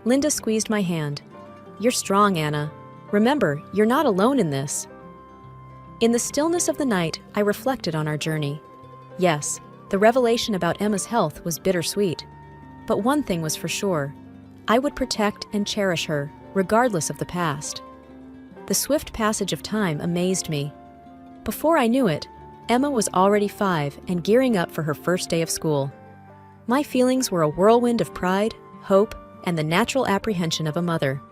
Linda squeezed my hand. "You're strong, Anna. Remember, you're not alone in this." In the stillness of the night, I reflected on our journey. Yes, the revelation about Emma's health was bittersweet. But one thing was for sure. I would protect and cherish her, regardless of the past. The swift passage of time amazed me. Before I knew it, Emma was already 5 and gearing up for her first day of school. My feelings were a whirlwind of pride, hope, and the natural apprehension of a mother.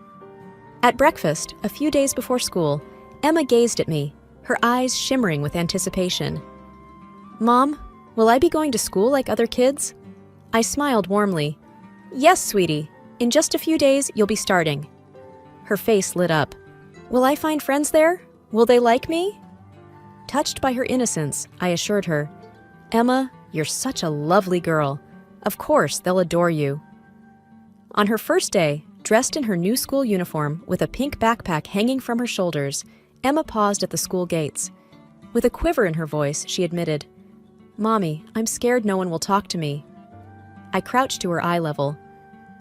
At breakfast, a few days before school, Emma gazed at me, her eyes shimmering with anticipation. "Mom, will I be going to school like other kids?" I smiled warmly. "Yes, sweetie. In just a few days, you'll be starting." Her face lit up. "Will I find friends there? Will they like me?" Touched by her innocence, I assured her, "Emma, you're such a lovely girl. Of course, they'll adore you." On her first day, dressed in her new school uniform with a pink backpack hanging from her shoulders, Emma paused at the school gates. With a quiver in her voice, she admitted, "Mommy, I'm scared no one will talk to me." I crouched to her eye level.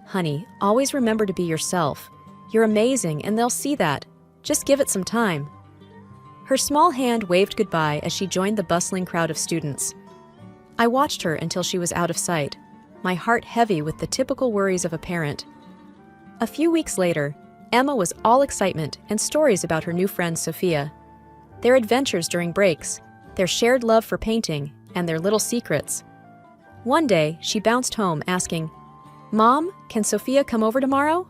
"Honey, always remember to be yourself. You're amazing, and they'll see that. Just give it some time." Her small hand waved goodbye as she joined the bustling crowd of students. I watched her until she was out of sight, my heart heavy with the typical worries of a parent. A few weeks later, Emma was all excitement and stories about her new friend Sophia. Their adventures during breaks, their shared love for painting, and their little secrets. One day, she bounced home asking, "Mom, can Sophia come over tomorrow?"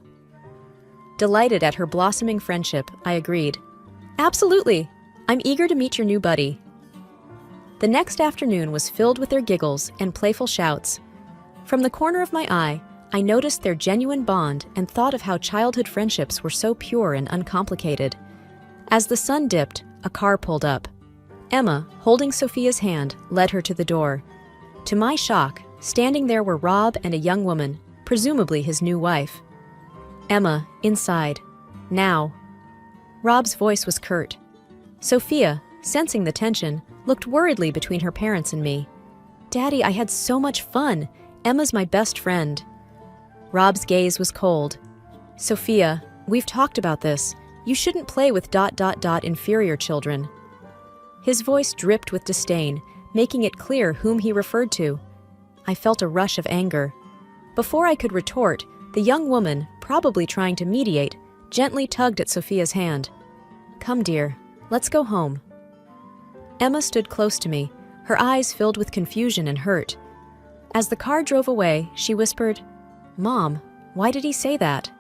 Delighted at her blossoming friendship, I agreed. "Absolutely! I'm eager to meet your new buddy." The next afternoon was filled with their giggles and playful shouts. From the corner of my eye, I noticed their genuine bond and thought of how childhood friendships were so pure and uncomplicated. As the sun dipped, a car pulled up. Emma, holding Sophia's hand, led her to the door. To my shock, standing there were Rob and a young woman, presumably his new wife. "Emma, inside. Now." Rob's voice was curt. Sophia, sensing the tension, looked worriedly between her parents and me. "Daddy, I had so much fun. Emma's my best friend." Rob's gaze was cold. "Sophia, we've talked about this. You shouldn't play with ... inferior children." His voice dripped with disdain, making it clear whom he referred to. I felt a rush of anger. Before I could retort, the young woman, probably trying to mediate, gently tugged at Sophia's hand. "Come, dear, let's go home." Emma stood close to me, her eyes filled with confusion and hurt. As the car drove away, she whispered, "Mom, why did he say that?"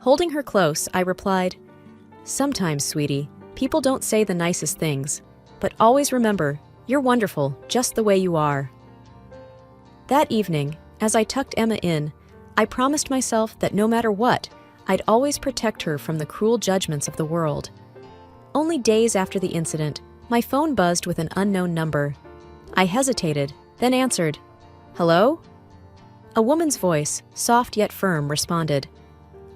Holding her close, I replied, "Sometimes, sweetie, people don't say the nicest things, but always remember, you're wonderful just the way you are." That evening, as I tucked Emma in, I promised myself that no matter what, I'd always protect her from the cruel judgments of the world. Only days after the incident, my phone buzzed with an unknown number. I hesitated, then answered, "Hello?" A woman's voice, soft yet firm, responded,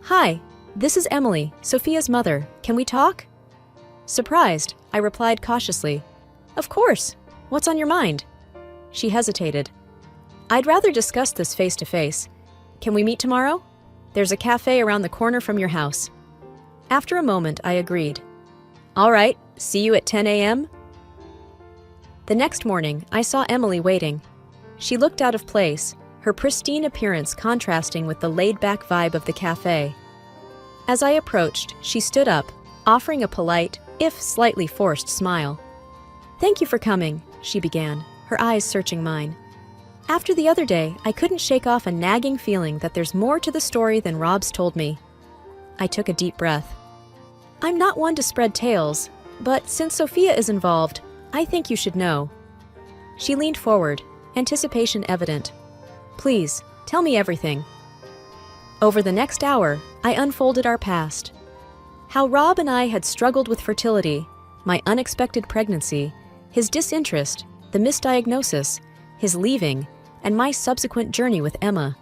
"Hi, this is Emily, Sophia's mother. Can we talk?" Surprised, I replied cautiously, "Of course. What's on your mind?" She hesitated. "I'd rather discuss this face to face. Can we meet tomorrow? There's a cafe around the corner from your house." After a moment, I agreed. "All right, see you at 10 a.m.? The next morning, I saw Emily waiting. She looked out of place, her pristine appearance contrasting with the laid-back vibe of the cafe. As I approached, she stood up, offering a polite, if slightly forced, smile. "Thank you for coming," she began, her eyes searching mine. "After the other day, I couldn't shake off a nagging feeling that there's more to the story than Rob's told me." I took a deep breath. "I'm not one to spread tales, but since Sophia is involved, I think you should know." She leaned forward, anticipation evident. "Please, tell me everything." Over the next hour, I unfolded our past. How Rob and I had struggled with fertility, my unexpected pregnancy, his disinterest, the misdiagnosis, his leaving, and my subsequent journey with Emma.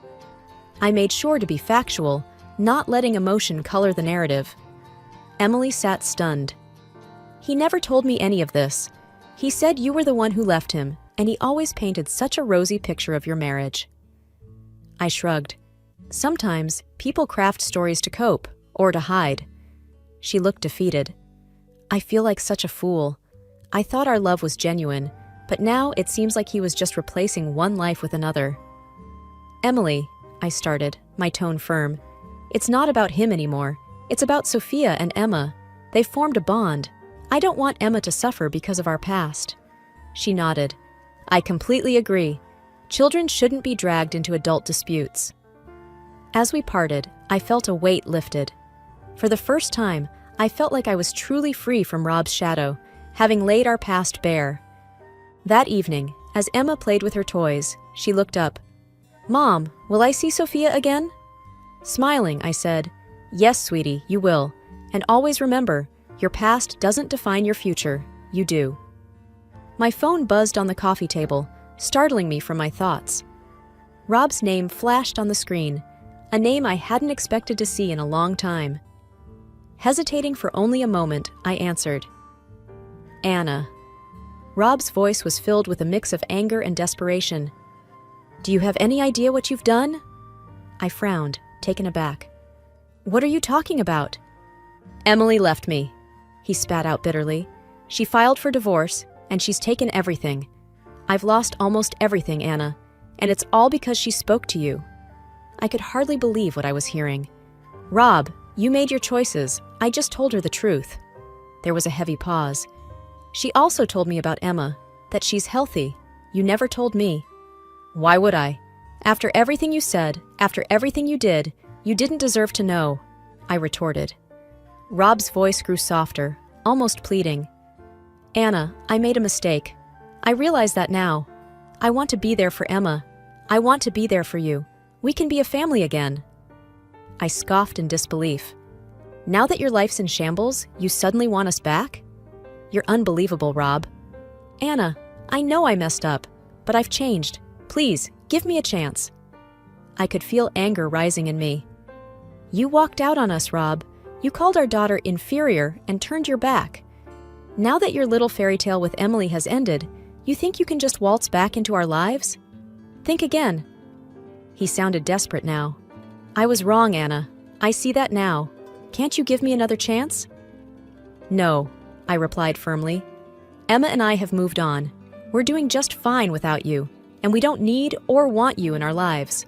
I made sure to be factual, not letting emotion color the narrative. Emily sat stunned. "He never told me any of this. He said you were the one who left him, and he always painted such a rosy picture of your marriage." I shrugged. Sometimes, people craft stories to cope, or to hide. She looked defeated. "I feel like such a fool. I thought our love was genuine, but now it seems like he was just replacing one life with another." "Emily," I started, my tone firm, "it's not about him anymore. It's about Sophia and Emma. They've formed a bond. I don't want Emma to suffer because of our past." She nodded. "I completely agree. Children shouldn't be dragged into adult disputes." As we parted, I felt a weight lifted. For the first time, I felt like I was truly free from Rob's shadow, having laid our past bare. That evening, as Emma played with her toys, she looked up. "Mom, will I see Sophia again?" Smiling, I said, "Yes, sweetie, you will. And always remember, your past doesn't define your future. You do." My phone buzzed on the coffee table, startling me from my thoughts. Rob's name flashed on the screen, a name I hadn't expected to see in a long time. Hesitating for only a moment, I answered, "Anna." Rob's voice was filled with a mix of anger and desperation. "Do you have any idea what you've done?" I frowned, taken aback. "What are you talking about?" "Emily left me." he spat out bitterly. "She filed for divorce, and she's taken everything. I've lost almost everything, Anna, and it's all because she spoke to you." I could hardly believe what I was hearing. "Rob, you made your choices. I just told her the truth." There was a heavy pause. "She also told me about Emma, that she's healthy. You never told me." "Why would I? After everything you said, after everything you did, you didn't deserve to know," I retorted. Rob's voice grew softer, almost pleading. "Anna, I made a mistake. I realize that now. I want to be there for Emma. I want to be there for you. We can be a family again." I scoffed in disbelief. "Now that your life's in shambles, you suddenly want us back? You're unbelievable, Rob." "Anna, I know I messed up, but I've changed. Please, give me a chance." I could feel anger rising in me. "You walked out on us, Rob. You called our daughter inferior and turned your back. Now that your little fairy tale with Emily has ended, you think you can just waltz back into our lives? Think again." He sounded desperate now. "I was wrong, Anna. I see that now. Can't you give me another chance?" "No," I replied firmly. "Emma and I have moved on. We're doing just fine without you, and we don't need or want you in our lives."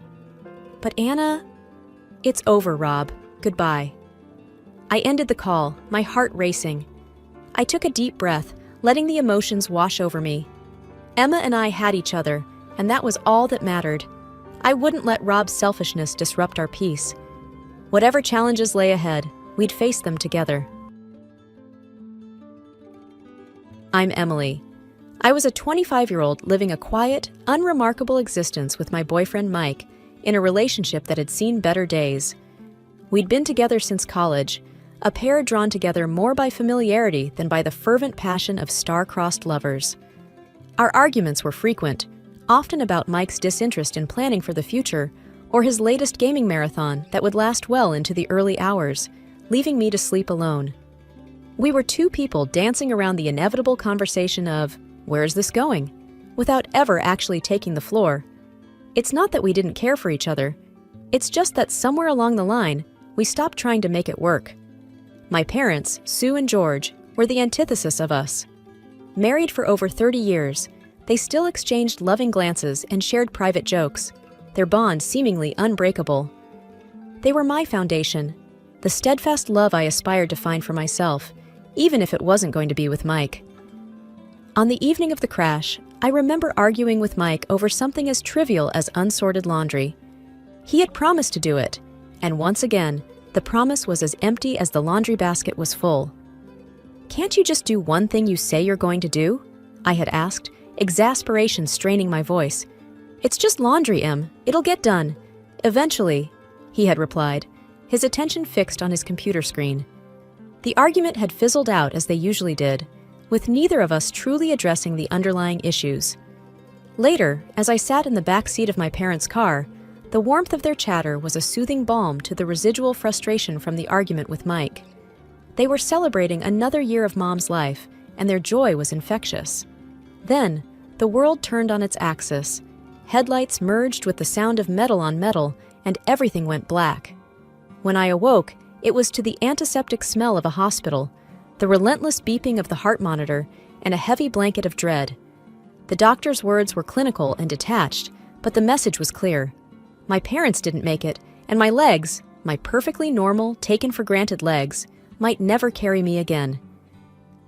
"But Anna—" "It's over, Rob. Goodbye." I ended the call, my heart racing. I took a deep breath, letting the emotions wash over me. Emma and I had each other, and that was all that mattered. I wouldn't let Rob's selfishness disrupt our peace. Whatever challenges lay ahead, we'd face them together. I'm Emily. I was a 25-year-old living a quiet, unremarkable existence with my boyfriend Mike in a relationship that had seen better days. We'd been together since college, a pair drawn together more by familiarity than by the fervent passion of star-crossed lovers. Our arguments were frequent, often about Mike's disinterest in planning for the future or his latest gaming marathon that would last well into the early hours, leaving me to sleep alone. We were two people dancing around the inevitable conversation of, "Where's this going?" without ever actually taking the floor. It's not that we didn't care for each other. It's just that somewhere along the line, we stopped trying to make it work. My parents, Sue and George, were the antithesis of us. Married for over 30 years, they still exchanged loving glances and shared private jokes, their bond seemingly unbreakable. They were my foundation, the steadfast love I aspired to find for myself, even if it wasn't going to be with Mike. On the evening of the crash, I remember arguing with Mike over something as trivial as unsorted laundry. He had promised to do it, and once again, the promise was as empty as the laundry basket was full. "Can't you just do one thing you say you're going to do?" I had asked, exasperation straining my voice. "It's just laundry, Em. It'll get done. Eventually," he had replied, his attention fixed on his computer screen. The argument had fizzled out as they usually did, with neither of us truly addressing the underlying issues. Later, as I sat in the back seat of my parents' car, the warmth of their chatter was a soothing balm to the residual frustration from the argument with Mike. They were celebrating another year of Mom's life, and their joy was infectious. Then, the world turned on its axis. Headlights merged with the sound of metal on metal, and everything went black. When I awoke, it was to the antiseptic smell of a hospital, the relentless beeping of the heart monitor, and a heavy blanket of dread. The doctor's words were clinical and detached, but the message was clear. My parents didn't make it, and my legs, my perfectly normal, taken-for-granted legs, might never carry me again.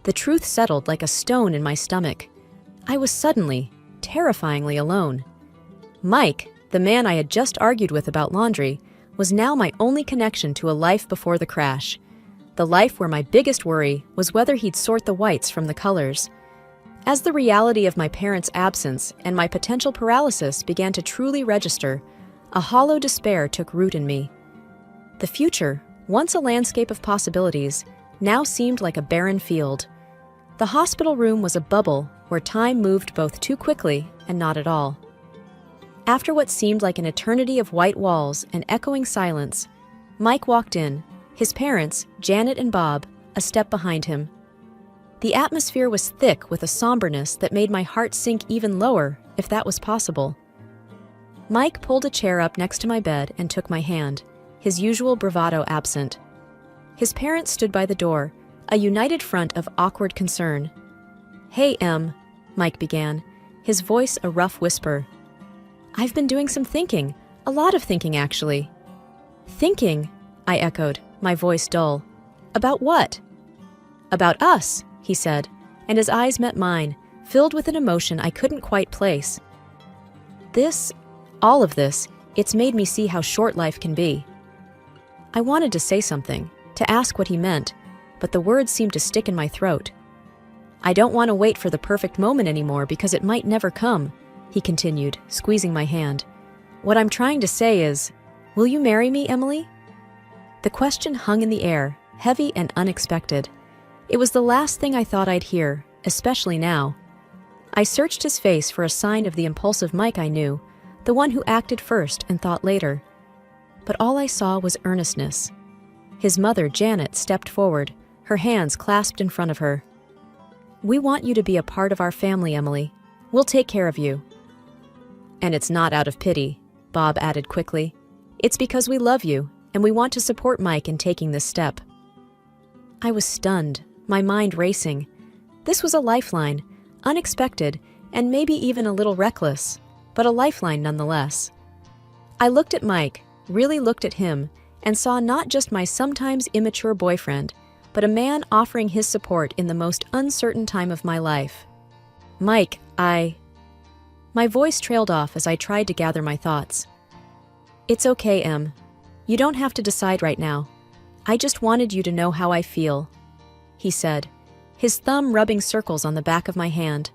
The truth settled like a stone in my stomach. I was suddenly, terrifyingly alone. Mike, the man I had just argued with about laundry, was now my only connection to a life before the crash. The life where my biggest worry was whether he'd sort the whites from the colors. As the reality of my parents' absence and my potential paralysis began to truly register, a hollow despair took root in me. The future, once a landscape of possibilities, now seemed like a barren field. The hospital room was a bubble where time moved both too quickly and not at all. After what seemed like an eternity of white walls and echoing silence, Mike walked in, his parents, Janet and Bob, a step behind him. The atmosphere was thick with a somberness that made my heart sink even lower, if that was possible. Mike pulled a chair up next to my bed and took my hand, his usual bravado absent. His parents stood by the door, a united front of awkward concern. "Hey, Em," Mike began, his voice a rough whisper. "I've been doing some thinking, a lot of thinking, actually." "Thinking?" I echoed, my voice dull. "About what?" "About us," he said, and his eyes met mine, filled with an emotion I couldn't quite place. All of this, it's made me see how short life can be. I wanted to say something, to ask what he meant, but the words seemed to stick in my throat. "I don't want to wait for the perfect moment anymore because it might never come," he continued, squeezing my hand. "What I'm trying to say is, will you marry me, Emily?" The question hung in the air, heavy and unexpected. It was the last thing I thought I'd hear, especially now. I searched his face for a sign of the impulsive Mike I knew, the one who acted first and thought later. But all I saw was earnestness. His mother, Janet, stepped forward, her hands clasped in front of her. "We want you to be a part of our family, Emily. We'll take care of you." "And it's not out of pity," Bob added quickly. "It's because we love you, and we want to support Mike in taking this step." I was stunned, my mind racing. This was a lifeline, unexpected, and maybe even a little reckless, but a lifeline nonetheless. I looked at Mike, really looked at him, and saw not just my sometimes immature boyfriend, but a man offering his support in the most uncertain time of my life. "Mike, My voice trailed off as I tried to gather my thoughts. "It's okay, Em. You don't have to decide right now. I just wanted you to know how I feel," he said, his thumb rubbing circles on the back of my hand.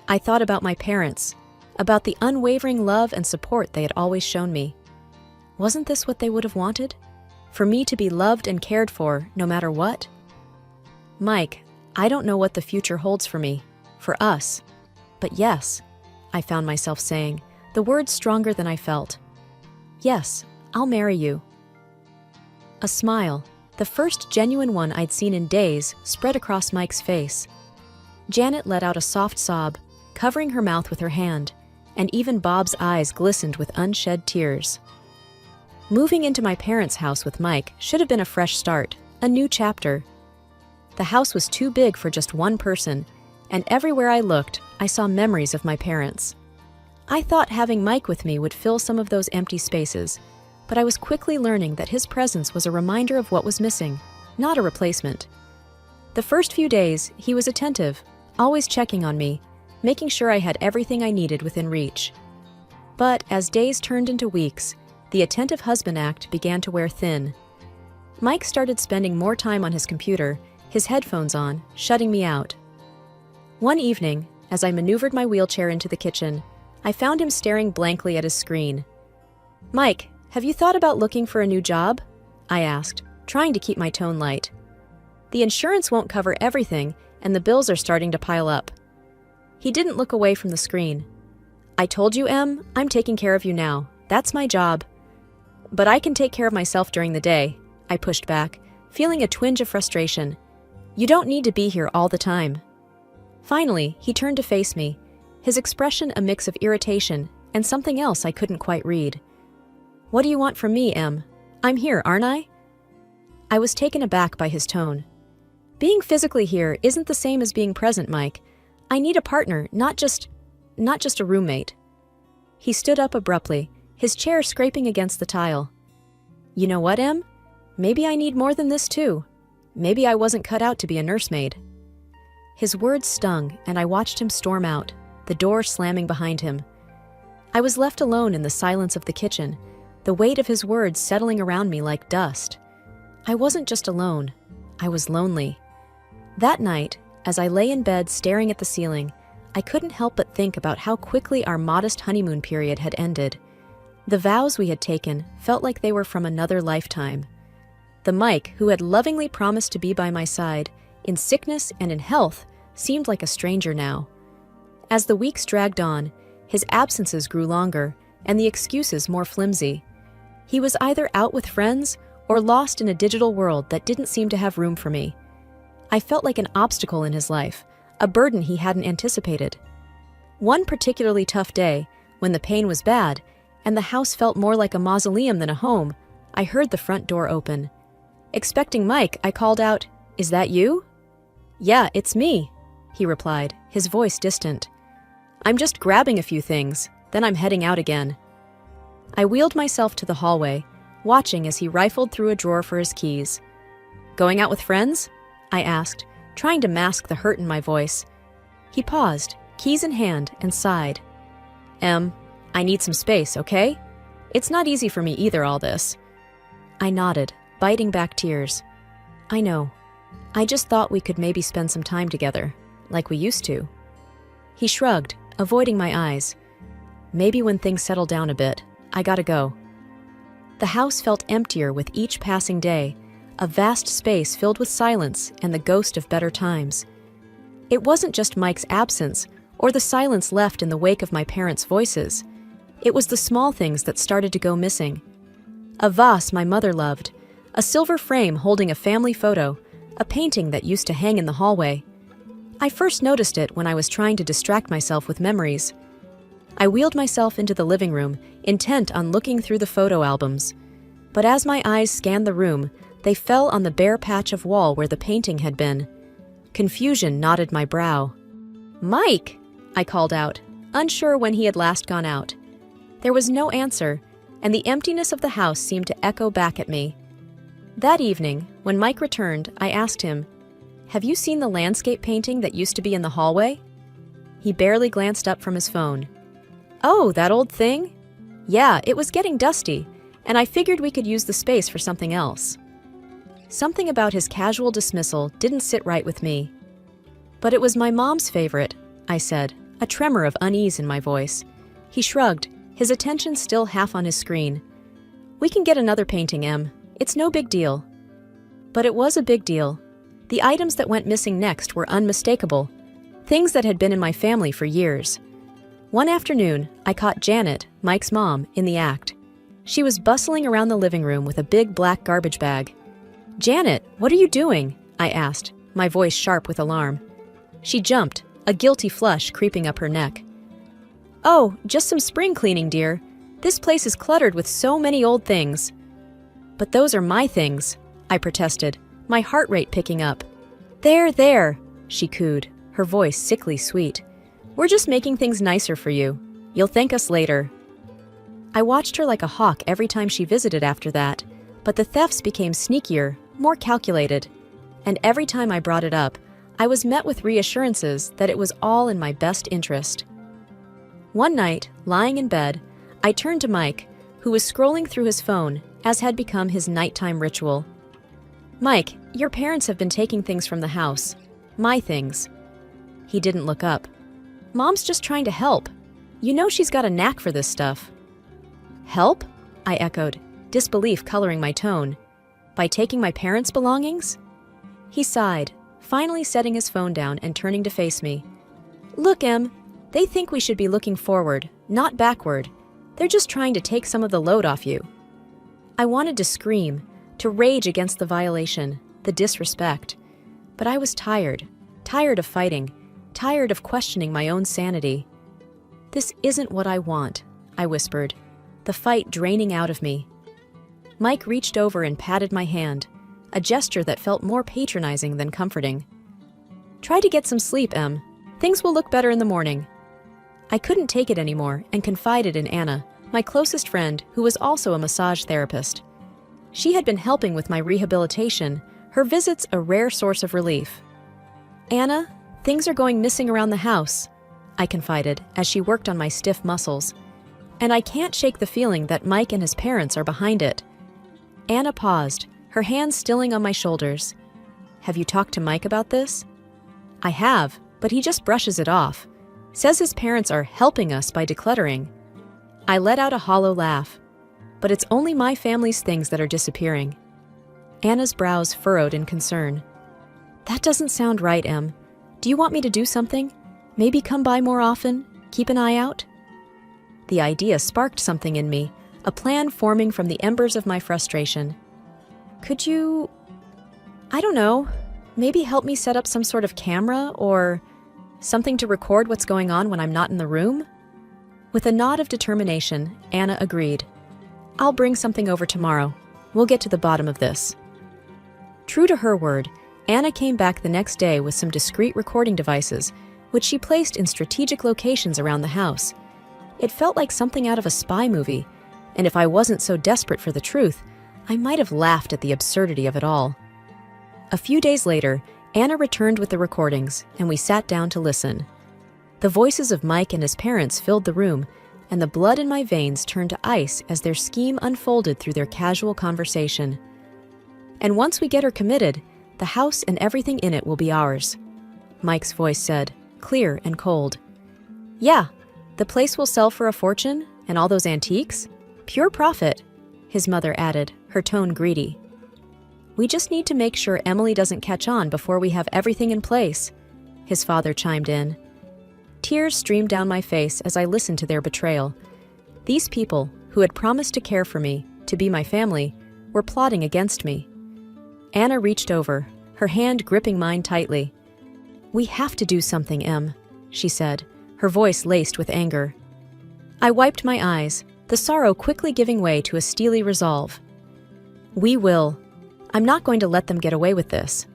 I thought about my parents, about the unwavering love and support they had always shown me. Wasn't this what they would have wanted? For me to be loved and cared for, no matter what? "Mike, I don't know what the future holds for me, for us. But yes," I found myself saying, the words stronger than I felt. "Yes, I'll marry you." A smile, the first genuine one I'd seen in days, spread across Mike's face. Janet let out a soft sob, covering her mouth with her hand, and even Bob's eyes glistened with unshed tears. Moving into my parents' house with Mike should have been a fresh start, a new chapter. The house was too big for just one person, and everywhere I looked, I saw memories of my parents. I thought having Mike with me would fill some of those empty spaces, but I was quickly learning that his presence was a reminder of what was missing, not a replacement. The first few days, he was attentive, always checking on me, making sure I had everything I needed within reach. But as days turned into weeks, the attentive husband act began to wear thin. Mike started spending more time on his computer, his headphones on, shutting me out. One evening, as I maneuvered my wheelchair into the kitchen, I found him staring blankly at his screen. "Mike, have you thought about looking for a new job?" I asked, trying to keep my tone light. "The insurance won't cover everything, and the bills are starting to pile up." He didn't look away from the screen. "I told you, Em, I'm taking care of you now. That's my job." "But I can take care of myself during the day," I pushed back, feeling a twinge of frustration. "You don't need to be here all the time." Finally, he turned to face me, his expression a mix of irritation and something else I couldn't quite read. "What do you want from me, Em? I'm here, aren't I?" I was taken aback by his tone. "Being physically here isn't the same as being present, Mike. I need a partner, not just a roommate." He stood up abruptly, his chair scraping against the tile. "You know what, Em? Maybe I need more than this too. Maybe I wasn't cut out to be a nursemaid." His words stung, and I watched him storm out, the door slamming behind him. I was left alone in the silence of the kitchen, the weight of his words settling around me like dust. I wasn't just alone, I was lonely. That night, as I lay in bed staring at the ceiling, I couldn't help but think about how quickly our modest honeymoon period had ended. The vows we had taken felt like they were from another lifetime. The Mike who had lovingly promised to be by my side, in sickness and in health, seemed like a stranger now. As the weeks dragged on, his absences grew longer, and the excuses more flimsy. He was either out with friends or lost in a digital world that didn't seem to have room for me. I felt like an obstacle in his life, a burden he hadn't anticipated. One particularly tough day, when the pain was bad, and the house felt more like a mausoleum than a home, I heard the front door open. Expecting Mike, I called out, "Is that you?" "Yeah, it's me," he replied, his voice distant. "I'm just grabbing a few things, then I'm heading out again." I wheeled myself to the hallway, watching as he rifled through a drawer for his keys. "Going out with friends?" I asked, trying to mask the hurt in my voice. He paused, keys in hand, and sighed. I need some space, okay? It's not easy for me either, all this." I nodded, biting back tears. "I know. I just thought we could maybe spend some time together, like we used to." He shrugged, avoiding my eyes. "Maybe when things settle down a bit, I gotta go." The house felt emptier with each passing day, a vast space filled with silence and the ghost of better times. It wasn't just Mike's absence or the silence left in the wake of my parents' voices. It was the small things that started to go missing. A vase my mother loved, a silver frame holding a family photo, a painting that used to hang in the hallway. I first noticed it when I was trying to distract myself with memories. I wheeled myself into the living room, intent on looking through the photo albums. But as my eyes scanned the room, they fell on the bare patch of wall where the painting had been. Confusion knotted my brow. "Mike!" I called out, unsure when he had last gone out. There was no answer, and the emptiness of the house seemed to echo back at me. That evening, when Mike returned, I asked him, "Have you seen the landscape painting that used to be in the hallway?" He barely glanced up from his phone. "Oh, that old thing? Yeah, it was getting dusty, and I figured we could use the space for something else." Something about his casual dismissal didn't sit right with me. "But it was my mom's favorite," I said, a tremor of unease in my voice. He shrugged, his attention still half on his screen. "We can get another painting, Em. It's no big deal." But it was a big deal. The items that went missing next were unmistakable, things that had been in my family for years. One afternoon, I caught Janet, Mike's mom, in the act. She was bustling around the living room with a big black garbage bag. "Janet, what are you doing?" I asked, my voice sharp with alarm. She jumped, a guilty flush creeping up her neck. "Oh, just some spring cleaning, dear. This place is cluttered with so many old things." "But those are my things," I protested, my heart rate picking up. There," she cooed, her voice sickly sweet. "We're just making things nicer for you. You'll thank us later." I watched her like a hawk every time she visited after that, but the thefts became sneakier, more calculated. And every time I brought it up, I was met with reassurances that it was all in my best interest. One night, lying in bed, I turned to Mike, who was scrolling through his phone, as had become his nighttime ritual. "Mike, your parents have been taking things from the house. My things." He didn't look up. "Mom's just trying to help. You know she's got a knack for this stuff." "Help?" I echoed, disbelief coloring my tone. "By taking my parents' belongings?" He sighed, finally setting his phone down and turning to face me. "Look, Em, they think we should be looking forward, not backward. They're just trying to take some of the load off you." I wanted to scream, to rage against the violation, the disrespect. But I was tired of fighting, tired of questioning my own sanity. "This isn't what I want," I whispered, the fight draining out of me. Mike reached over and patted my hand, a gesture that felt more patronizing than comforting. "Try to get some sleep, Em. Things will look better in the morning." I couldn't take it anymore and confided in Anna, my closest friend who was also a massage therapist. She had been helping with my rehabilitation, her visits a rare source of relief. "Anna, things are going missing around the house," I confided as she worked on my stiff muscles. "And I can't shake the feeling that Mike and his parents are behind it." Anna paused, her hands stilling on my shoulders. "Have you talked to Mike about this?" "I have, but he just brushes it off. Says his parents are helping us by decluttering." I let out a hollow laugh. "But it's only my family's things that are disappearing." Anna's brows furrowed in concern. "That doesn't sound right, Em. Do you want me to do something? Maybe come by more often? Keep an eye out?" The idea sparked something in me, a plan forming from the embers of my frustration. "Could you, I don't know, maybe help me set up some sort of camera or something to record what's going on when I'm not in the room?" With a nod of determination, Anna agreed. "I'll bring something over tomorrow. We'll get to the bottom of this." True to her word, Anna came back the next day with some discreet recording devices, which she placed in strategic locations around the house. It felt like something out of a spy movie, and if I wasn't so desperate for the truth, I might have laughed at the absurdity of it all. A few days later, Anna returned with the recordings, and we sat down to listen. The voices of Mike and his parents filled the room, and the blood in my veins turned to ice as their scheme unfolded through their casual conversation. And once we get her committed, the house and everything in it will be ours, Mike's voice said, clear and cold. Yeah, the place will sell for a fortune, and all those antiques? Pure profit, his mother added, her tone greedy. We just need to make sure Emily doesn't catch on before we have everything in place, his father chimed in. Tears streamed down my face as I listened to their betrayal. These people, who had promised to care for me, to be my family, were plotting against me. Anna reached over, her hand gripping mine tightly. We have to do something, Em, she said, her voice laced with anger. I wiped my eyes, the sorrow quickly giving way to a steely resolve. We will. I'm not going to let them get away with this.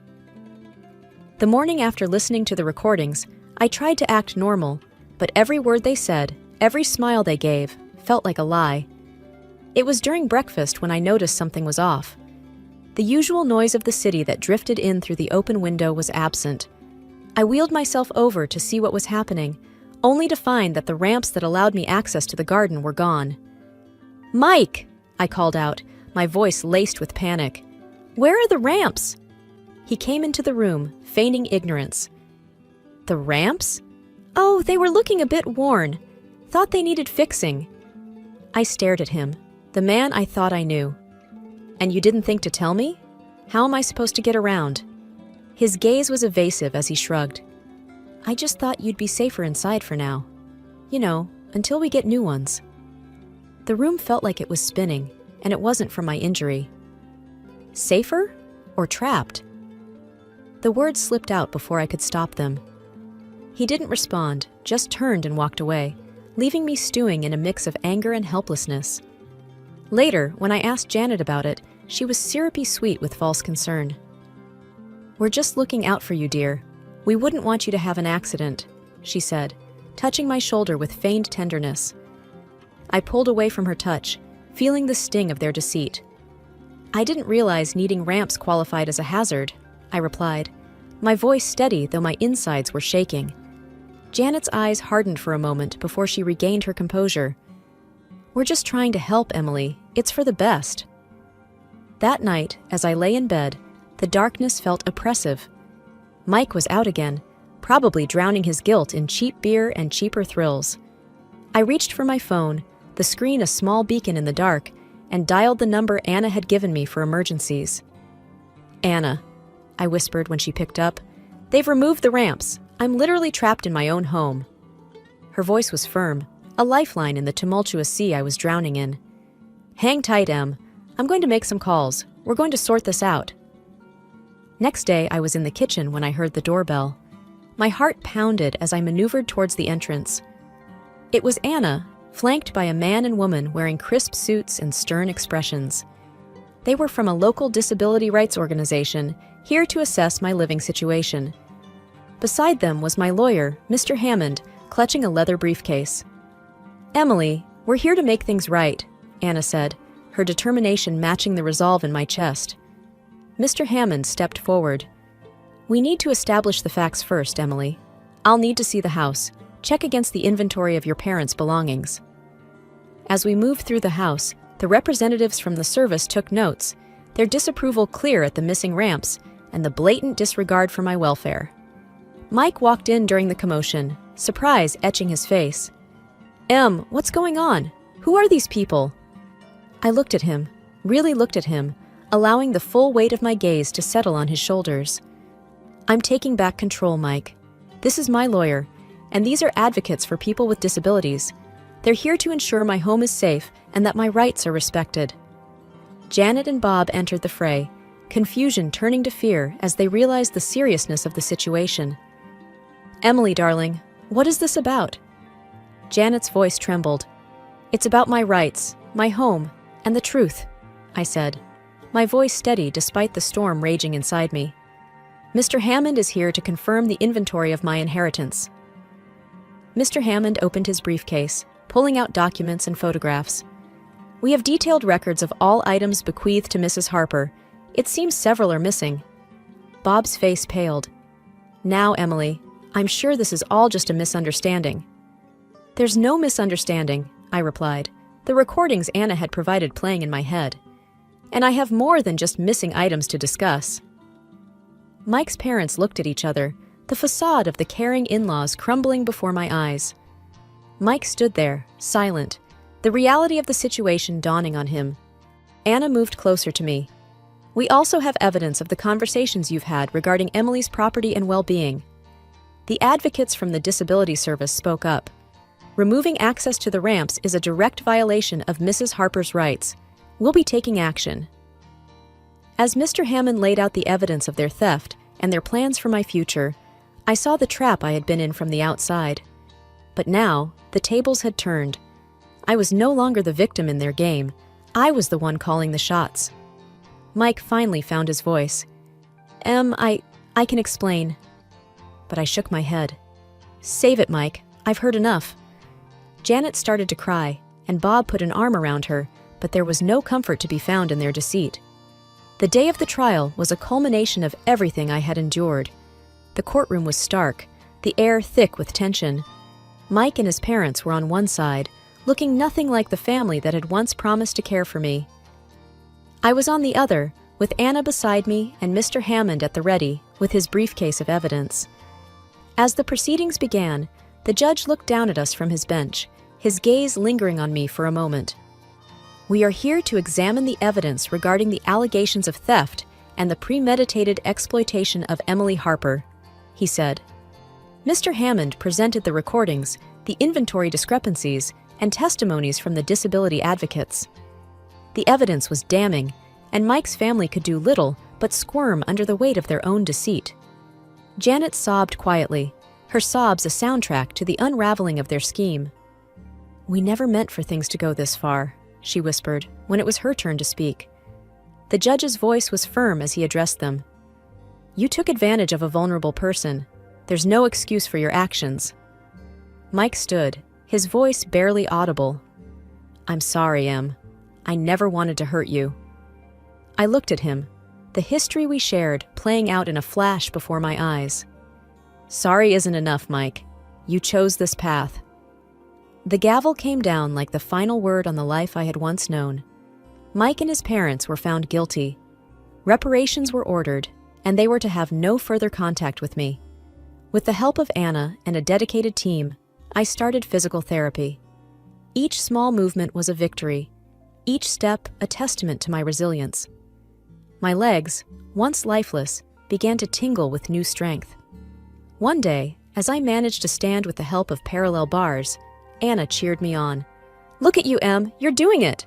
The morning after listening to the recordings, I tried to act normal, but every word they said, every smile they gave, felt like a lie. It was during breakfast when I noticed something was off. The usual noise of the city that drifted in through the open window was absent. I wheeled myself over to see what was happening, only to find that the ramps that allowed me access to the garden were gone. Mike! I called out, my voice laced with panic. Where are the ramps? He came into the room, feigning ignorance. The ramps? Oh, they were looking a bit worn. Thought they needed fixing. I stared at him, the man I thought I knew. And you didn't think to tell me? How am I supposed to get around? His gaze was evasive as he shrugged. I just thought you'd be safer inside for now. You know, until we get new ones. The room felt like it was spinning, and it wasn't from my injury. Safer? Or trapped? The words slipped out before I could stop them. He didn't respond, just turned and walked away, leaving me stewing in a mix of anger and helplessness. Later, when I asked Janet about it, she was syrupy sweet with false concern. We're just looking out for you, dear. We wouldn't want you to have an accident, she said, touching my shoulder with feigned tenderness. I pulled away from her touch, feeling the sting of their deceit. I didn't realize needing ramps qualified as a hazard, I replied, my voice steady though my insides were shaking. Janet's eyes hardened for a moment before she regained her composure. We're just trying to help, Emily. It's for the best. That night, as I lay in bed, the darkness felt oppressive. Mike was out again, probably drowning his guilt in cheap beer and cheaper thrills. I reached for my phone, the screen a small beacon in the dark, and dialed the number Anna had given me for emergencies. Anna, I whispered when she picked up. They've removed the ramps. I'm literally trapped in my own home. Her voice was firm, a lifeline in the tumultuous sea I was drowning in. Hang tight, Em. I'm going to make some calls. We're going to sort this out. Next day, I was in the kitchen when I heard the doorbell. My heart pounded as I maneuvered towards the entrance. It was Anna, flanked by a man and woman wearing crisp suits and stern expressions. They were from a local disability rights organization, here to assess my living situation. Beside them was my lawyer, Mr. Hammond, clutching a leather briefcase. Emily, we're here to make things right, Anna said, her determination matching the resolve in my chest. Mr. Hammond stepped forward. We need to establish the facts first, Emily. I'll need to see the house. Check against the inventory of your parents' belongings. As we moved through the house, the representatives from the service took notes, their disapproval clear at the missing ramps and the blatant disregard for my welfare. Mike walked in during the commotion, surprise etching his face. Em, what's going on? Who are these people? I looked at him, really looked at him, allowing the full weight of my gaze to settle on his shoulders. I'm taking back control, Mike. This is my lawyer, and these are advocates for people with disabilities. They're here to ensure my home is safe and that my rights are respected. Janet and Bob entered the fray, confusion turning to fear as they realized the seriousness of the situation. Emily, darling, what is this about? Janet's voice trembled. It's about my rights, my home, and the truth, I said, my voice steady despite the storm raging inside me. Mr. Hammond is here to confirm the inventory of my inheritance. Mr. Hammond opened his briefcase, pulling out documents and photographs. We have detailed records of all items bequeathed to Mrs. Harper. It seems several are missing. Bob's face paled. Now, Emily, I'm sure this is all just a misunderstanding. There's no misunderstanding, I replied. The recordings Anna had provided playing in my head. And I have more than just missing items to discuss. Mike's parents looked at each other, the facade of the caring in-laws crumbling before my eyes. Mike stood there, silent, the reality of the situation dawning on him. Anna moved closer to me. We also have evidence of the conversations you've had regarding Emily's property and well-being. The advocates from the Disability Service spoke up. Removing access to the ramps is a direct violation of Mrs. Harper's rights. We'll be taking action. As Mr. Hammond laid out the evidence of their theft and their plans for my future, I saw the trap I had been in from the outside. But now, the tables had turned. I was no longer the victim in their game. I was the one calling the shots. Mike finally found his voice. I can explain. But I shook my head. Save it, Mike. I've heard enough. Janet started to cry, and Bob put an arm around her, but there was no comfort to be found in their deceit. The day of the trial was a culmination of everything I had endured. The courtroom was stark, the air thick with tension. Mike and his parents were on one side, looking nothing like the family that had once promised to care for me. I was on the other, with Anna beside me and Mr. Hammond at the ready, with his briefcase of evidence. As the proceedings began, the judge looked down at us from his bench, his gaze lingering on me for a moment. We are here to examine the evidence regarding the allegations of theft and the premeditated exploitation of Emily Harper, he said. Mr. Hammond presented the recordings, the inventory discrepancies, and testimonies from the disability advocates. The evidence was damning, and Mike's family could do little but squirm under the weight of their own deceit. Janet sobbed quietly, her sobs a soundtrack to the unraveling of their scheme. "We never meant for things to go this far," she whispered, when it was her turn to speak. The judge's voice was firm as he addressed them. "You took advantage of a vulnerable person. There's no excuse for your actions." Mike stood, his voice barely audible. "I'm sorry, Em. I never wanted to hurt you." I looked at him, the history we shared playing out in a flash before my eyes. "Sorry isn't enough, Mike. You chose this path." The gavel came down like the final word on the life I had once known. Mike and his parents were found guilty. Reparations were ordered, and they were to have no further contact with me. With the help of Anna and a dedicated team, I started physical therapy. Each small movement was a victory, each step a testament to my resilience. My legs, once lifeless, began to tingle with new strength. One day, as I managed to stand with the help of parallel bars, Anna cheered me on. "Look at you, Em, you're doing it!"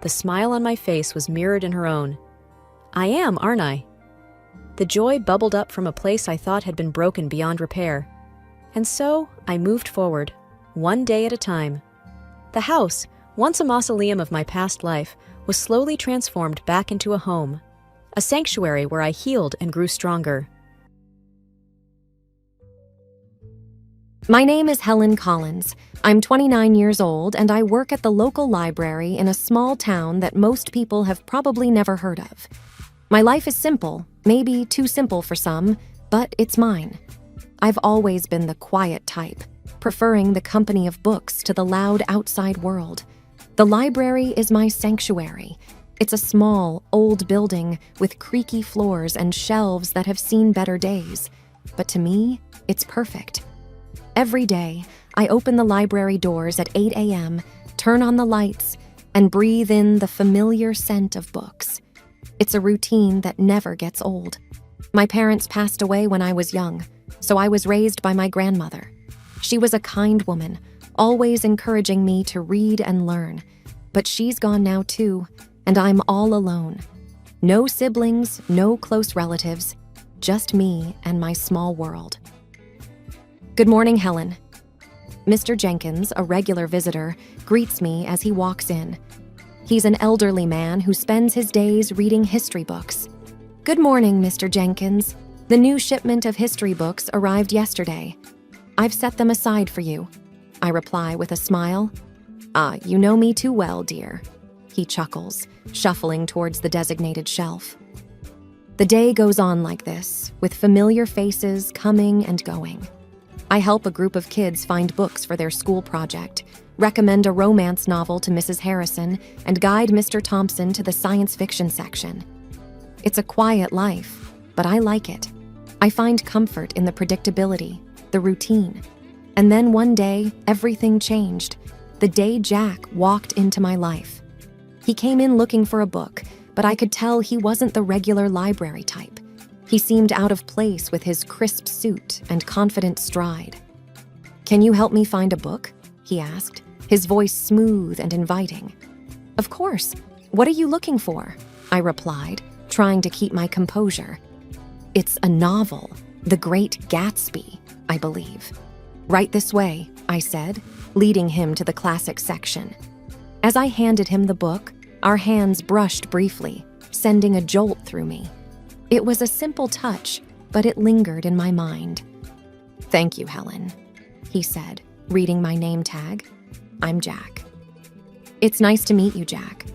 The smile on my face was mirrored in her own. "I am, aren't I?" The joy bubbled up from a place I thought had been broken beyond repair. And so, I moved forward, one day at a time. The house, once a mausoleum of my past life, was slowly transformed back into a home, a sanctuary where I healed and grew stronger. My name is Helen Collins. I'm 29 years old, and I work at the local library in a small town that most people have probably never heard of. My life is simple, maybe too simple for some, but it's mine. I've always been the quiet type, preferring the company of books to the loud outside world. The library is my sanctuary. It's a small, old building with creaky floors and shelves that have seen better days. But to me, it's perfect. Every day, I open the library doors at 8 a.m., turn on the lights, and breathe in the familiar scent of books. It's a routine that never gets old. My parents passed away when I was young, so I was raised by my grandmother. She was a kind woman, always encouraging me to read and learn. But she's gone now too, and I'm all alone. No siblings, no close relatives, just me and my small world. "Good morning, Helen." Mr. Jenkins, a regular visitor, greets me as he walks in. He's an elderly man who spends his days reading history books. "Good morning, Mr. Jenkins." The new shipment of history books arrived yesterday. I've set them aside for you, I reply with a smile. Ah, you know me too well, dear. He chuckles, shuffling towards the designated shelf. The day goes on like this, with familiar faces coming and going. I help a group of kids find books for their school project, recommend a romance novel to Mrs. Harrison, and guide Mr. Thompson to the science fiction section. It's a quiet life, but I like it. I find comfort in the predictability, the routine. And then one day, everything changed. The day Jack walked into my life. He came in looking for a book, but I could tell he wasn't the regular library type. He seemed out of place with his crisp suit and confident stride. "Can you help me find a book?" he asked, his voice smooth and inviting. "Of course. What are you looking for?" I replied, trying to keep my composure. "It's a novel, The Great Gatsby, I believe." "Right this way," I said, leading him to the classic section. As I handed him the book, our hands brushed briefly, sending a jolt through me. It was a simple touch, but it lingered in my mind. "Thank you, Helen," he said, reading my name tag. "I'm Jack." "It's nice to meet you, Jack."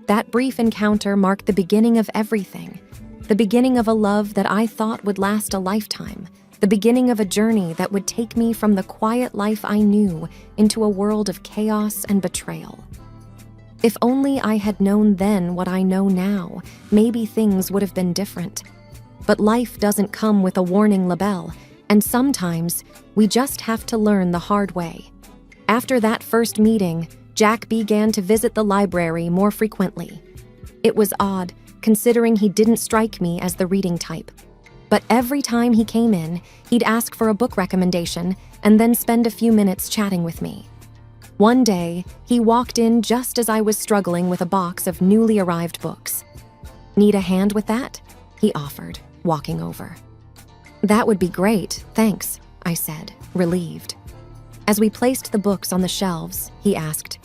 That brief encounter marked the beginning of everything. The beginning of a love that I thought would last a lifetime. The beginning of a journey that would take me from the quiet life I knew into a world of chaos and betrayal. If only I had known then what I know now, maybe things would have been different. But life doesn't come with a warning label, and sometimes we just have to learn the hard way. After that first meeting, Jack began to visit the library more frequently. It was odd, considering he didn't strike me as the reading type. But every time he came in, he'd ask for a book recommendation and then spend a few minutes chatting with me. One day, he walked in just as I was struggling with a box of newly arrived books. "Need a hand with that?" he offered, walking over. "That would be great, thanks," I said, relieved. As we placed the books on the shelves, he asked,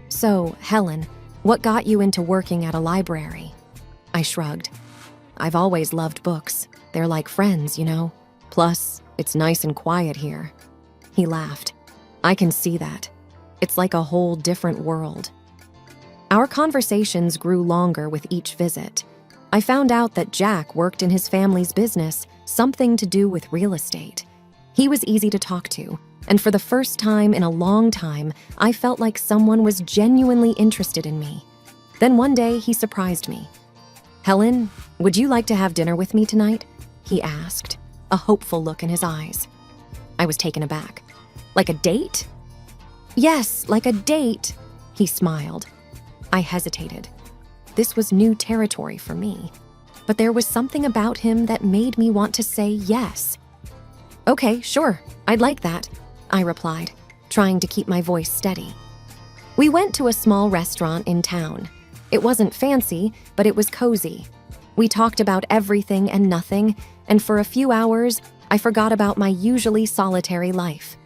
"So, Helen, what got you into working at a library?" I shrugged. "I've always loved books. They're like friends, you know. Plus, it's nice and quiet here." He laughed. "I can see that. It's like a whole different world." Our conversations grew longer with each visit. I found out that Jack worked in his family's business, something to do with real estate. He was easy to talk to, and for the first time in a long time, I felt like someone was genuinely interested in me. Then one day, he surprised me. "Helen, would you like to have dinner with me tonight?" he asked, a hopeful look in his eyes. I was taken aback. "Like a date?" "Yes, like a date," he smiled. I hesitated. This was new territory for me, but there was something about him that made me want to say yes. "Okay, sure, I'd like that," I replied, trying to keep my voice steady. We went to a small restaurant in town. It wasn't fancy, but it was cozy. We talked about everything and nothing, and for a few hours, I forgot about my usually solitary life.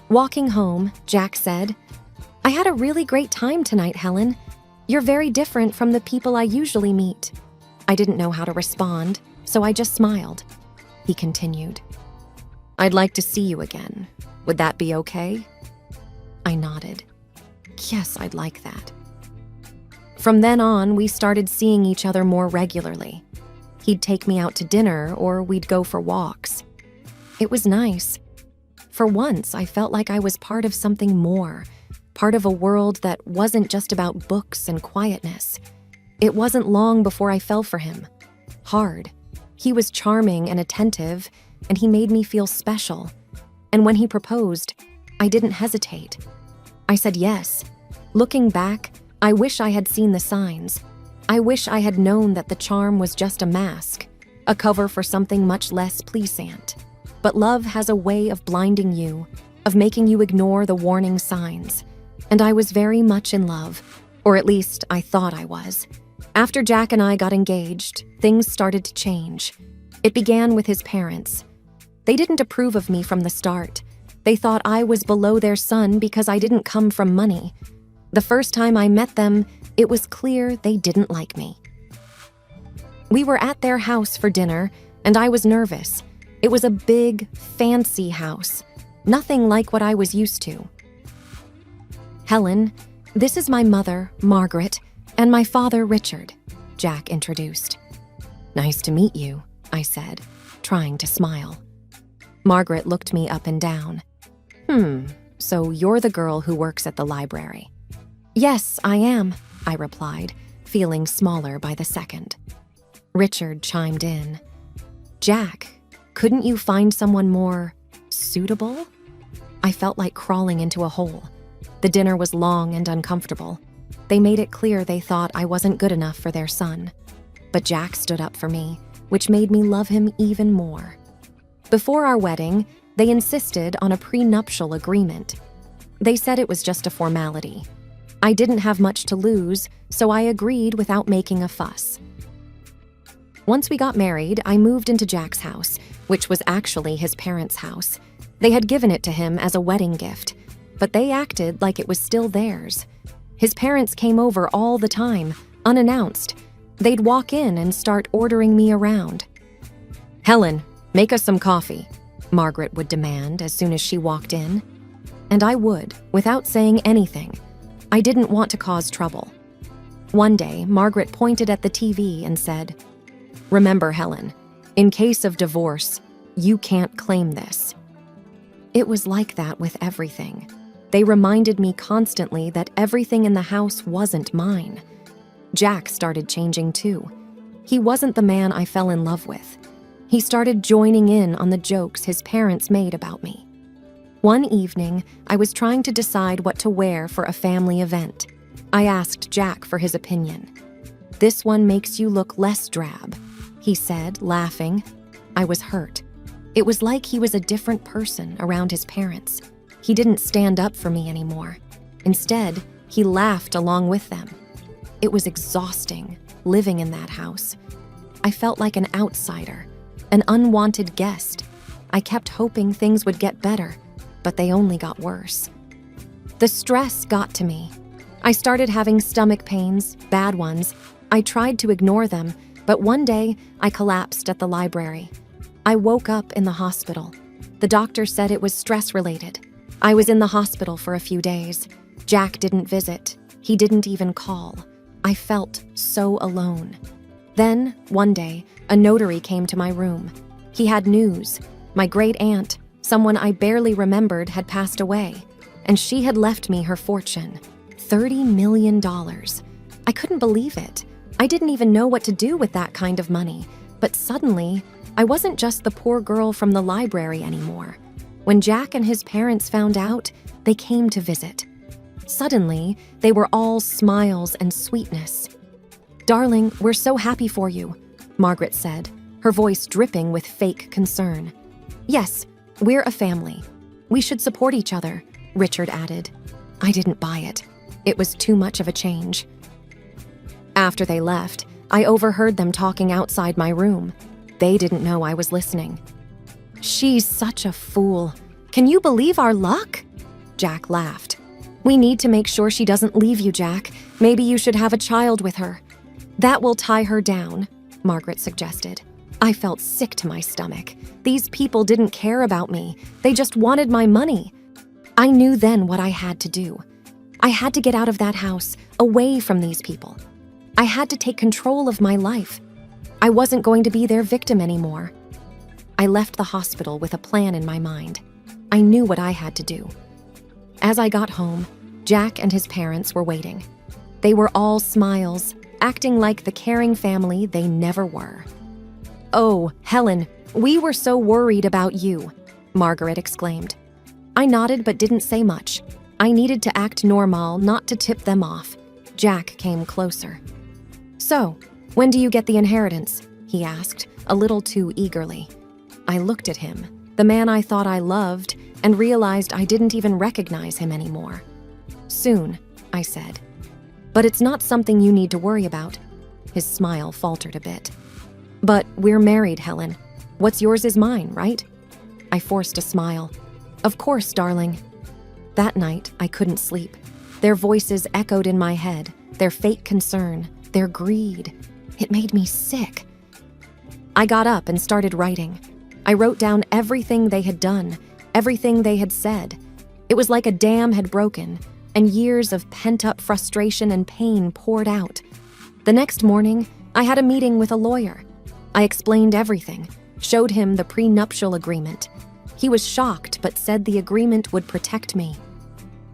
Walking home, Jack said, "I had a really great time tonight, Helen. You're very different from the people I usually meet." I didn't know how to respond, so I just smiled. He continued, "I'd like to see you again. Would that be okay?" I nodded. Yes, I'd like that. From then on, we started seeing each other more regularly. He'd take me out to dinner, or we'd go for walks. It was nice. For once, I felt like I was part of something more, part of a world that wasn't just about books and quietness. It wasn't long before I fell for him. Hard. He was charming and attentive, and he made me feel special. And when he proposed, I didn't hesitate. I said yes. Looking back, I wish I had seen the signs. I wish I had known that the charm was just a mask, a cover for something much less pleasant. But love has a way of blinding you, of making you ignore the warning signs. And I was very much in love, or at least I thought I was. After Jack and I got engaged, things started to change. It began with his parents. They didn't approve of me from the start. They thought I was below their son because I didn't come from money. The first time I met them, it was clear they didn't like me. We were at their house for dinner, and I was nervous. It was a big, fancy house, nothing like what I was used to. "Helen, this is my mother, Margaret, and my father, Richard," Jack introduced. "Nice to meet you," I said, trying to smile. Margaret looked me up and down. So you're the girl who works at the library." "Yes, I am," I replied, feeling smaller by the second. Richard chimed in. "Jack, couldn't you find someone more suitable?" I felt like crawling into a hole. The dinner was long and uncomfortable. They made it clear they thought I wasn't good enough for their son. But Jack stood up for me, which made me love him even more. Before our wedding, they insisted on a prenuptial agreement. They said it was just a formality. I didn't have much to lose, so I agreed without making a fuss. Once we got married, I moved into Jack's house, which was actually his parents' house. They had given it to him as a wedding gift, but they acted like it was still theirs. His parents came over all the time, unannounced. They'd walk in and start ordering me around. "Helen, make us some coffee," Margaret would demand as soon as she walked in. And I would, without saying anything. I didn't want to cause trouble. One day, Margaret pointed at the TV and said, "Remember, Helen, in case of divorce, you can't claim this." It was like that with everything. They reminded me constantly that everything in the house wasn't mine. Jack started changing too. He wasn't the man I fell in love with. He started joining in on the jokes his parents made about me. One evening, I was trying to decide what to wear for a family event. I asked Jack for his opinion. "This one makes you look less drab," he said, laughing. I was hurt. It was like he was a different person around his parents. He didn't stand up for me anymore. Instead, he laughed along with them. It was exhausting, living in that house. I felt like an outsider, an unwanted guest. I kept hoping things would get better, but they only got worse. The stress got to me. I started having stomach pains, bad ones. I tried to ignore them, but one day I collapsed at the library. I woke up in the hospital. The doctor said it was stress-related. I was in the hospital for a few days. Jack didn't visit. He didn't even call. I felt so alone. Then, one day, a notary came to my room. He had news. My great-aunt, someone I barely remembered, had passed away, and she had left me her fortune, $30 million. I couldn't believe it. I didn't even know what to do with that kind of money, but suddenly, I wasn't just the poor girl from the library anymore. When Jack and his parents found out, they came to visit. Suddenly, they were all smiles and sweetness. "Darling, we're so happy for you," Margaret said, her voice dripping with fake concern. "Yes, we're a family. We should support each other," Richard added. I didn't buy it. It was too much of a change. After they left, I overheard them talking outside my room. They didn't know I was listening. "She's such a fool. Can you believe our luck?" Jack laughed. "We need to make sure she doesn't leave you, Jack. Maybe you should have a child with her." "That will tie her down," Margaret suggested. I felt sick to my stomach. These people didn't care about me. They just wanted my money. I knew then what I had to do. I had to get out of that house, away from these people. I had to take control of my life. I wasn't going to be their victim anymore. I left the hospital with a plan in my mind. I knew what I had to do. As I got home, Jack and his parents were waiting. They were all smiles, acting like the caring family they never were. "Oh, Helen, we were so worried about you," Margaret exclaimed. I nodded but didn't say much. I needed to act normal, not to tip them off. Jack came closer. "So, when do you get the inheritance?" he asked, a little too eagerly. I looked at him, the man I thought I loved, and realized I didn't even recognize him anymore. "Soon," I said. "But it's not something you need to worry about." His smile faltered a bit. "But we're married, Helen. What's yours is mine, right?" I forced a smile. "Of course, darling." That night, I couldn't sleep. Their voices echoed in my head, their fake concern, their greed. It made me sick. I got up and started writing. I wrote down everything they had done, everything they had said. It was like a dam had broken, and years of pent-up frustration and pain poured out. The next morning, I had a meeting with a lawyer. I explained everything, showed him the prenuptial agreement. He was shocked but said the agreement would protect me.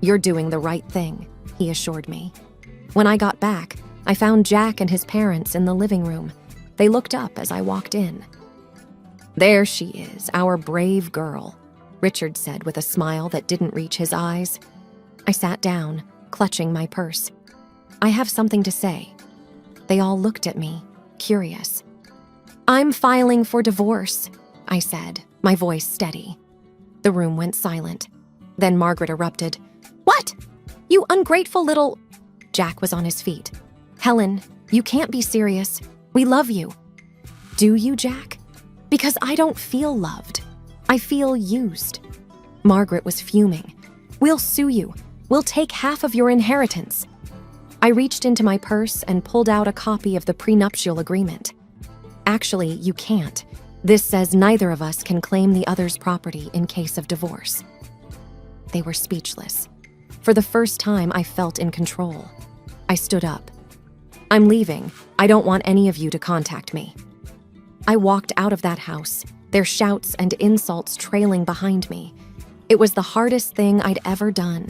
"You're doing the right thing," he assured me. When I got back, I found Jack and his parents in the living room. They looked up as I walked in. "There she is, our brave girl," Richard said with a smile that didn't reach his eyes. I sat down, clutching my purse. "I have something to say." They all looked at me, curious. "I'm filing for divorce," I said, my voice steady. The room went silent. Then Margaret erupted. "What? You ungrateful little—" Jack was on his feet. "Helen, you can't be serious. We love you." "Do you, Jack?" "Because I don't feel loved. I feel used." Margaret was fuming. "We'll sue you. We'll take half of your inheritance." I reached into my purse and pulled out a copy of the prenuptial agreement. "Actually, you can't. This says neither of us can claim the other's property in case of divorce." They were speechless. For the first time, I felt in control. I stood up. "I'm leaving. I don't want any of you to contact me." I walked out of that house, their shouts and insults trailing behind me. It was the hardest thing I'd ever done.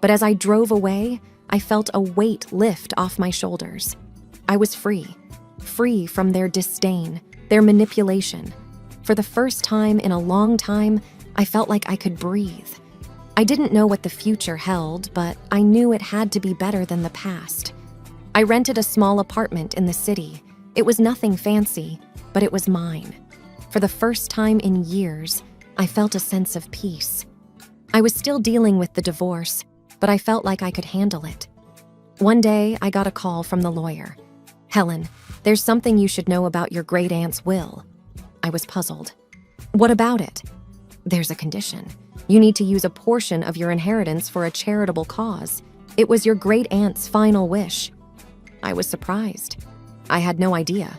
But as I drove away, I felt a weight lift off my shoulders. I was free from their disdain, their manipulation. For the first time in a long time, I felt like I could breathe. I didn't know what the future held, but I knew it had to be better than the past. I rented a small apartment in the city. It was nothing fancy, but it was mine. For the first time in years, I felt a sense of peace. I was still dealing with the divorce, but I felt like I could handle it. One day, I got a call from the lawyer. "Helen, there's something you should know about your great-aunt's will." I was puzzled. "What about it?" "There's a condition. You need to use a portion of your inheritance for a charitable cause. It was your great-aunt's final wish." I was surprised. I had no idea.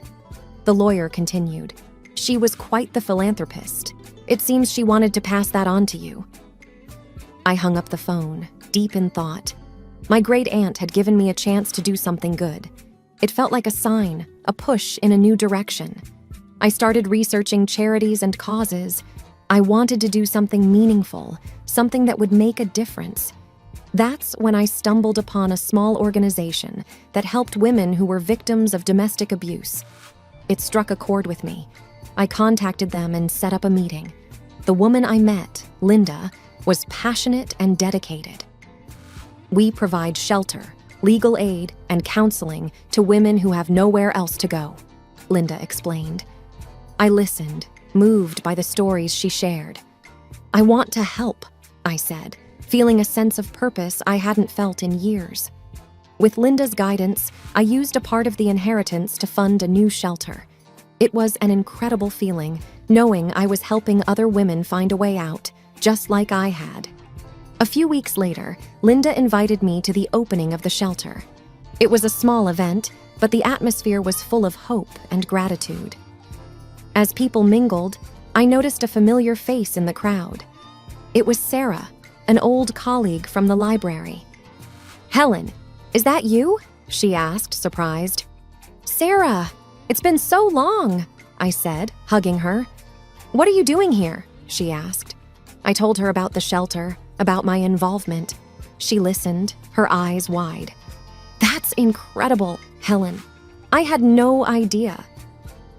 The lawyer continued. "She was quite the philanthropist. It seems she wanted to pass that on to you." I hung up the phone, deep in thought. My great-aunt had given me a chance to do something good. It felt like a sign, a push in a new direction. I started researching charities and causes. I wanted to do something meaningful, something that would make a difference. That's when I stumbled upon a small organization that helped women who were victims of domestic abuse. It struck a chord with me. I contacted them and set up a meeting. The woman I met, Linda, was passionate and dedicated. "We provide shelter, legal aid, and counseling to women who have nowhere else to go," Linda explained. I listened, moved by the stories she shared. "I want to help," I said, feeling a sense of purpose I hadn't felt in years. With Linda's guidance, I used a part of the inheritance to fund a new shelter. It was an incredible feeling, knowing I was helping other women find a way out, just like I had. A few weeks later, Linda invited me to the opening of the shelter. It was a small event, but the atmosphere was full of hope and gratitude. As people mingled, I noticed a familiar face in the crowd. It was Sarah, an old colleague from the library. "Helen, is that you?" she asked, surprised. "Sarah, it's been so long," I said, hugging her. "What are you doing here?" she asked. I told her about the shelter, about my involvement. She listened, her eyes wide. "That's incredible, Helen. I had no idea."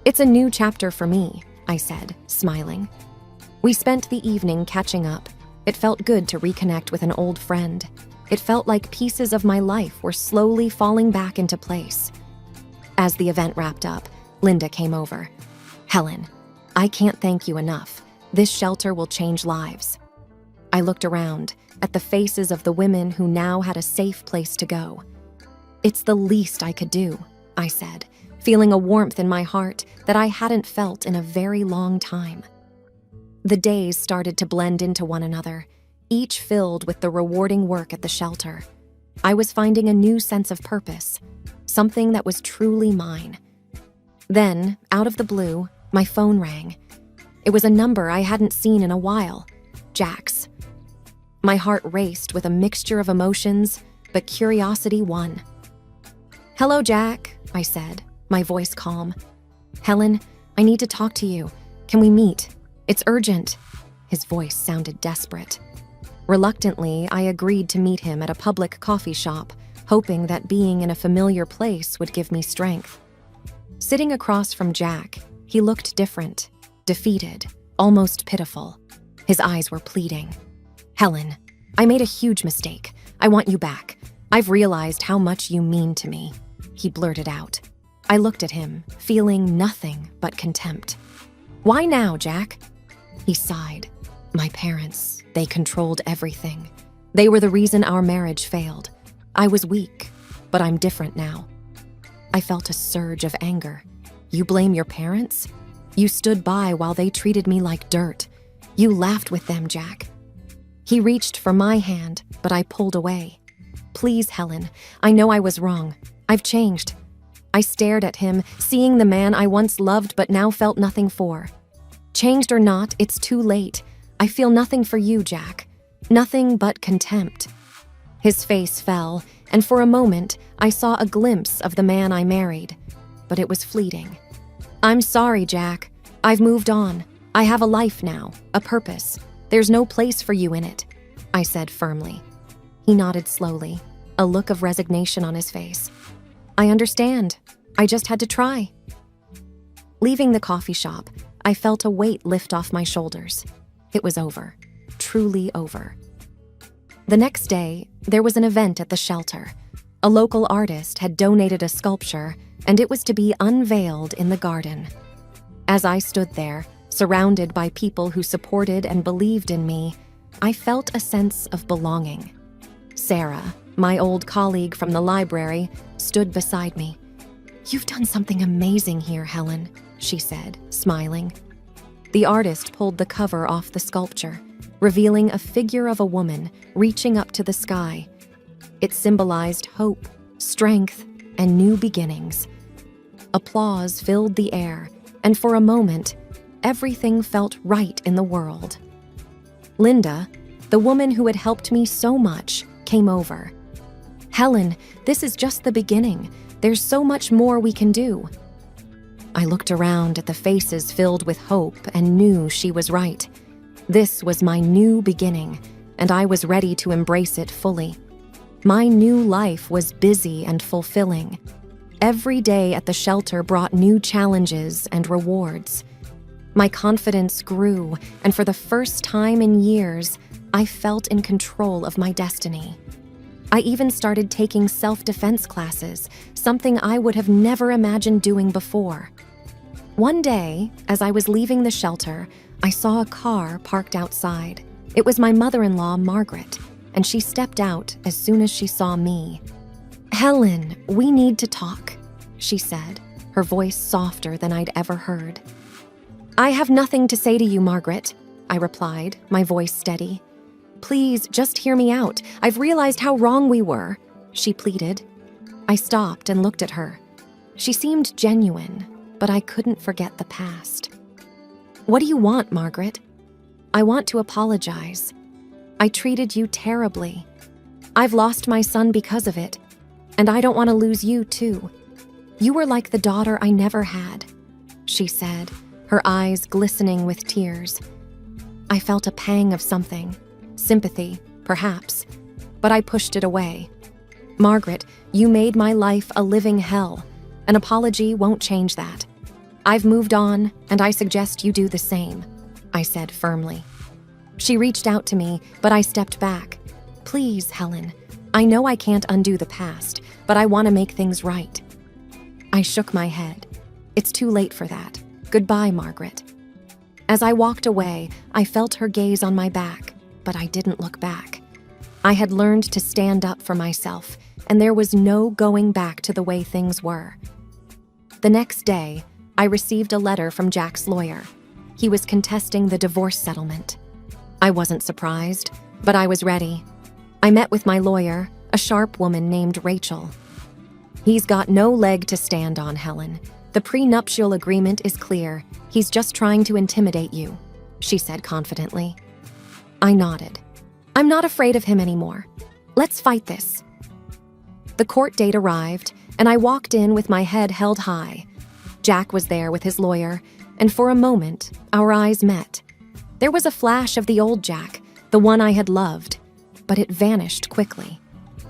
"It's a new chapter for me," I said, smiling. We spent the evening catching up. It felt good to reconnect with an old friend. It felt like pieces of my life were slowly falling back into place. As the event wrapped up, Linda came over. "Helen, I can't thank you enough. This shelter will change lives." I looked around at the faces of the women who now had a safe place to go. "It's the least I could do," I said, feeling a warmth in my heart that I hadn't felt in a very long time. The days started to blend into one another, each filled with the rewarding work at the shelter. I was finding a new sense of purpose, something that was truly mine. Then, out of the blue, My phone rang. It was a number I hadn't seen in a while. Jack's. My heart raced with a mixture of emotions, but curiosity won. "Hello, Jack," I said, my voice calm. "Helen, I need to talk to you. Can we meet? It's urgent." His voice sounded desperate. Reluctantly, I agreed to meet him at a public coffee shop, hoping that being in a familiar place would give me strength. Sitting across from Jack, he looked different, defeated, almost pitiful. His eyes were pleading. "Helen, I made a huge mistake. I want you back. I've realized how much you mean to me," he blurted out. I looked at him, feeling nothing but contempt. "Why now, Jack?" He sighed. "My parents, they controlled everything. They were the reason our marriage failed. I was weak, but I'm different now." I felt a surge of anger. "You blame your parents? You stood by while they treated me like dirt. You laughed with them, Jack." He reached for my hand, but I pulled away. "Please, Helen, I know I was wrong. I've changed." I stared at him, seeing the man I once loved but now felt nothing for. "Changed or not, it's too late. I feel nothing for you, Jack. Nothing but contempt." His face fell, and for a moment, I saw a glimpse of the man I married. But it was fleeting. "I'm sorry, Jack. I've moved on. I have a life now, a purpose. There's no place for you in it," I said firmly. He nodded slowly, a look of resignation on his face. "I understand. I just had to try." Leaving the coffee shop, I felt a weight lift off my shoulders. It was over. Truly over. The next day, there was an event at the shelter. A local artist had donated a sculpture, and it was to be unveiled in the garden. As I stood there, surrounded by people who supported and believed in me, I felt a sense of belonging. Sarah, my old colleague from the library, stood beside me. "You've done something amazing here, Helen," she said, smiling. The artist pulled the cover off the sculpture, revealing a figure of a woman reaching up to the sky. It symbolized hope, strength, and new beginnings. Applause filled the air, and for a moment, everything felt right in the world. Linda, the woman who had helped me so much, came over. "Helen, this is just the beginning. There's so much more we can do." I looked around at the faces filled with hope and knew she was right. This was my new beginning, and I was ready to embrace it fully. My new life was busy and fulfilling. Every day at the shelter brought new challenges and rewards. My confidence grew, and for the first time in years, I felt in control of my destiny. I even started taking self-defense classes, something I would have never imagined doing before. One day, as I was leaving the shelter, I saw a car parked outside. It was my mother-in-law, Margaret, and she stepped out as soon as she saw me. "Helen, we need to talk," she said, her voice softer than I'd ever heard. "I have nothing to say to you, Margaret," I replied, my voice steady. "Please, just hear me out. I've realized how wrong we were," she pleaded. I stopped and looked at her. She seemed genuine, but I couldn't forget the past. "What do you want, Margaret?" "I want to apologize. I treated you terribly. I've lost my son because of it, and I don't want to lose you, too. You were like the daughter I never had," she said, her eyes glistening with tears. I felt a pang of something, sympathy, perhaps, but I pushed it away. "Margaret, you made my life a living hell. An apology won't change that. I've moved on, and I suggest you do the same," I said firmly. She reached out to me, but I stepped back. "Please, Helen, I know I can't undo the past, but I want to make things right." I shook my head. "It's too late for that. Goodbye, Margaret." As I walked away, I felt her gaze on my back, but I didn't look back. I had learned to stand up for myself, and there was no going back to the way things were. The next day, I received a letter from Jack's lawyer. He was contesting the divorce settlement. I wasn't surprised, but I was ready. I met with my lawyer, a sharp woman named Rachel. "He's got no leg to stand on, Helen. The prenuptial agreement is clear. He's just trying to intimidate you, she said confidently. I nodded. I'm not afraid of him anymore. Let's fight this. The court date arrived, and I walked in with my head held high. Jack was there with his lawyer, and for a moment, our eyes met. There was a flash of the old Jack, the one I had loved, but it vanished quickly.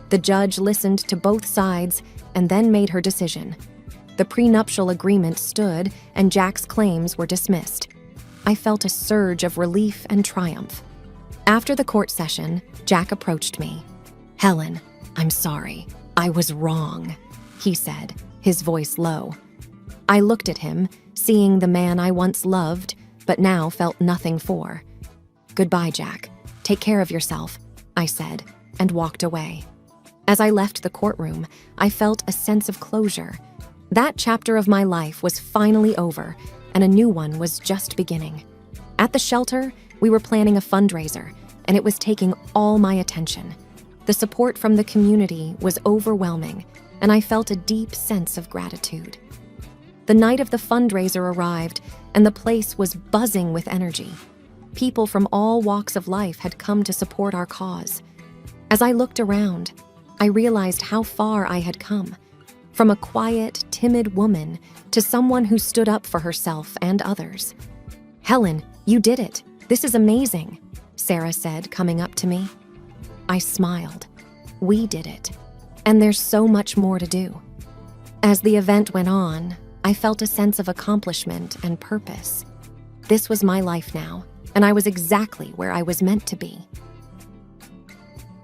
The judge listened to both sides and then made her decision. The prenuptial agreement stood, and Jack's claims were dismissed. I felt a surge of relief and triumph. After the court session, Jack approached me. Helen, I'm sorry. I was wrong, he said, his voice low. I looked at him, seeing the man I once loved, but now felt nothing for. Goodbye, Jack. Take care of yourself, I said, and walked away. As I left the courtroom, I felt a sense of closure. That chapter of my life was finally over, and a new one was just beginning. At the shelter, we were planning a fundraiser, and it was taking all my attention. The support from the community was overwhelming, and I felt a deep sense of gratitude. The night of the fundraiser arrived, and the place was buzzing with energy. People from all walks of life had come to support our cause. As I looked around, I realized how far I had come. From a quiet, timid woman to someone who stood up for herself and others. Helen, you did it. This is amazing, Sarah said, coming up to me. I smiled. We did it. And there's so much more to do. As the event went on, I felt a sense of accomplishment and purpose. This was my life now, and I was exactly where I was meant to be.